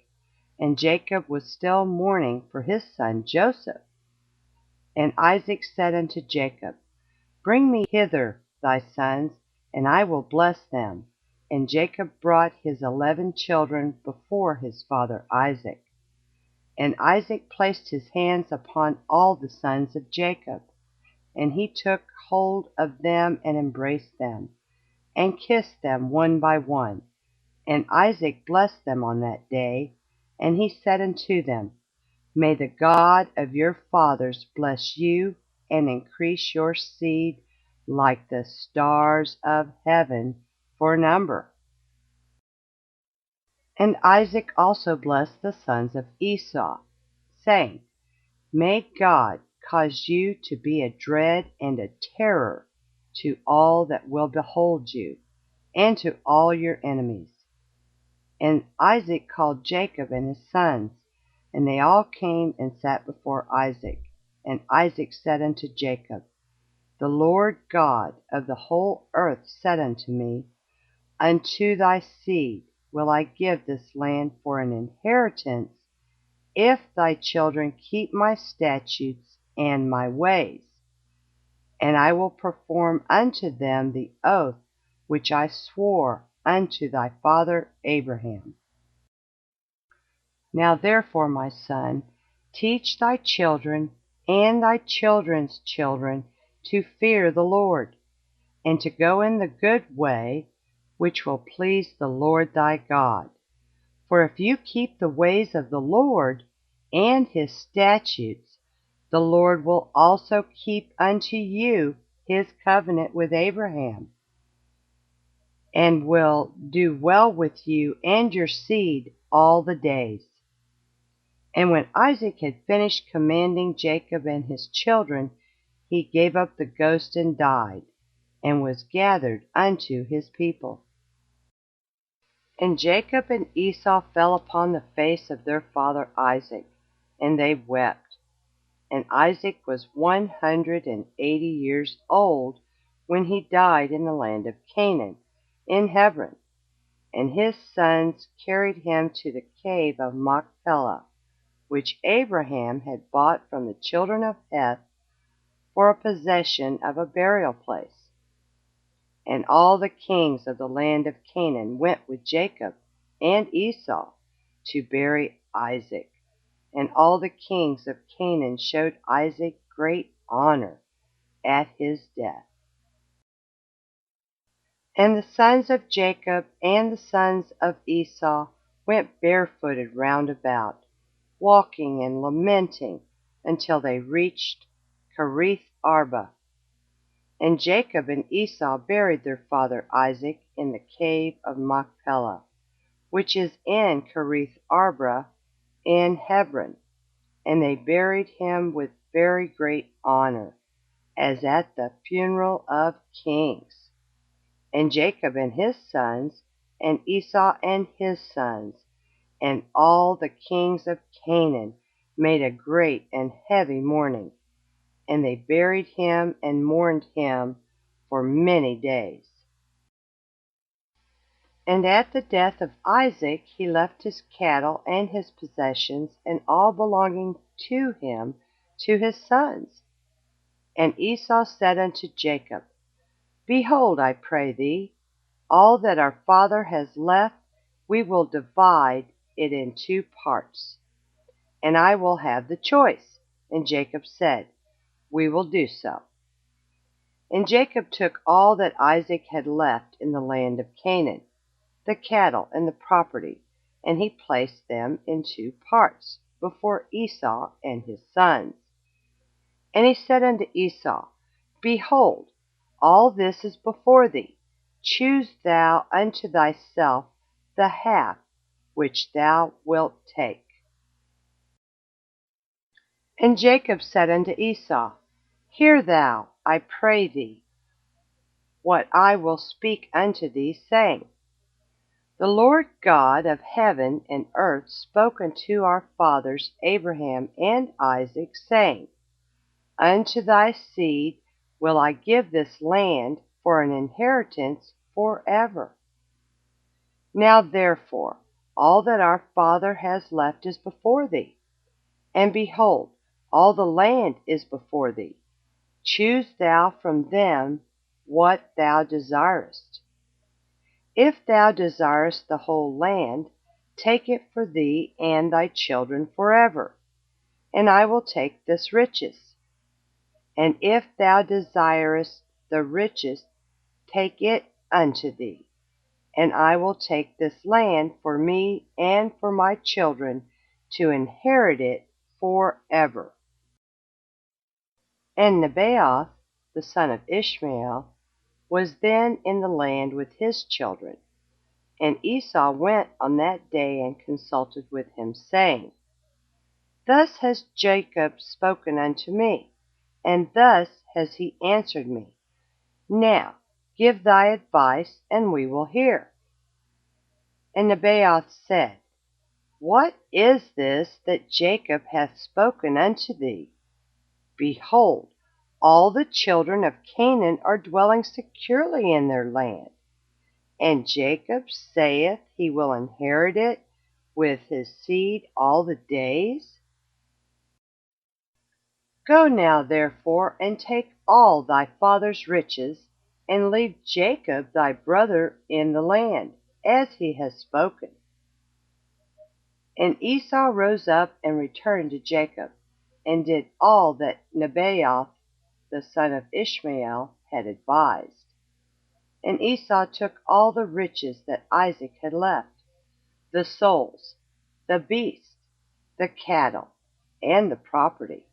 And Jacob was still mourning for his son Joseph. And Isaac said unto Jacob, Bring me hither thy sons, and I will bless them. And Jacob brought his 11 children before his father Isaac. And Isaac placed his hands upon all the sons of Jacob, and he took hold of them and embraced them, and kissed them one by one. And Isaac blessed them on that day, and he said unto them, May the God of your fathers bless you and increase your seed like the stars of heaven for number. And Isaac also blessed the sons of Esau, saying, May God cause you to be a dread and a terror to all that will behold you, and to all your enemies. And Isaac called Jacob and his sons, and they all came and sat before Isaac. And Isaac said unto Jacob, The Lord God of the whole earth said unto me, Unto thy seed will I give this land for an inheritance, if thy children keep my statutes and my ways. And I will perform unto them the oath which I swore unto thy father Abraham. Now therefore, my son, teach thy children and thy children's children to fear the Lord, and to go in the good way which will please the Lord thy God. For if you keep the ways of the Lord and his statutes, the Lord will also keep unto you his covenant with Abraham. and will do well with you and your seed all the days." And when Isaac had finished commanding Jacob and his children, he gave up the ghost and died, and was gathered unto his people. And Jacob and Esau fell upon the face of their father Isaac, and they wept. And Isaac was 180 years old when he died in the land of Canaan, in Hebron. And his sons carried him to the cave of Machpelah, which Abraham had bought from the children of Heth for a possession of a burial place. And all the kings of the land of Canaan went with Jacob and Esau to bury Isaac. And all the kings of Canaan showed Isaac great honor at his death. And the sons of Jacob and the sons of Esau went barefooted round about, walking and lamenting, until they reached Kirith Arba. And Jacob and Esau buried their father Isaac in the cave of Machpelah, which is in Kirith Arba in Hebron. And they buried him with very great honor, as at the funeral of kings. And Jacob and his sons, and Esau and his sons, and all the kings of Canaan made a great and heavy mourning. And they buried him and mourned him for many days. And at the death of Isaac he left his cattle and his possessions and all belonging to him to his sons. And Esau said unto Jacob, Behold, I pray thee, all that our father has left we will divide it in 2 parts, and I will have the choice. And Jacob said, We will do so. And Jacob took all that Isaac had left in the land of Canaan, the cattle and the property, and he placed them in 2 parts before Esau and his sons. And he said unto Esau, Behold, all this is before thee. Choose thou unto thyself the half which thou wilt take. And Jacob said unto Esau, Hear thou, I pray thee, what I will speak unto thee, saying, The Lord God of heaven and earth spoke unto our fathers Abraham and Isaac, saying, Unto thy seed will I give this land for an inheritance forever. Now therefore, all that our father has left is before thee. And behold, all the land is before thee. Choose thou from them what thou desirest. If thou desirest the whole land, take it for thee and thy children forever, and I will take this riches. And if thou desirest the riches, take it unto thee, and I will take this land for me and for my children to inherit it forever. And Nebaioth, the son of Ishmael, was then in the land with his children. And Esau went on that day and consulted with him, saying, Thus has Jacob spoken unto me, and thus has he answered me. Now give thy advice, and we will hear. And Nebaioth said, What is this that Jacob hath spoken unto thee? Behold, all the children of Canaan are dwelling securely in their land, and Jacob saith he will inherit it with his seed all the days. Go now therefore, and take all thy father's riches, and leave Jacob thy brother in the land, as he has spoken. And Esau rose up and returned to Jacob, and did all that Nebaioth the son of Ishmael had advised. And Esau took all the riches that Isaac had left, the souls, the beasts, the cattle, and the property,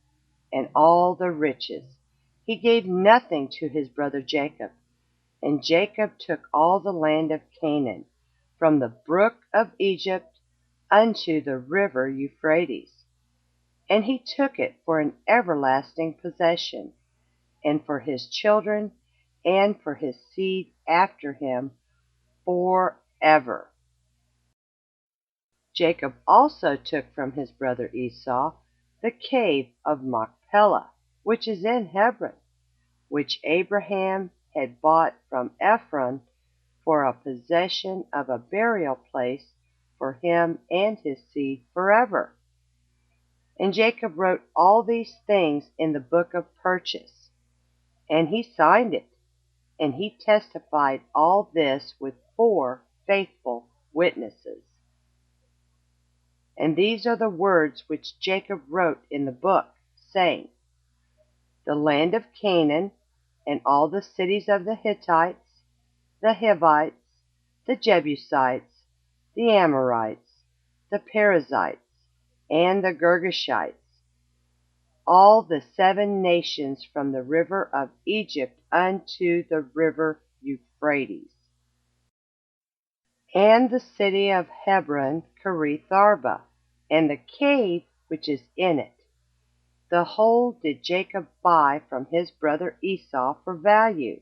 and all the riches. He gave nothing to his brother Jacob. And Jacob took all the land of Canaan, from the brook of Egypt unto the river Euphrates. And he took it for an everlasting possession, and for his children, and for his seed after him forever. Jacob also took from his brother Esau the cave of Machpelah, which is in Hebron, which Abraham had bought from Ephron for a possession of a burial place for him and his seed forever. And Jacob wrote all these things in the book of purchase, and he signed it, and he testified all this with 4 faithful witnesses. And these are the words which Jacob wrote in the book, saying, The land of Canaan, and all the cities of the Hittites, the Hivites, the Jebusites, the Amorites, the Perizzites, and the Girgashites, all the 7 nations from the river of Egypt unto the river Euphrates, and the city of Hebron, Kirith Arba, and the cave which is in it. The whole did Jacob buy from his brother Esau for value,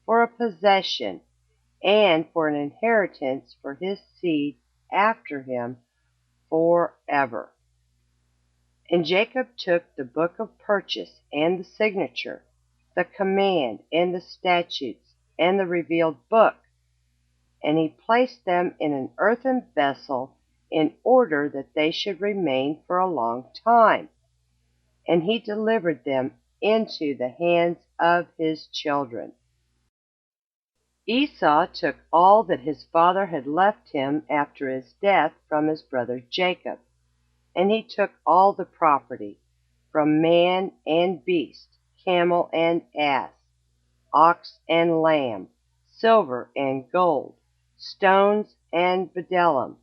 for a possession, and for an inheritance for his seed after him forever. And Jacob took the book of purchase and the signature, the command and the statutes and the revealed book, and he placed them in an earthen vessel in order that they should remain for a long time. And he delivered them into the hands of his children. Esau took all that his father had left him after his death from his brother Jacob, and he took all the property, from man and beast, camel and ass, ox and lamb, silver and gold, stones and bdellium,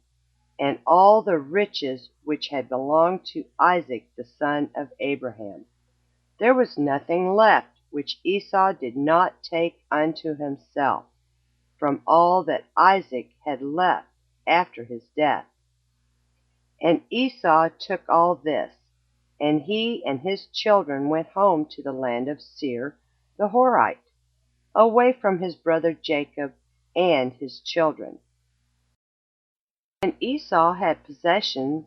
and all the riches which had belonged to Isaac the son of Abraham. There was nothing left which Esau did not take unto himself, from all that Isaac had left after his death. And Esau took all this, and he and his children went home to the land of Seir the Horite, away from his brother Jacob and his children. And Esau had possessions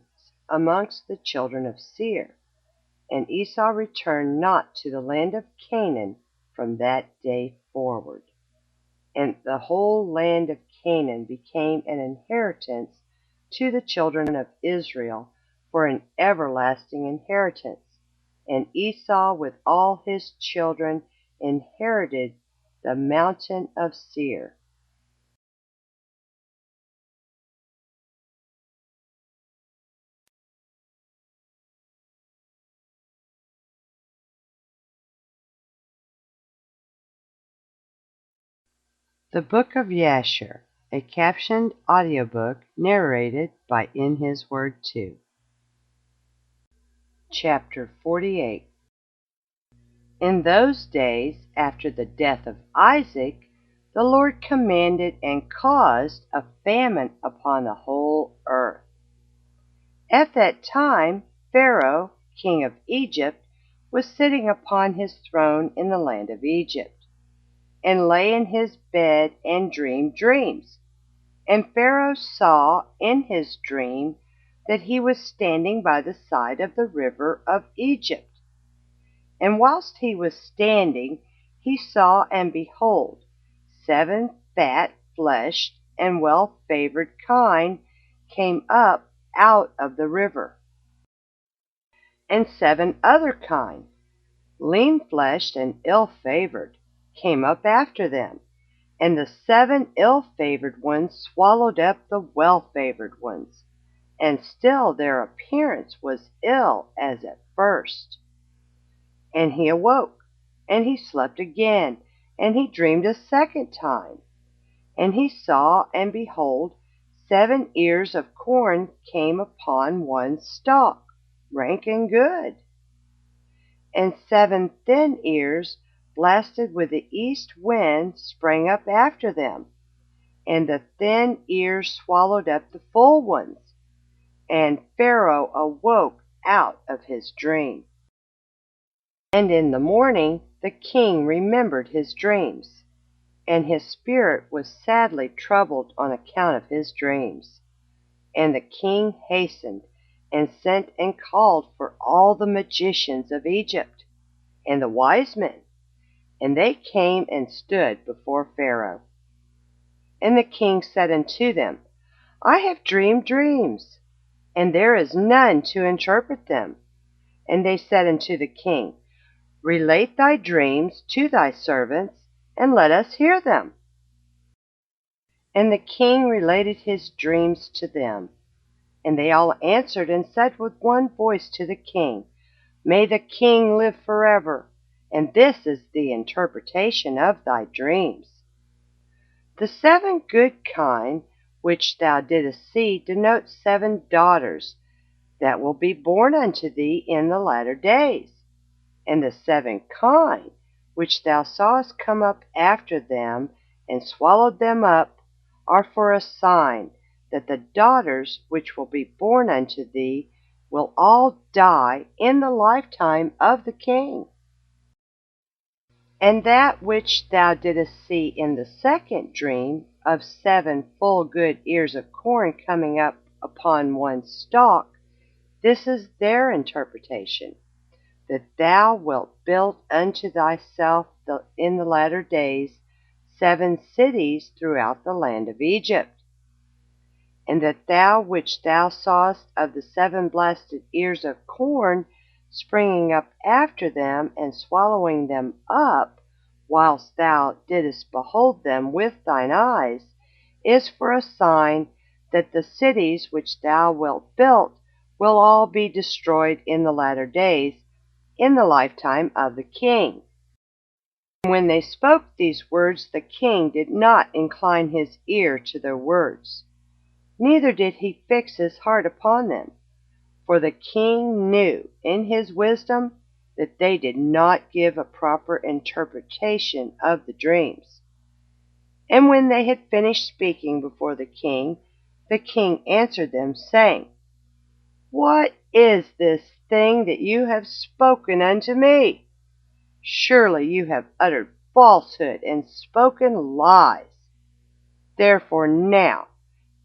amongst the children of Seir, and Esau returned not to the land of Canaan from that day forward. And the whole land of Canaan became an inheritance to the children of Israel for an everlasting inheritance. And Esau with all his children inherited the mountain of Seir. The Book of Jasher, a captioned audiobook narrated by In His Word 2. Chapter 48. In those days, after the death of Isaac, the Lord commanded and caused a famine upon the whole earth. At that time, Pharaoh, king of Egypt, was sitting upon his throne in the land of Egypt, and lay in his bed and dreamed dreams. And Pharaoh saw in his dream that he was standing by the side of the river of Egypt. And whilst he was standing, he saw, and behold, 7 fat, fleshed, and well-favored kine came up out of the river, and 7 other kine, lean-fleshed and ill-favored, came up after them. And the 7 ill-favored ones swallowed up the well-favored ones, and still their appearance was ill as at first. And he awoke, and he slept again, and he dreamed a second time. And he saw, and behold, 7 ears of corn came upon one stalk, rank and good, and 7 thin ears blasted with the east wind sprang up after them, and the thin ears swallowed up the full ones. And Pharaoh awoke out of his dream. And in the morning the king remembered his dreams, and his spirit was sadly troubled on account of his dreams. And the king hastened and sent and called for all the magicians of Egypt, and the wise men, and they came and stood before Pharaoh. And the king said unto them, I have dreamed dreams, and there is none to interpret them. And they said unto the king, Relate thy dreams to thy servants, and let us hear them. And the king related his dreams to them. And they all answered and said with one voice to the king, May the king live forever, and this is the interpretation of thy dreams. The 7 good kine which thou didst see denote 7 daughters that will be born unto thee in the latter days. And the 7 kine which thou sawest come up after them and swallowed them up are for a sign that the daughters which will be born unto thee will all die in the lifetime of the king. And that which thou didst see in the second dream of 7 full good ears of corn coming up upon one stalk, this is their interpretation, that thou wilt build unto thyself in the latter days 7 cities throughout the land of Egypt. And that which thou sawest of the 7 blasted ears of corn springing up after them and swallowing them up, whilst thou didst behold them with thine eyes, is for a sign that the cities which thou wilt build will all be destroyed in the latter days, in the lifetime of the king. And when they spoke these words, the king did not incline his ear to their words, neither did he fix his heart upon them. For the king knew in his wisdom that they did not give a proper interpretation of the dreams. And when they had finished speaking before the king answered them, saying, What is this thing that you have spoken unto me? Surely you have uttered falsehood and spoken lies. Therefore now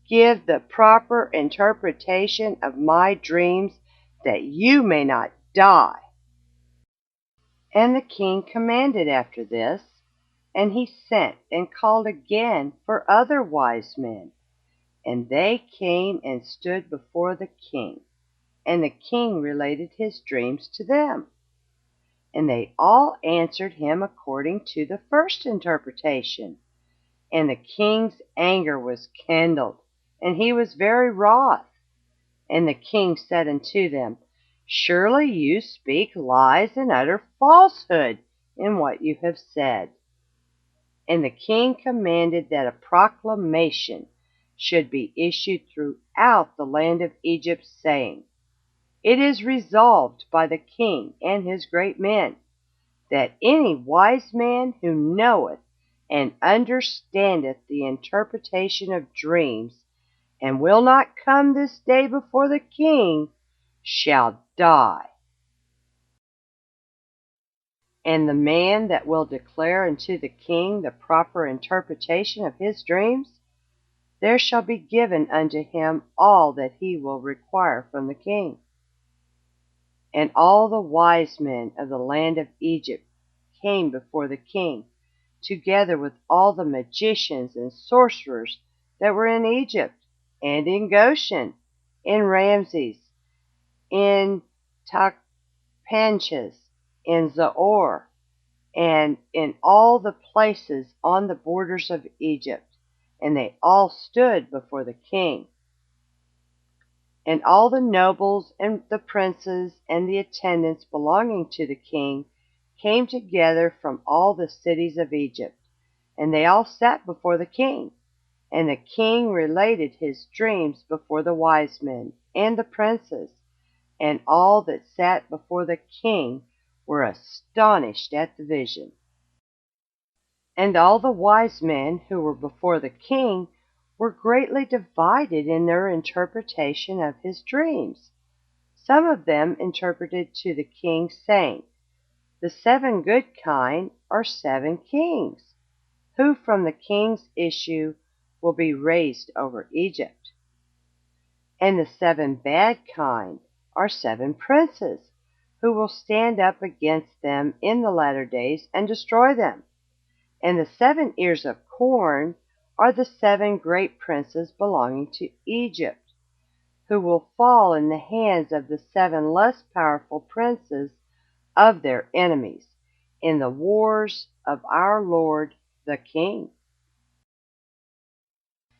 give the proper interpretation of my dreams, that you may not die. And the king commanded after this, and he sent and called again for other wise men. And they came and stood before the king, and the king related his dreams to them. And they all answered him according to the first interpretation. And the king's anger was kindled, and he was very wroth. And the king said unto them, Surely you speak lies and utter falsehood in what you have said. And the king commanded that a proclamation should be issued throughout the land of Egypt, saying, It is resolved by the king and his great men, that any wise man who knoweth and understandeth the interpretation of dreams, and will not come this day before the king, shall die. And the man that will declare unto the king the proper interpretation of his dreams, there shall be given unto him all that he will require from the king. And all the wise men of the land of Egypt came before the king, together with all the magicians and sorcerers that were in Egypt, and in Goshen, in Ramses, in Tachpanches, in Zoar, and in all the places on the borders of Egypt. And they all stood before the king. And all the nobles and the princes and the attendants belonging to the king came together from all the cities of Egypt. And they all sat before the king. And the king related his dreams before the wise men and the princes. And all that sat before the king were astonished at the vision. And all the wise men who were before the king were greatly divided in their interpretation of his dreams. Some of them interpreted to the king, saying, "The 7 good kine are 7 kings, who from the king's issue will be raised over Egypt. And the 7 bad kine are 7 princes, who will stand up against them in the latter days and destroy them. And the 7 ears of corn are the 7 great princes belonging to Egypt, who will fall in the hands of the 7 less powerful princes of their enemies in the wars of our Lord the King."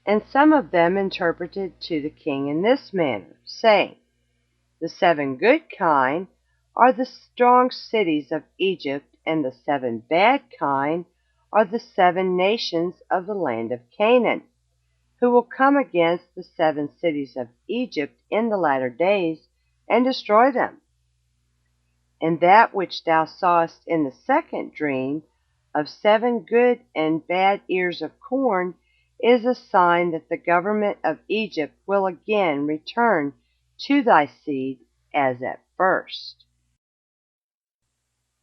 And some of them interpreted to the king in this manner, saying, "The 7 good kine are the strong cities of Egypt, and the 7 bad kine are the 7 nations of the land of Canaan, who will come against the 7 cities of Egypt in the latter days and destroy them. And that which thou sawest in the second dream of 7 good and bad ears of corn is a sign that the government of Egypt will again return to thy seed as at first.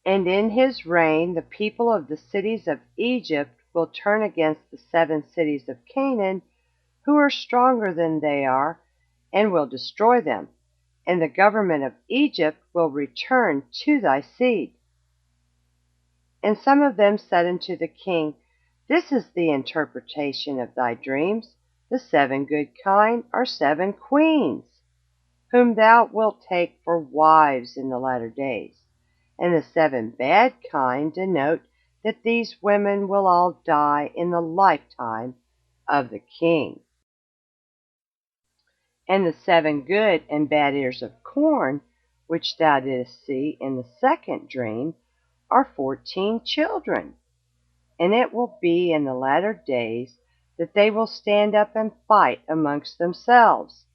And in his reign the people of the cities of Egypt will turn against the 7 cities of Canaan, who are stronger than they are, and will destroy them, and the government of Egypt will return to thy seed." And some of them said unto the king, "This is the interpretation of thy dreams. The 7 good kine are 7 queens, whom thou wilt take for wives in the latter days. And the 7 bad kine denote that these women will all die in the lifetime of the king. And the 7 good and bad ears of corn, which thou didst see in the second dream, are 14 children. And it will be in the latter days that they will stand up and fight amongst themselves,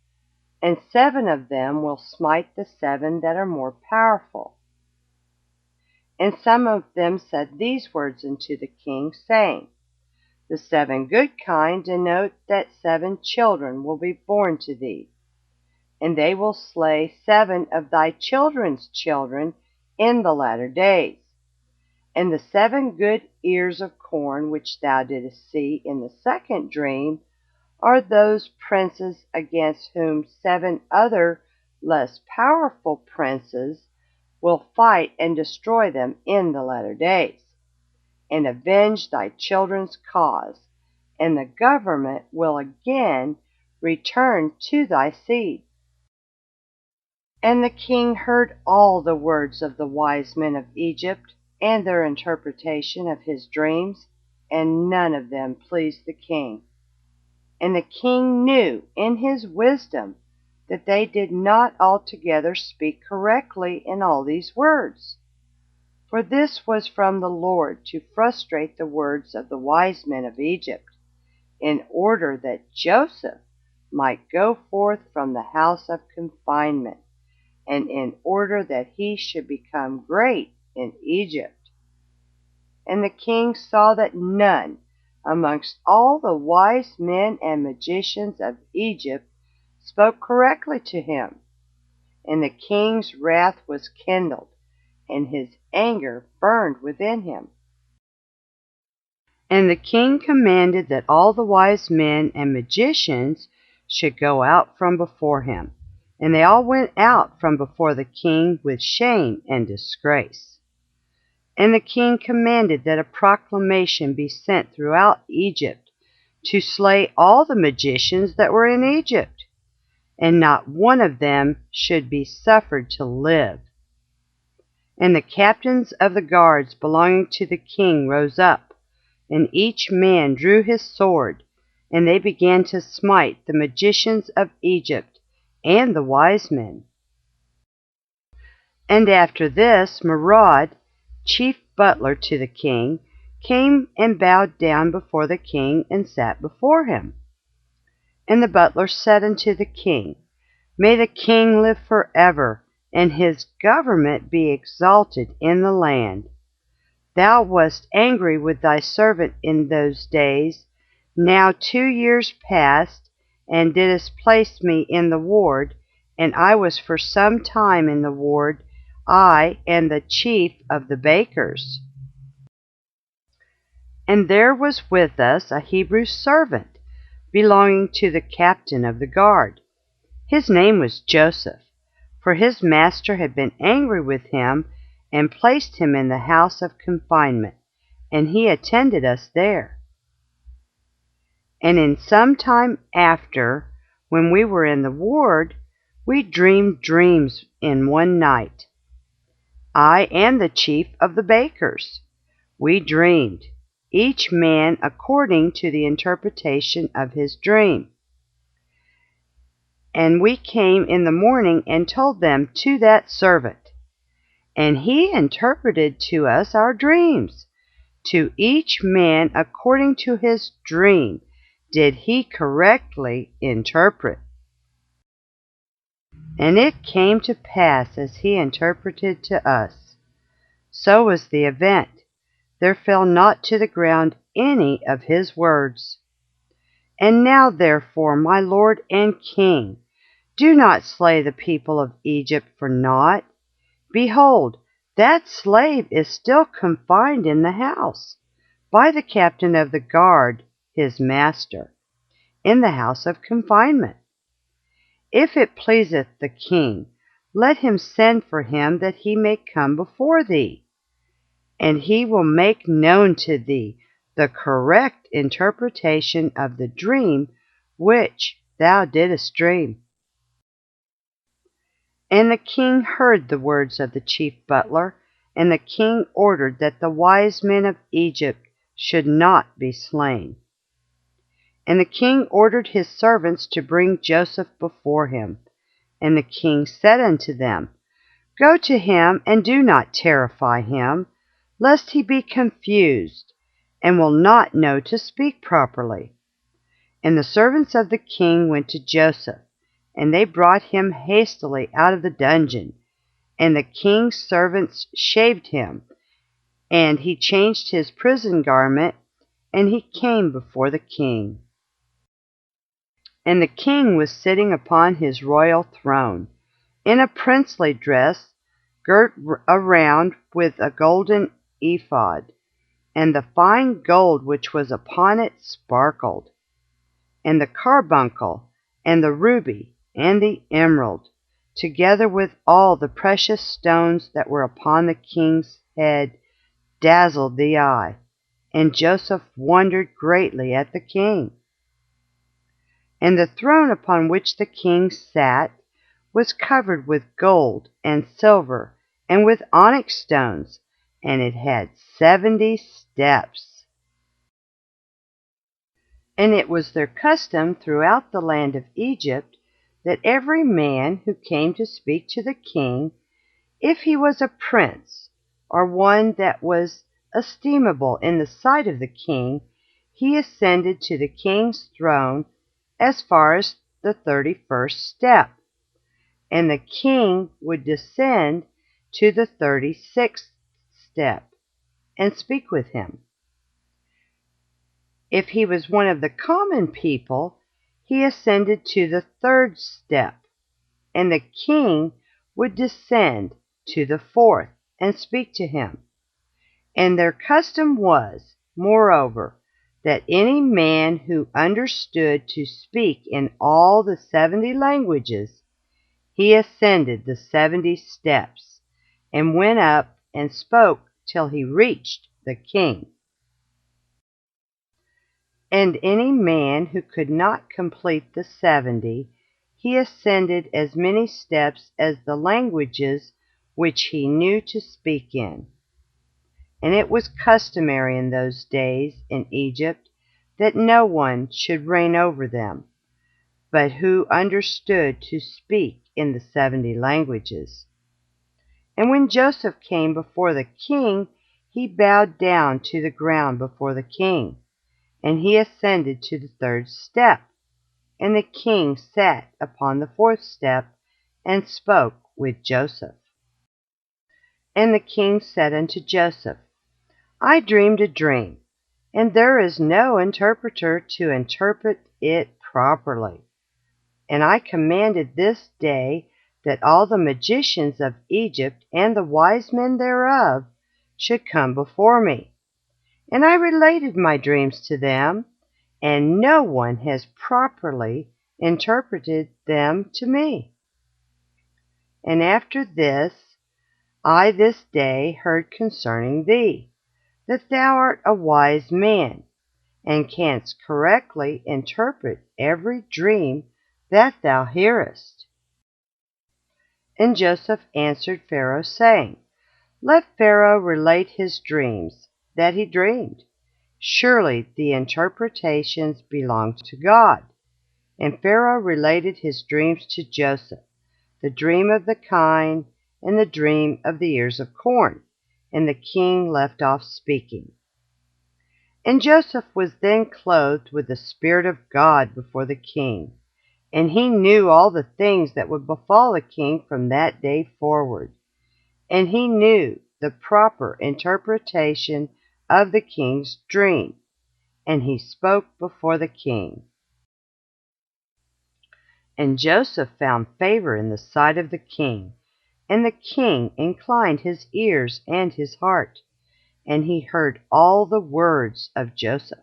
and 7 of them will smite the 7 that are more powerful." And some of them said these words unto the king, saying, "The 7 good kine denote that 7 children will be born to thee, and they will slay 7 of thy children's children in the latter days. And the 7 good ears of corn which thou didst see in the second dream are those princes against whom 7 other less powerful princes will fight and destroy them in the latter days, and avenge thy children's cause, and the government will again return to thy seed." And the king heard all the words of the wise men of Egypt, and their interpretation of his dreams, and none of them pleased the king. And the king knew in his wisdom that they did not altogether speak correctly in all these words. For this was from the Lord to frustrate the words of the wise men of Egypt, in order that Joseph might go forth from the house of confinement, and in order that he should become great in Egypt. And the king saw that none amongst all the wise men and magicians of Egypt spoke correctly to him. And the king's wrath was kindled, and his anger burned within him. And the king commanded that all the wise men and magicians should go out from before him. And they all went out from before the king with shame and disgrace. And the king commanded that a proclamation be sent throughout Egypt to slay all the magicians that were in Egypt, and not one of them should be suffered to live. And the captains of the guards belonging to the king rose up, and each man drew his sword, and they began to smite the magicians of Egypt and the wise men. And after this, misread, chief butler to the king, came and bowed down before the king and sat before him. And the butler said unto the king, "May the king live forever, and his government be exalted in the land." Thou wast angry with thy servant in those days, now 2 years past, and didst place me in the ward, and I was for some time in the ward, I and the chief of the bakers. And there was with us a Hebrew servant, belonging to the captain of the guard. His name was Joseph, for his master had been angry with him and placed him in the house of confinement, and he attended us there. And in some time after, when we were in the ward, we dreamed dreams in one night, I and the chief of the bakers. We dreamed, each man according to the interpretation of his dream. And we came in the morning and told them to that servant, and he interpreted to us our dreams. To each man according to his dream did he correctly interpret. And it came to pass as he interpreted to us. So was the event. There fell not to the ground any of his words. And now therefore, my lord and king, do not slay the people of Egypt for naught. Behold, that slave is still confined in the house, by the captain of the guard, his master, in the house of confinement. If it pleaseth the king, let him send for him, that he may come before thee, and he will make known to thee the correct interpretation of the dream which thou didst dream. And the king heard the words of the chief butler, and the king ordered that the wise men of Egypt should not be slain. And the king ordered his servants to bring Joseph before him. And the king said unto them, Go to him, and do not terrify him, lest he be confused, and will not know to speak properly. And the servants of the king went to Joseph, and they brought him hastily out of the dungeon. And the king's servants shaved him, and he changed his prison garment, and he came before the king. And the king was sitting upon his royal throne, in a princely dress, girt around with a golden ephod, and the fine gold which was upon it sparkled, and the carbuncle, and the ruby, and the emerald, together with all the precious stones that were upon the king's head, dazzled the eye. And Joseph wondered greatly at the king. And the throne upon which the king sat was covered with gold and silver, and with onyx stones, and it had 70 steps. And it was their custom throughout the land of Egypt that every man who came to speak to the king, if he was a prince, or one that was estimable in the sight of the king, he ascended to the king's throne as far as the 31st step, and the king would descend to the 36th step and speak with him. If he was one of the common people, he ascended to the 3rd step, and the king would descend to the 4th and speak to him. And their custom was, moreover, that any man who understood to speak in all the 70 languages, he ascended the 70 steps, and went up and spoke till he reached the king. And any man who could not complete the 70, he ascended as many steps as the languages which he knew to speak in. And it was customary in those days in Egypt that no one should reign over them, but who understood to speak in the 70 languages. And when Joseph came before the king, he bowed down to the ground before the king, and he ascended to the 3rd step. And the king sat upon the 4th step, and spoke with Joseph. And the king said unto Joseph, I dreamed a dream, and there is no interpreter to interpret it properly. And I commanded this day that all the magicians of Egypt and the wise men thereof should come before me. And I related my dreams to them, and no one has properly interpreted them to me. And after this, I this day heard concerning thee, that thou art a wise man, and canst correctly interpret every dream that thou hearest. And Joseph answered Pharaoh, saying, Let Pharaoh relate his dreams that he dreamed. Surely the interpretations belong to God. And Pharaoh related his dreams to Joseph, the dream of the kine and the dream of the ears of corn. And the king left off speaking. And Joseph was then clothed with the Spirit of God before the king, and he knew all the things that would befall the king from that day forward. And he knew the proper interpretation of the king's dream, and he spoke before the king. And Joseph found favor in the sight of the king, and the king inclined his ears and his heart, and he heard all the words of Joseph.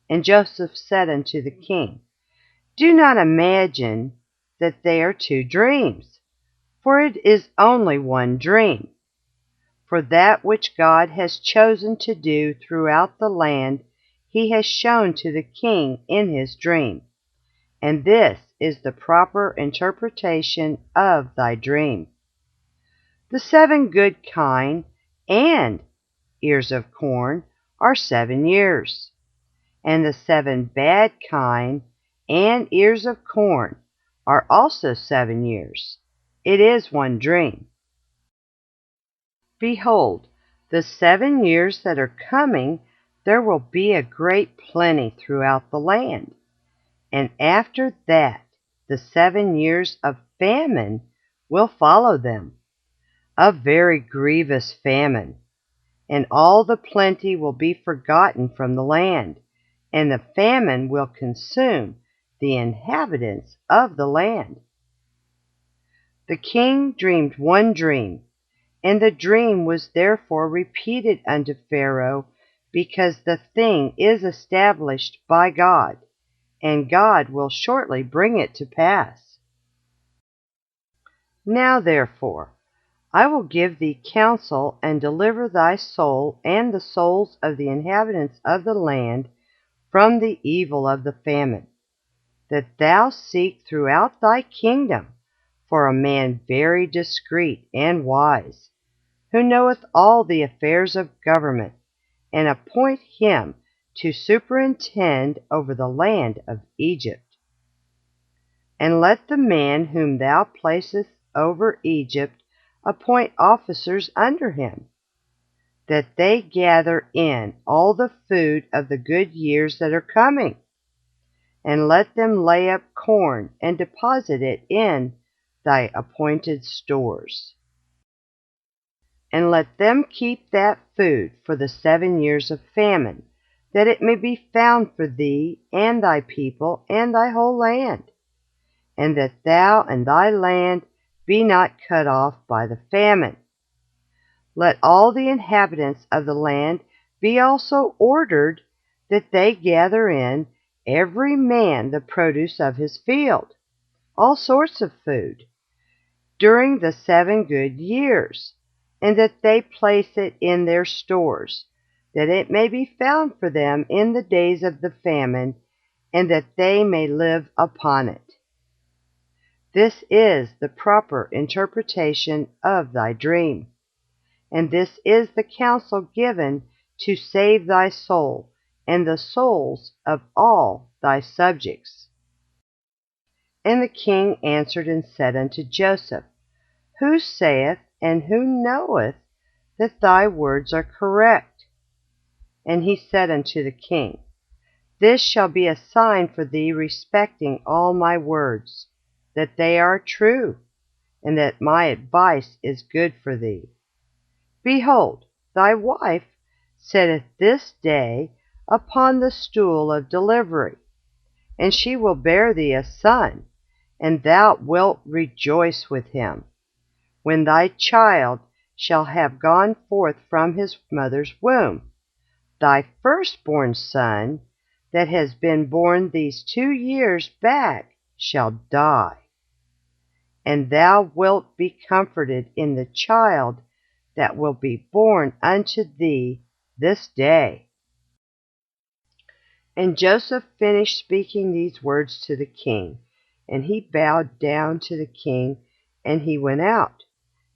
And Joseph said unto the king, Do not imagine that they are two dreams, for it is only one dream. For that which God has chosen to do throughout the land, he has shown to the king in his dream. And this is the proper interpretation of thy dream. The 7 good kine and ears of corn are 7 years, and the 7 bad kine and ears of corn are also 7 years. It is one dream. Behold, the 7 years that are coming, there will be a great plenty throughout the land. And after that, the 7 years of famine will follow them, a very grievous famine. And all the plenty will be forgotten from the land, and the famine will consume the inhabitants of the land. The king dreamed one dream, and the dream was therefore repeated unto Pharaoh, because the thing is established by God, and God will shortly bring it to pass. Now therefore I will give thee counsel, and deliver thy soul and the souls of the inhabitants of the land from the evil of the famine, that thou seek throughout thy kingdom for a man very discreet and wise, who knoweth all the affairs of government, and appoint him to superintend over the land of Egypt. And let the man whom thou placest over Egypt appoint officers under him, that they gather in all the food of the good years that are coming, and let them lay up corn and deposit it in thy appointed stores. And let them keep that food for the 7 years of famine, that it may be found for thee and thy people and thy whole land, and that thou and thy land be not cut off by the famine. Let all the inhabitants of the land be also ordered that they gather in every man the produce of his field, all sorts of food, during the 7 good years, and that they place it in their stores, that it may be found for them in the days of the famine, and that they may live upon it. This is the proper interpretation of thy dream, and this is the counsel given to save thy soul and the souls of all thy subjects. And the king answered and said unto Joseph, Who saith and who knoweth that thy words are correct? And he said unto the king, This shall be a sign for thee respecting all my words, that they are true, and that my advice is good for thee. Behold, thy wife sitteth this day upon the stool of delivery, and she will bear thee a son, and thou wilt rejoice with him, when thy child shall have gone forth from his mother's womb. Thy firstborn son, that has been born these 2 years back, shall die, and thou wilt be comforted in the child that will be born unto thee this day. And Joseph finished speaking these words to the king, and he bowed down to the king, and he went out.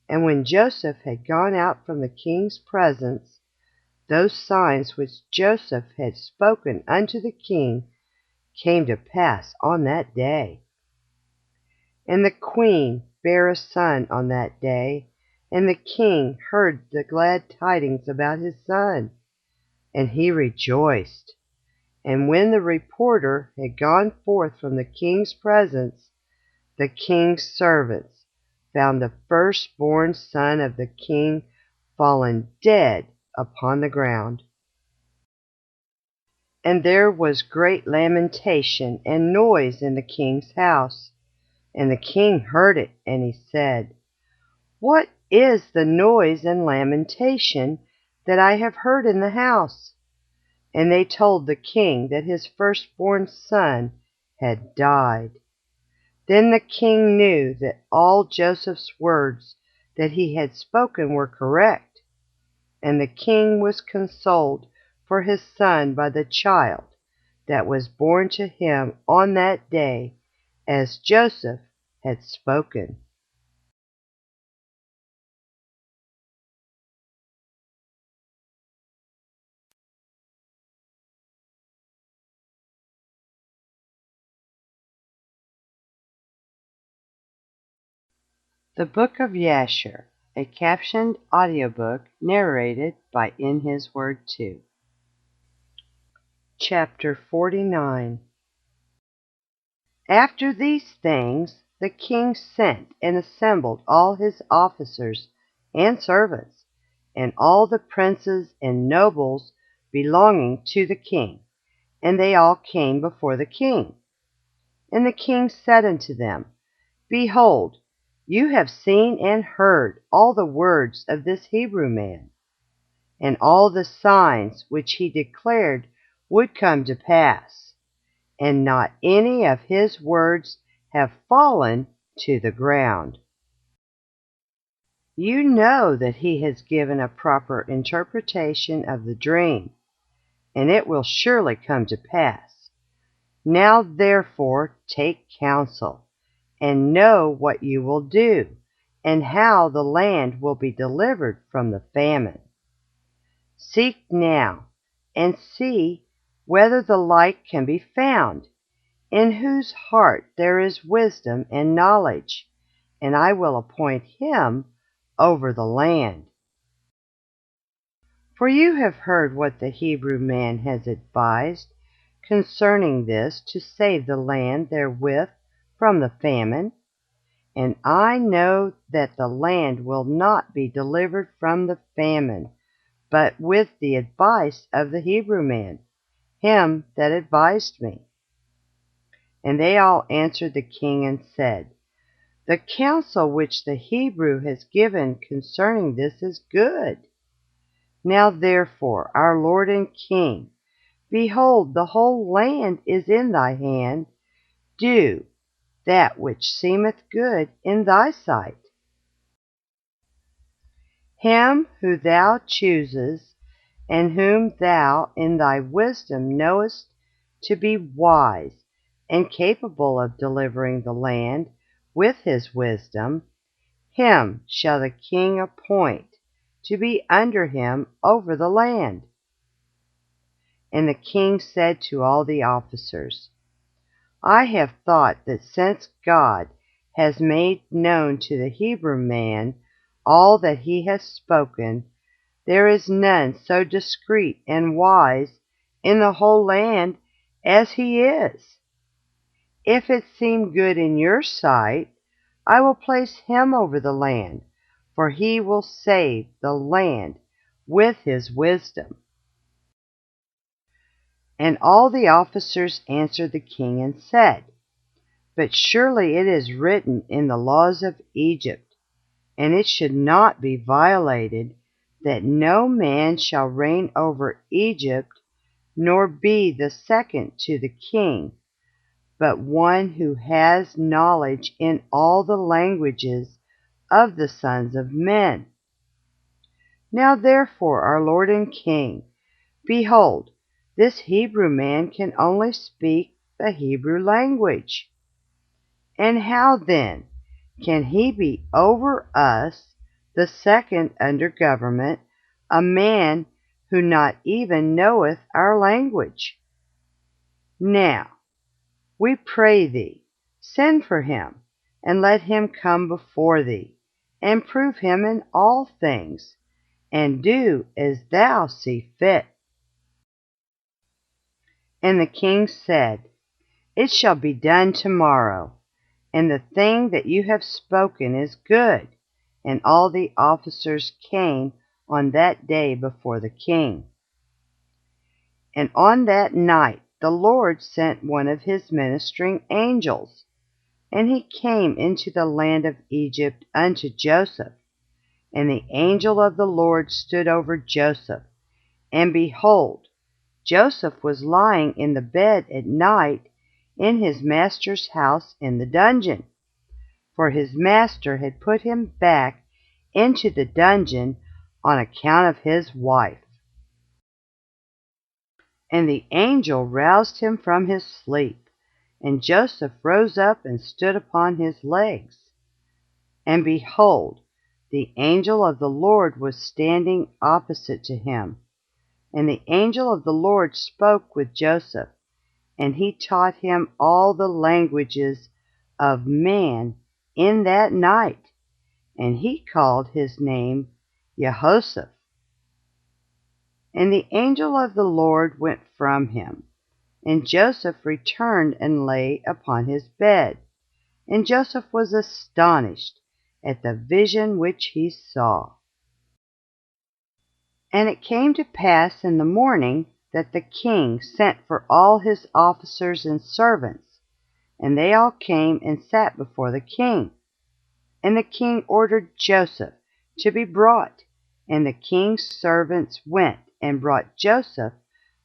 And when Joseph had gone out from the king's presence, those signs which Joseph had spoken unto the king came to pass on that day. And the queen bare a son on that day, and the king heard the glad tidings about his son, and he rejoiced. And when the reporter had gone forth from the king's presence, the king's servants found the firstborn son of the king fallen dead upon the ground. And there was great lamentation and noise in the king's house. And the king heard it, and he said, What is the noise and lamentation that I have heard in the house? And they told the king that his firstborn son had died. Then the king knew that all Joseph's words that he had spoken were correct, and the king was consoled for his son by the child that was born to him on that day, as Joseph had spoken. The Book of Jasher, a captioned audiobook narrated by In His Word 2. Chapter 49. After these things the king sent and assembled all his officers and servants, and all the princes and nobles belonging to the king, and they all came before the king. And the king said unto them, Behold, you have seen and heard all the words of this Hebrew man, and all the signs which he declared would come to pass, and not any of his words have fallen to the ground. You know that he has given a proper interpretation of the dream, and it will surely come to pass. Now therefore take counsel, and know what you will do, and how the land will be delivered from the famine. Seek now, and see whether the like can be found, in whose heart there is wisdom and knowledge, and I will appoint him over the land. For you have heard what the Hebrew man has advised concerning this, to save the land therewith from the famine. And I know that the land will not be delivered from the famine, but with the advice of the Hebrew man, him that advised me. And they all answered the king and said, The counsel which the Hebrew has given concerning this is good. Now therefore, our Lord and King, behold, the whole land is in thy hand. Do that which seemeth good in thy sight. Him who thou choosest, and whom thou in thy wisdom knowest to be wise and capable of delivering the land with his wisdom, him shall the king appoint to be under him over the land. And the king said to all the officers, I have thought that since God has made known to the Hebrew man all that he has spoken, there is none so discreet and wise in the whole land as he is. If it seem good in your sight, I will place him over the land, for he will save the land with his wisdom. And all the officers answered the king and said, But surely it is written in the laws of Egypt, and it should not be violated, that no man shall reign over Egypt, nor be the second to the king, but one who has knowledge in all the languages of the sons of men. Now therefore, our Lord and King, behold, this Hebrew man can only speak the Hebrew language. And how then can he be over us, the second under government, a man who not even knoweth our language? Now, we pray thee, send for him, and let him come before thee, and prove him in all things, and do as thou see fit. And the king said, It shall be done tomorrow, and the thing that you have spoken is good. And all the officers came on that day before the king. And on that night the Lord sent one of his ministering angels, and he came into the land of Egypt unto Joseph. And the angel of the Lord stood over Joseph, and behold, Joseph was lying in the bed at night in his master's house in the dungeon, for his master had put him back into the dungeon on account of his wife. And the angel roused him from his sleep, and Joseph rose up and stood upon his legs. And behold, the angel of the Lord was standing opposite to him. And the angel of the Lord spoke with Joseph, and he taught him all the languages of man in that night, and he called his name Jehoshaphat. And the angel of the Lord went from him, and Joseph returned and lay upon his bed. And Joseph was astonished at the vision which he saw. And it came to pass in the morning that the king sent for all his officers and servants, and they all came and sat before the king. And the king ordered Joseph to be brought, and the king's servants went and brought Joseph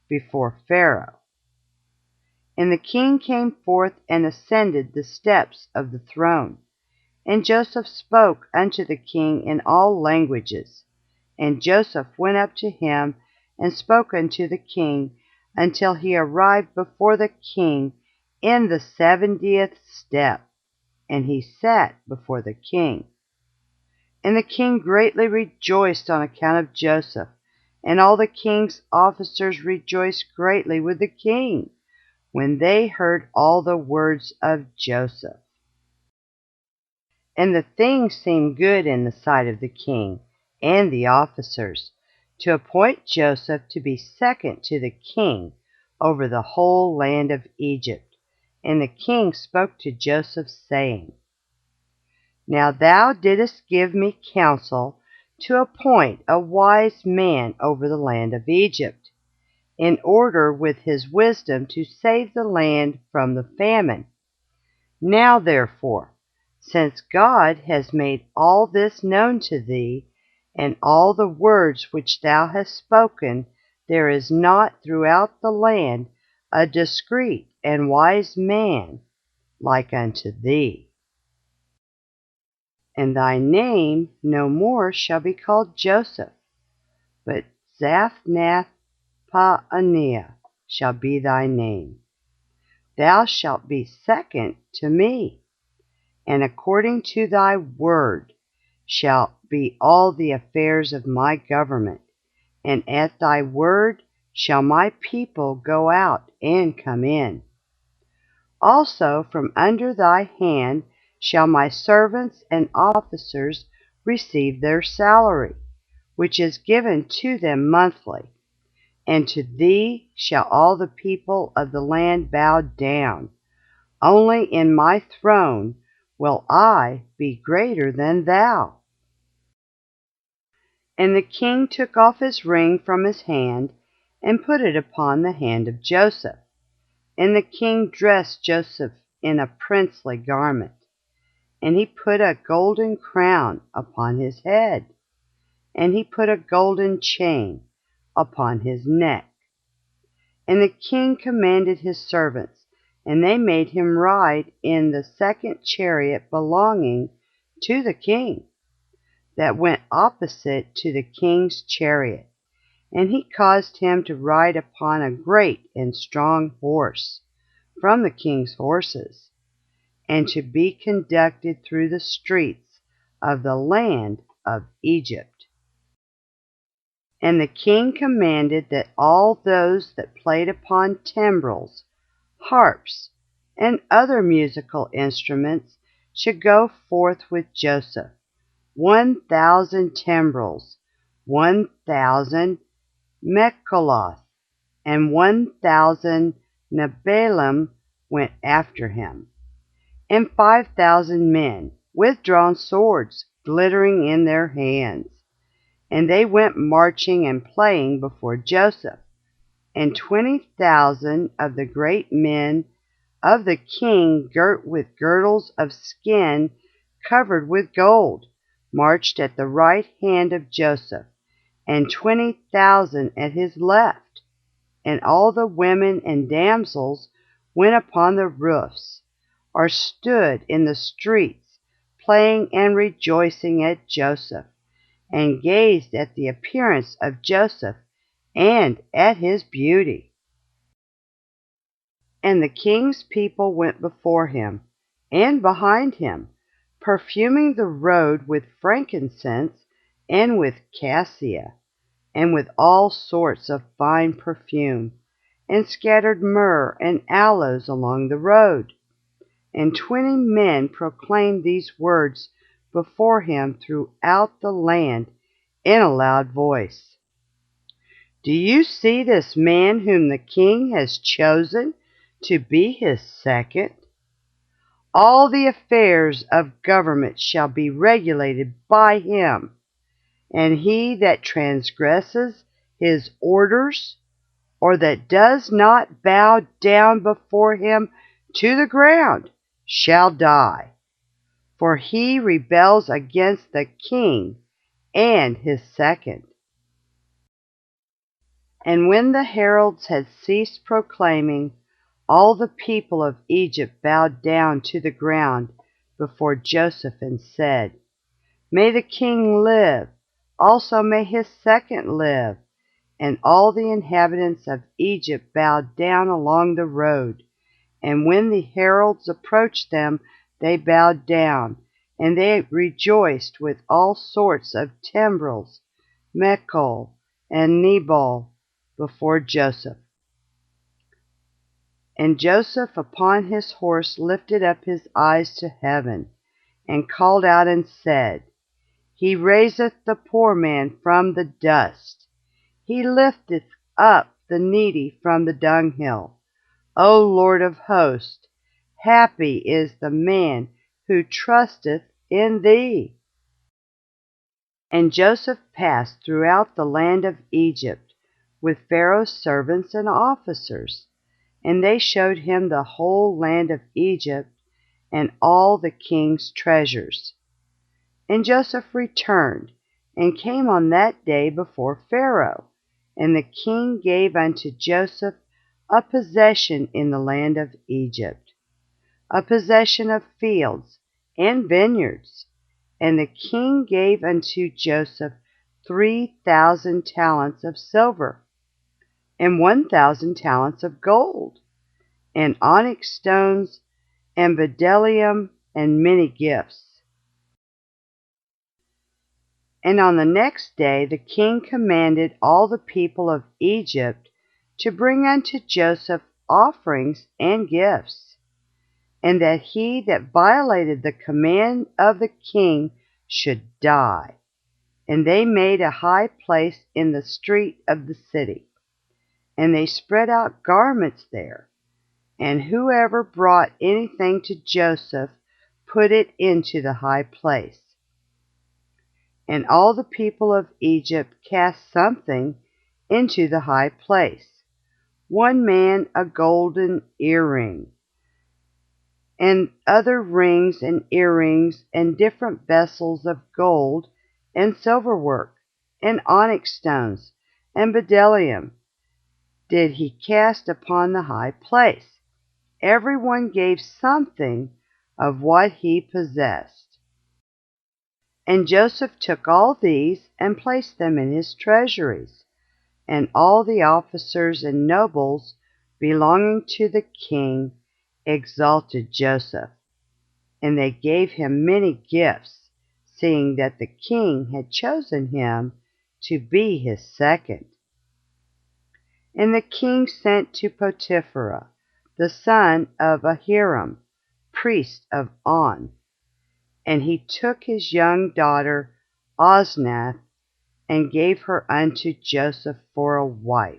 before Pharaoh. And the king came forth and ascended the steps of the throne. And Joseph spoke unto the king in all languages. And Joseph went up to him and spoke unto the king until he arrived before the king in the 70th step. And he sat before the king. And the king greatly rejoiced on account of Joseph, and all the king's officers rejoiced greatly with the king when they heard all the words of Joseph. And the thing seemed good in the sight of the king and the officers, to appoint Joseph to be second to the king over the whole land of Egypt. And the king spoke to Joseph, saying, Now thou didst give me counsel to appoint a wise man over the land of Egypt, in order with his wisdom to save the land from the famine. Now therefore, since God has made all this known to thee, and all the words which thou hast spoken, there is not throughout the land a discreet and wise man like unto thee. And thy name no more shall be called Joseph, but Zaphnath-Paaneah shall be thy name. Thou shalt be second to me, and according to thy word shall be all the affairs of my government, and at thy word shall my people go out and come in. Also from under thy hand shall my servants and officers receive their salary, which is given to them monthly. And to thee shall all the people of the land bow down. Only in my throne will I be greater than thou. And the king took off his ring from his hand, and put it upon the hand of Joseph. And the king dressed Joseph in a princely garment, and he put a golden crown upon his head, and he put a golden chain upon his neck. And the king commanded his servants, and they made him ride in the second chariot belonging to the king, that went opposite to the king's chariot. And he caused him to ride upon a great and strong horse from the king's horses, and to be conducted through the streets of the land of Egypt. And the king commanded that all those that played upon timbrels, harps, and other musical instruments should go forth with Joseph. 1,000 timbrels, 1,000 mekoloth, and 1,000 nebalim went after him, and 5,000 men with drawn swords glittering in their hands. And they went marching and playing before Joseph. And 20,000 of the great men of the king, girt with girdles of skin covered with gold, marched at the right hand of Joseph, and 20,000 at his left. And all the women and damsels went upon the roofs, or stood in the streets, playing and rejoicing at Joseph, and gazed at the appearance of Joseph and at his beauty. And the king's people went before him and behind him, perfuming the road with frankincense and with cassia, and with all sorts of fine perfume, and scattered myrrh and aloes along the road. And 20 men proclaimed these words before him throughout the land in a loud voice. Do you see this man whom the king has chosen to be his second? All the affairs of government shall be regulated by him, and he that transgresses his orders, or that does not bow down before him to the ground, shall die. For he rebels against the king and his second. And when the heralds had ceased proclaiming, all the people of Egypt bowed down to the ground before Joseph and said, May the king live, also may his second live. And all the inhabitants of Egypt bowed down along the road. And when the heralds approached them, they bowed down, and they rejoiced with all sorts of timbrels, mekol, and nebal before Joseph. And Joseph upon his horse lifted up his eyes to heaven, and called out and said, He raiseth the poor man from the dust. He lifteth up the needy from the dunghill. O Lord of hosts, happy is the man who trusteth in thee. And Joseph passed throughout the land of Egypt with Pharaoh's servants and officers, and they showed him the whole land of Egypt and all the king's treasures. And Joseph returned and came on that day before Pharaoh, and the king gave unto Joseph a possession in the land of Egypt, a possession of fields and vineyards. And the king gave unto Joseph 3,000 talents of silver, and 1,000 talents of gold, and onyx stones, and bdellium, and many gifts. And on the next day the king commanded all the people of Egypt to bring unto Joseph offerings and gifts, and that he that violated the command of the king should die. And they made a high place in the street of the city, and they spread out garments there, and whoever brought anything to Joseph put it into the high place. And all the people of Egypt cast something into the high place, one man a golden earring, and other rings and earrings, and different vessels of gold and silver work, and onyx stones, and bdellium, did he cast upon the high place. Every one gave something of what he possessed. And Joseph took all these and placed them in his treasuries. And all the officers and nobles belonging to the king exalted Joseph, and they gave him many gifts, seeing that the king had chosen him to be his second. And the king sent to Potiphar, the son of Ahiram, priest of On, and he took his young daughter Osnath, and gave her unto Joseph for a wife.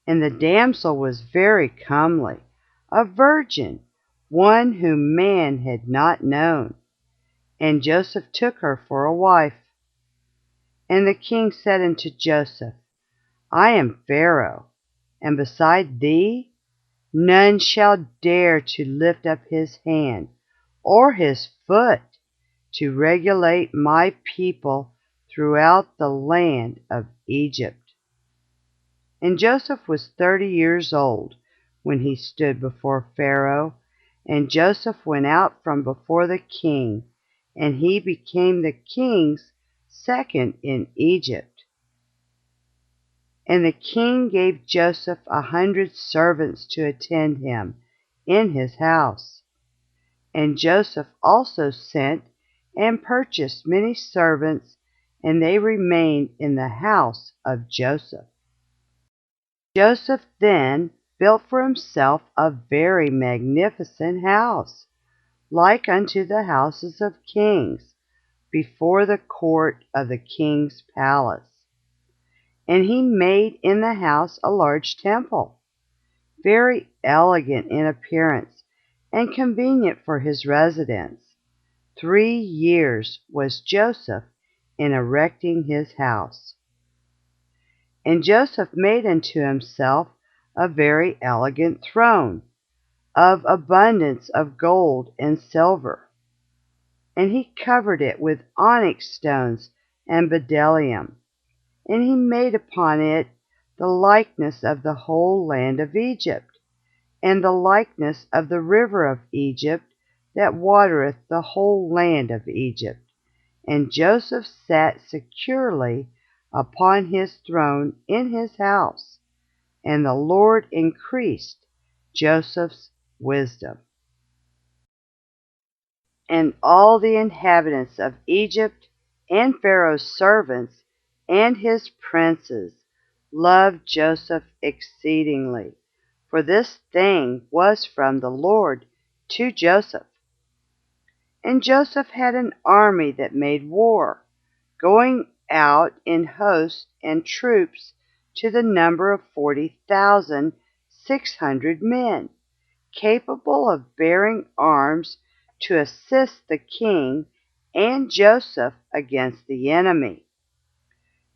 And the damsel was very comely, a virgin, one whom man had not known. And Joseph took her for a wife. And the king said unto Joseph, I am Pharaoh, and beside thee none shall dare to lift up his hand or his foot to regulate my people throughout the land of Egypt. And Joseph was 30 years old when he stood before Pharaoh, and Joseph went out from before the king, and he became the king's second in Egypt. And the king gave Joseph 100 servants to attend him in his house. And Joseph also sent and purchased many servants, and they remained in the house of Joseph. Joseph then built for himself a very magnificent house, like unto the houses of kings, before the court of the king's palace. And he made in the house a large temple, very elegant in appearance, and convenient for his residence. 3 years was Joseph in erecting his house. And Joseph made unto himself a very elegant throne, of abundance of gold and silver. And he covered it with onyx stones and bdellium. And he made upon it the likeness of the whole land of Egypt, and the likeness of the river of Egypt that watereth the whole land of Egypt. And Joseph sat securely upon his throne in his house, and the Lord increased Joseph's wisdom. And all the inhabitants of Egypt and Pharaoh's servants and his princes loved Joseph exceedingly, for this thing was from the Lord to Joseph. And Joseph had an army that made war, going out in hosts and troops to the number of 40,600 men, capable of bearing arms to assist the king and Joseph against the enemy,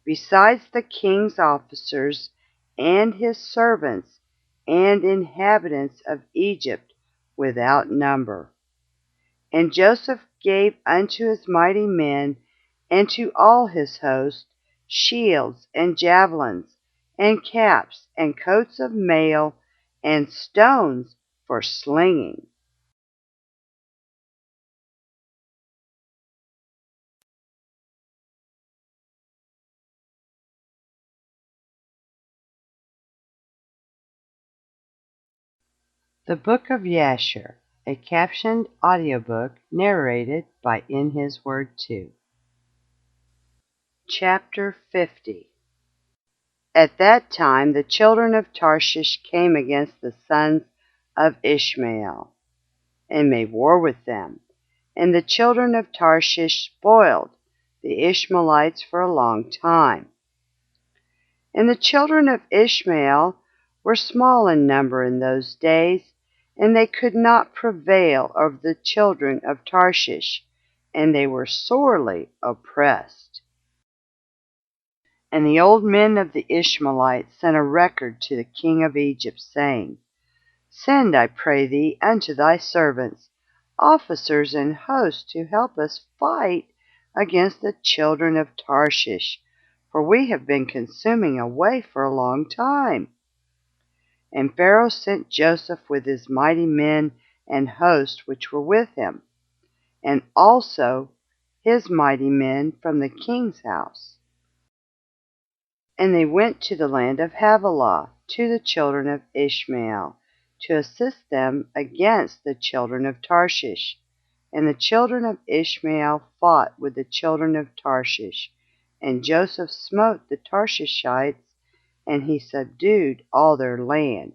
besides the king's officers and his servants and inhabitants of Egypt without number. And Joseph gave unto his mighty men and to all his host shields and javelins and caps and coats of mail and stones for slinging. The Book of Jasher, a captioned audiobook narrated by In His Word 2. Chapter 50. At that time the children of Tarshish came against the sons of Ishmael, and made war with them. And the children of Tarshish spoiled the Ishmaelites for a long time. And the children of Ishmael were small in number in those days, and they could not prevail over the children of Tarshish, and they were sorely oppressed. And the old men of the Ishmaelites sent a record to the king of Egypt, saying, Send, I pray thee, unto thy servants officers and hosts to help us fight against the children of Tarshish, for we have been consuming away for a long time. And Pharaoh sent Joseph with his mighty men and host which were with him, and also his mighty men from the king's house. And they went to the land of Havilah, to the children of Ishmael, to assist them against the children of Tarshish. And the children of Ishmael fought with the children of Tarshish. And Joseph smote the Tarshishites, and he subdued all their land.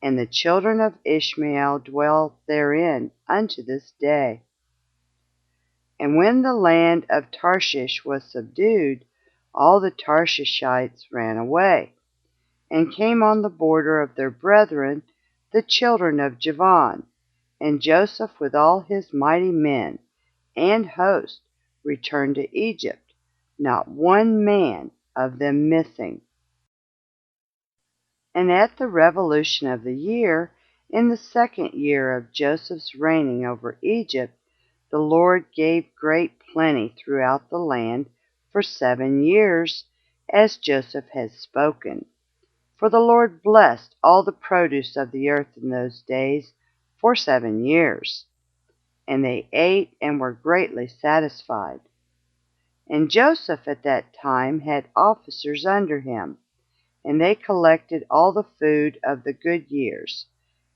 And the children of Ishmael dwell therein unto this day. And when the land of Tarshish was subdued, all the Tarshishites ran away, and came on the border of their brethren, the children of Javan. And Joseph with all his mighty men and host returned to Egypt, not one man of them missing. And at the revolution of the year, in the 2nd year of Joseph's reigning over Egypt, the Lord gave great plenty throughout the land for 7 years, as Joseph had spoken. For the Lord blessed all the produce of the earth in those days for 7 years. And they ate and were greatly satisfied. And Joseph at that time had officers under him, and they collected all the food of the good years,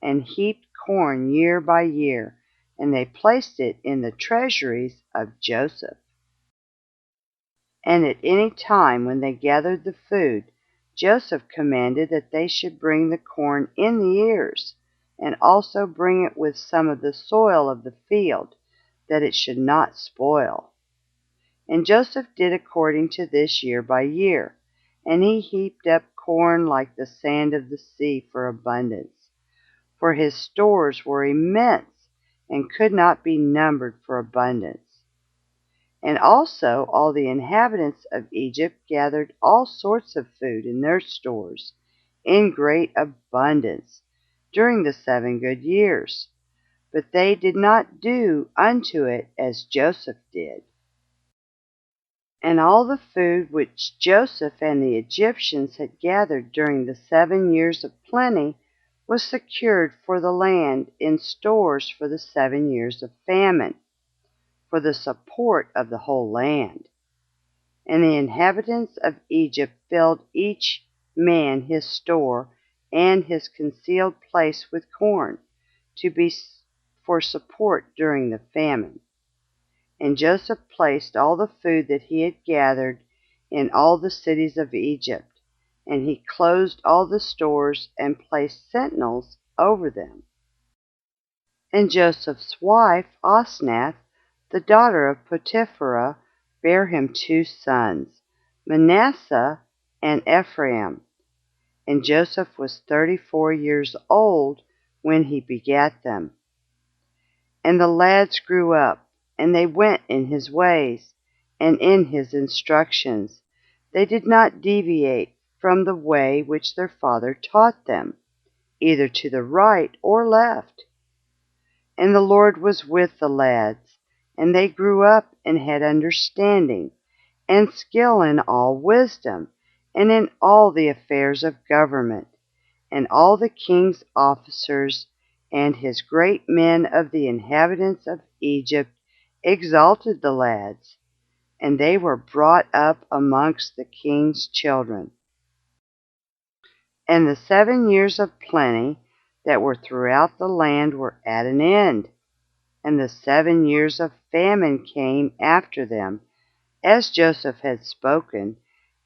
and heaped corn year by year, and they placed it in the treasuries of Joseph. And at any time when they gathered the food, Joseph commanded that they should bring the corn in the ears, and also bring it with some of the soil of the field, that it should not spoil. And Joseph did according to this year by year, and he heaped up corn like the sand of the sea for abundance. For his stores were immense, and could not be numbered for abundance. And also all the inhabitants of Egypt gathered all sorts of food in their stores, in great abundance, during the 7 good years. But they did not do unto it as Joseph did. And all the food which Joseph and the Egyptians had gathered during the 7 years of plenty was secured for the land in stores for the 7 years of famine, for the support of the whole land. And the inhabitants of Egypt filled each man his store and his concealed place with corn, to be for support during the famine. And Joseph placed all the food that he had gathered in all the cities of Egypt, and he closed all the stores and placed sentinels over them. And Joseph's wife, Osnath, the daughter of Potiphera, bare him 2 sons, Manasseh and Ephraim. And Joseph was 34 years old when he begat them. And the lads grew up, and they went in his ways, and in his instructions. They did not deviate from the way which their father taught them, either to the right or left. And the Lord was with the lads, and they grew up and had understanding, and skill in all wisdom, and in all the affairs of government. And all the king's officers and his great men of the inhabitants of Egypt exalted the lads, and they were brought up amongst the king's children. And the 7 years of plenty that were throughout the land were at an end, and the 7 years of famine came after them, as Joseph had spoken,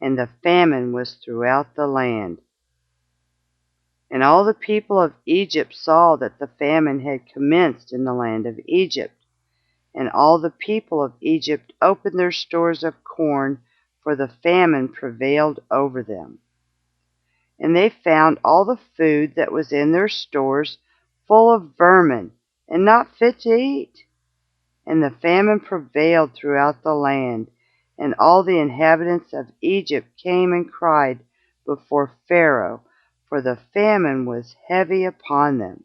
and the famine was throughout the land. And all the people of Egypt saw that the famine had commenced in the land of Egypt. And all the people of Egypt opened their stores of corn, for the famine prevailed over them. And they found all the food that was in their stores full of vermin, and not fit to eat. And the famine prevailed throughout the land, And all the inhabitants of Egypt came and cried before Pharaoh, for the famine was heavy upon them.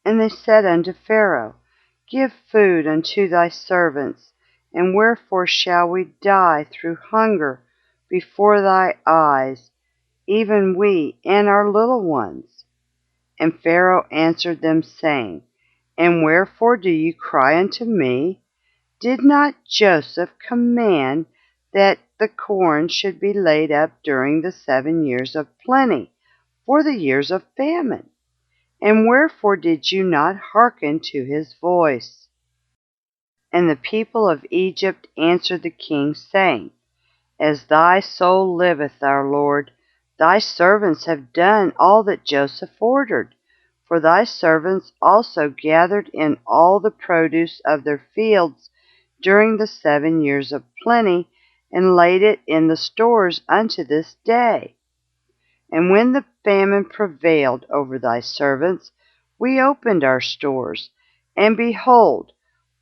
And they said unto Pharaoh, Give food unto thy servants, and wherefore shall we die through hunger before thy eyes, even we and our little ones? And Pharaoh answered them, saying, And wherefore do you cry unto me? Did not Joseph command that the corn should be laid up during the 7 years of plenty, for the years of famine? And wherefore did you not hearken to his voice? And the people of Egypt answered the king, saying, As thy soul liveth, our lord, thy servants have done all that Joseph ordered. For thy servants also gathered in all the produce of their fields during the 7 years of plenty, and laid it in the stores unto this day. And when the famine prevailed over thy servants, we opened our stores, and behold,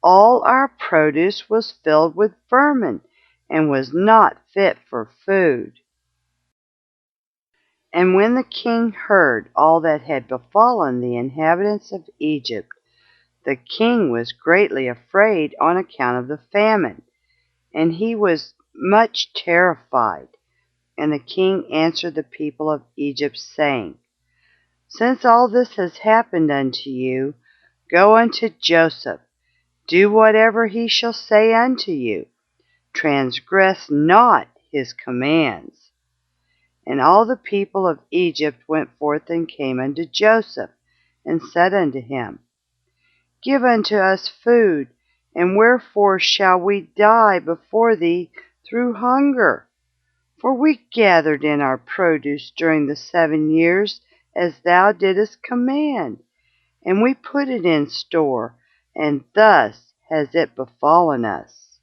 all our produce was filled with vermin, and was not fit for food. And when the king heard all that had befallen the inhabitants of Egypt, the king was greatly afraid on account of the famine, and he was much terrified. And the king answered the people of Egypt, saying, Since all this has happened unto you, go unto Joseph, do whatever he shall say unto you, transgress not his commands. And all the people of Egypt went forth and came unto Joseph, and said unto him, Give unto us food, and wherefore shall we die before thee through hunger? For we gathered in our produce during the 7 years, as thou didst command, and we put it in store, and thus has it befallen us.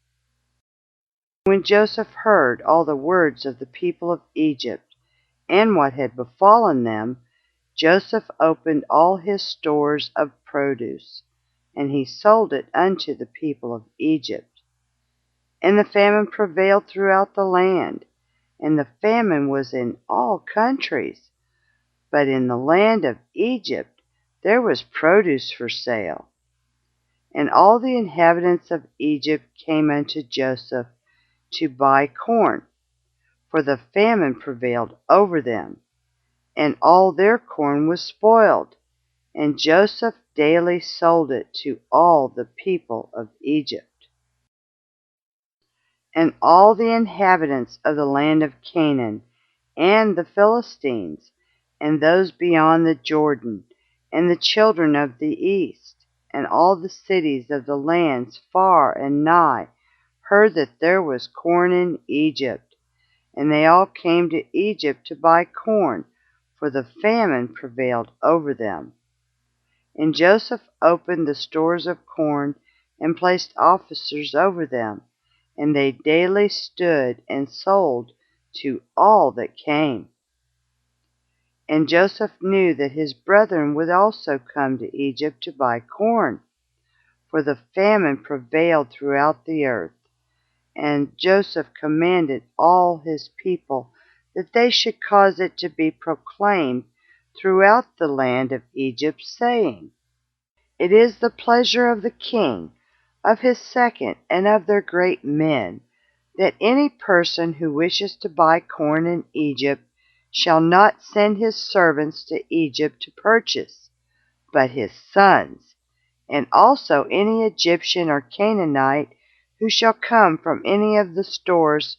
When Joseph heard all the words of the people of Egypt, and what had befallen them, Joseph opened all his stores of produce, and he sold it unto the people of Egypt. And the famine prevailed throughout the land, and the famine was in all countries. But in the land of Egypt there was produce for sale. And all the inhabitants of Egypt came unto Joseph to buy corn, for the famine prevailed over them, and all their corn was spoiled, and Joseph daily sold it to all the people of Egypt. And all the inhabitants of the land of Canaan, and the Philistines, and those beyond the Jordan, and the children of the east, and all the cities of the lands far and nigh, heard that there was corn in Egypt. And they all came to Egypt to buy corn, for the famine prevailed over them. And Joseph opened the stores of corn, and placed officers over them, and they daily stood and sold to all that came. And Joseph knew that his brethren would also come to Egypt to buy corn, for the famine prevailed throughout the earth. And Joseph commanded all his people that they should cause it to be proclaimed throughout the land of Egypt, saying, It is the pleasure of the king, of his second, and of their great men, that any person who wishes to buy corn in Egypt shall not send his servants to Egypt to purchase, but his sons, and also any Egyptian or Canaanite who shall come from any of the stores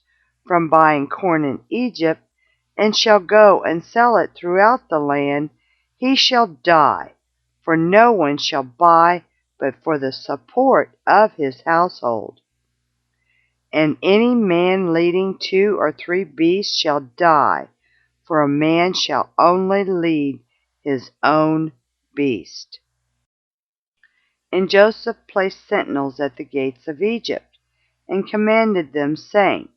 from buying corn in Egypt, and shall go and sell it throughout the land, he shall die, for no one shall buy but for the support of his household. And any man leading 2 or 3 beasts shall die, for a man shall only lead his own beast. And Joseph placed sentinels at the gates of Egypt, and commanded them, saying,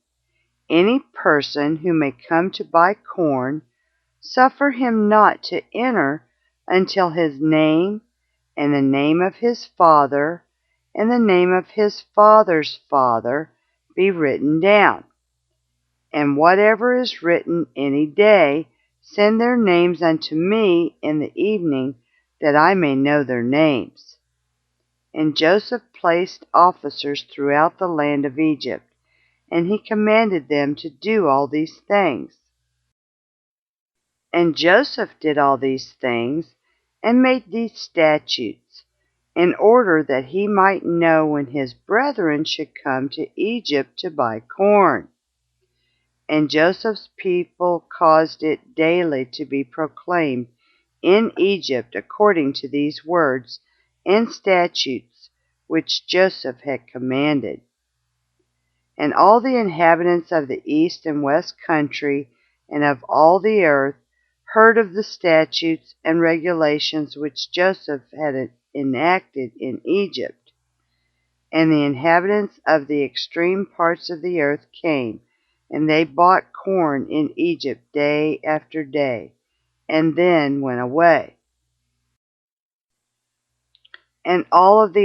Any person who may come to buy corn, suffer him not to enter until his name, and the name of his father, and the name of his father's father be written down. And whatever is written any day, send their names unto me in the evening, that I may know their names. And Joseph placed officers throughout the land of Egypt, and he commanded them to do all these things. And Joseph did all these things, and made these statutes, in order that he might know when his brethren should come to Egypt to buy corn. And Joseph's people caused it daily to be proclaimed in Egypt according to these words and statutes which Joseph had commanded. And all the inhabitants of the east and west country and of all the earth heard of the statutes and regulations which Joseph had enacted in Egypt. And the inhabitants of the extreme parts of the earth came, and they bought corn in Egypt day after day, and then went away. And all of the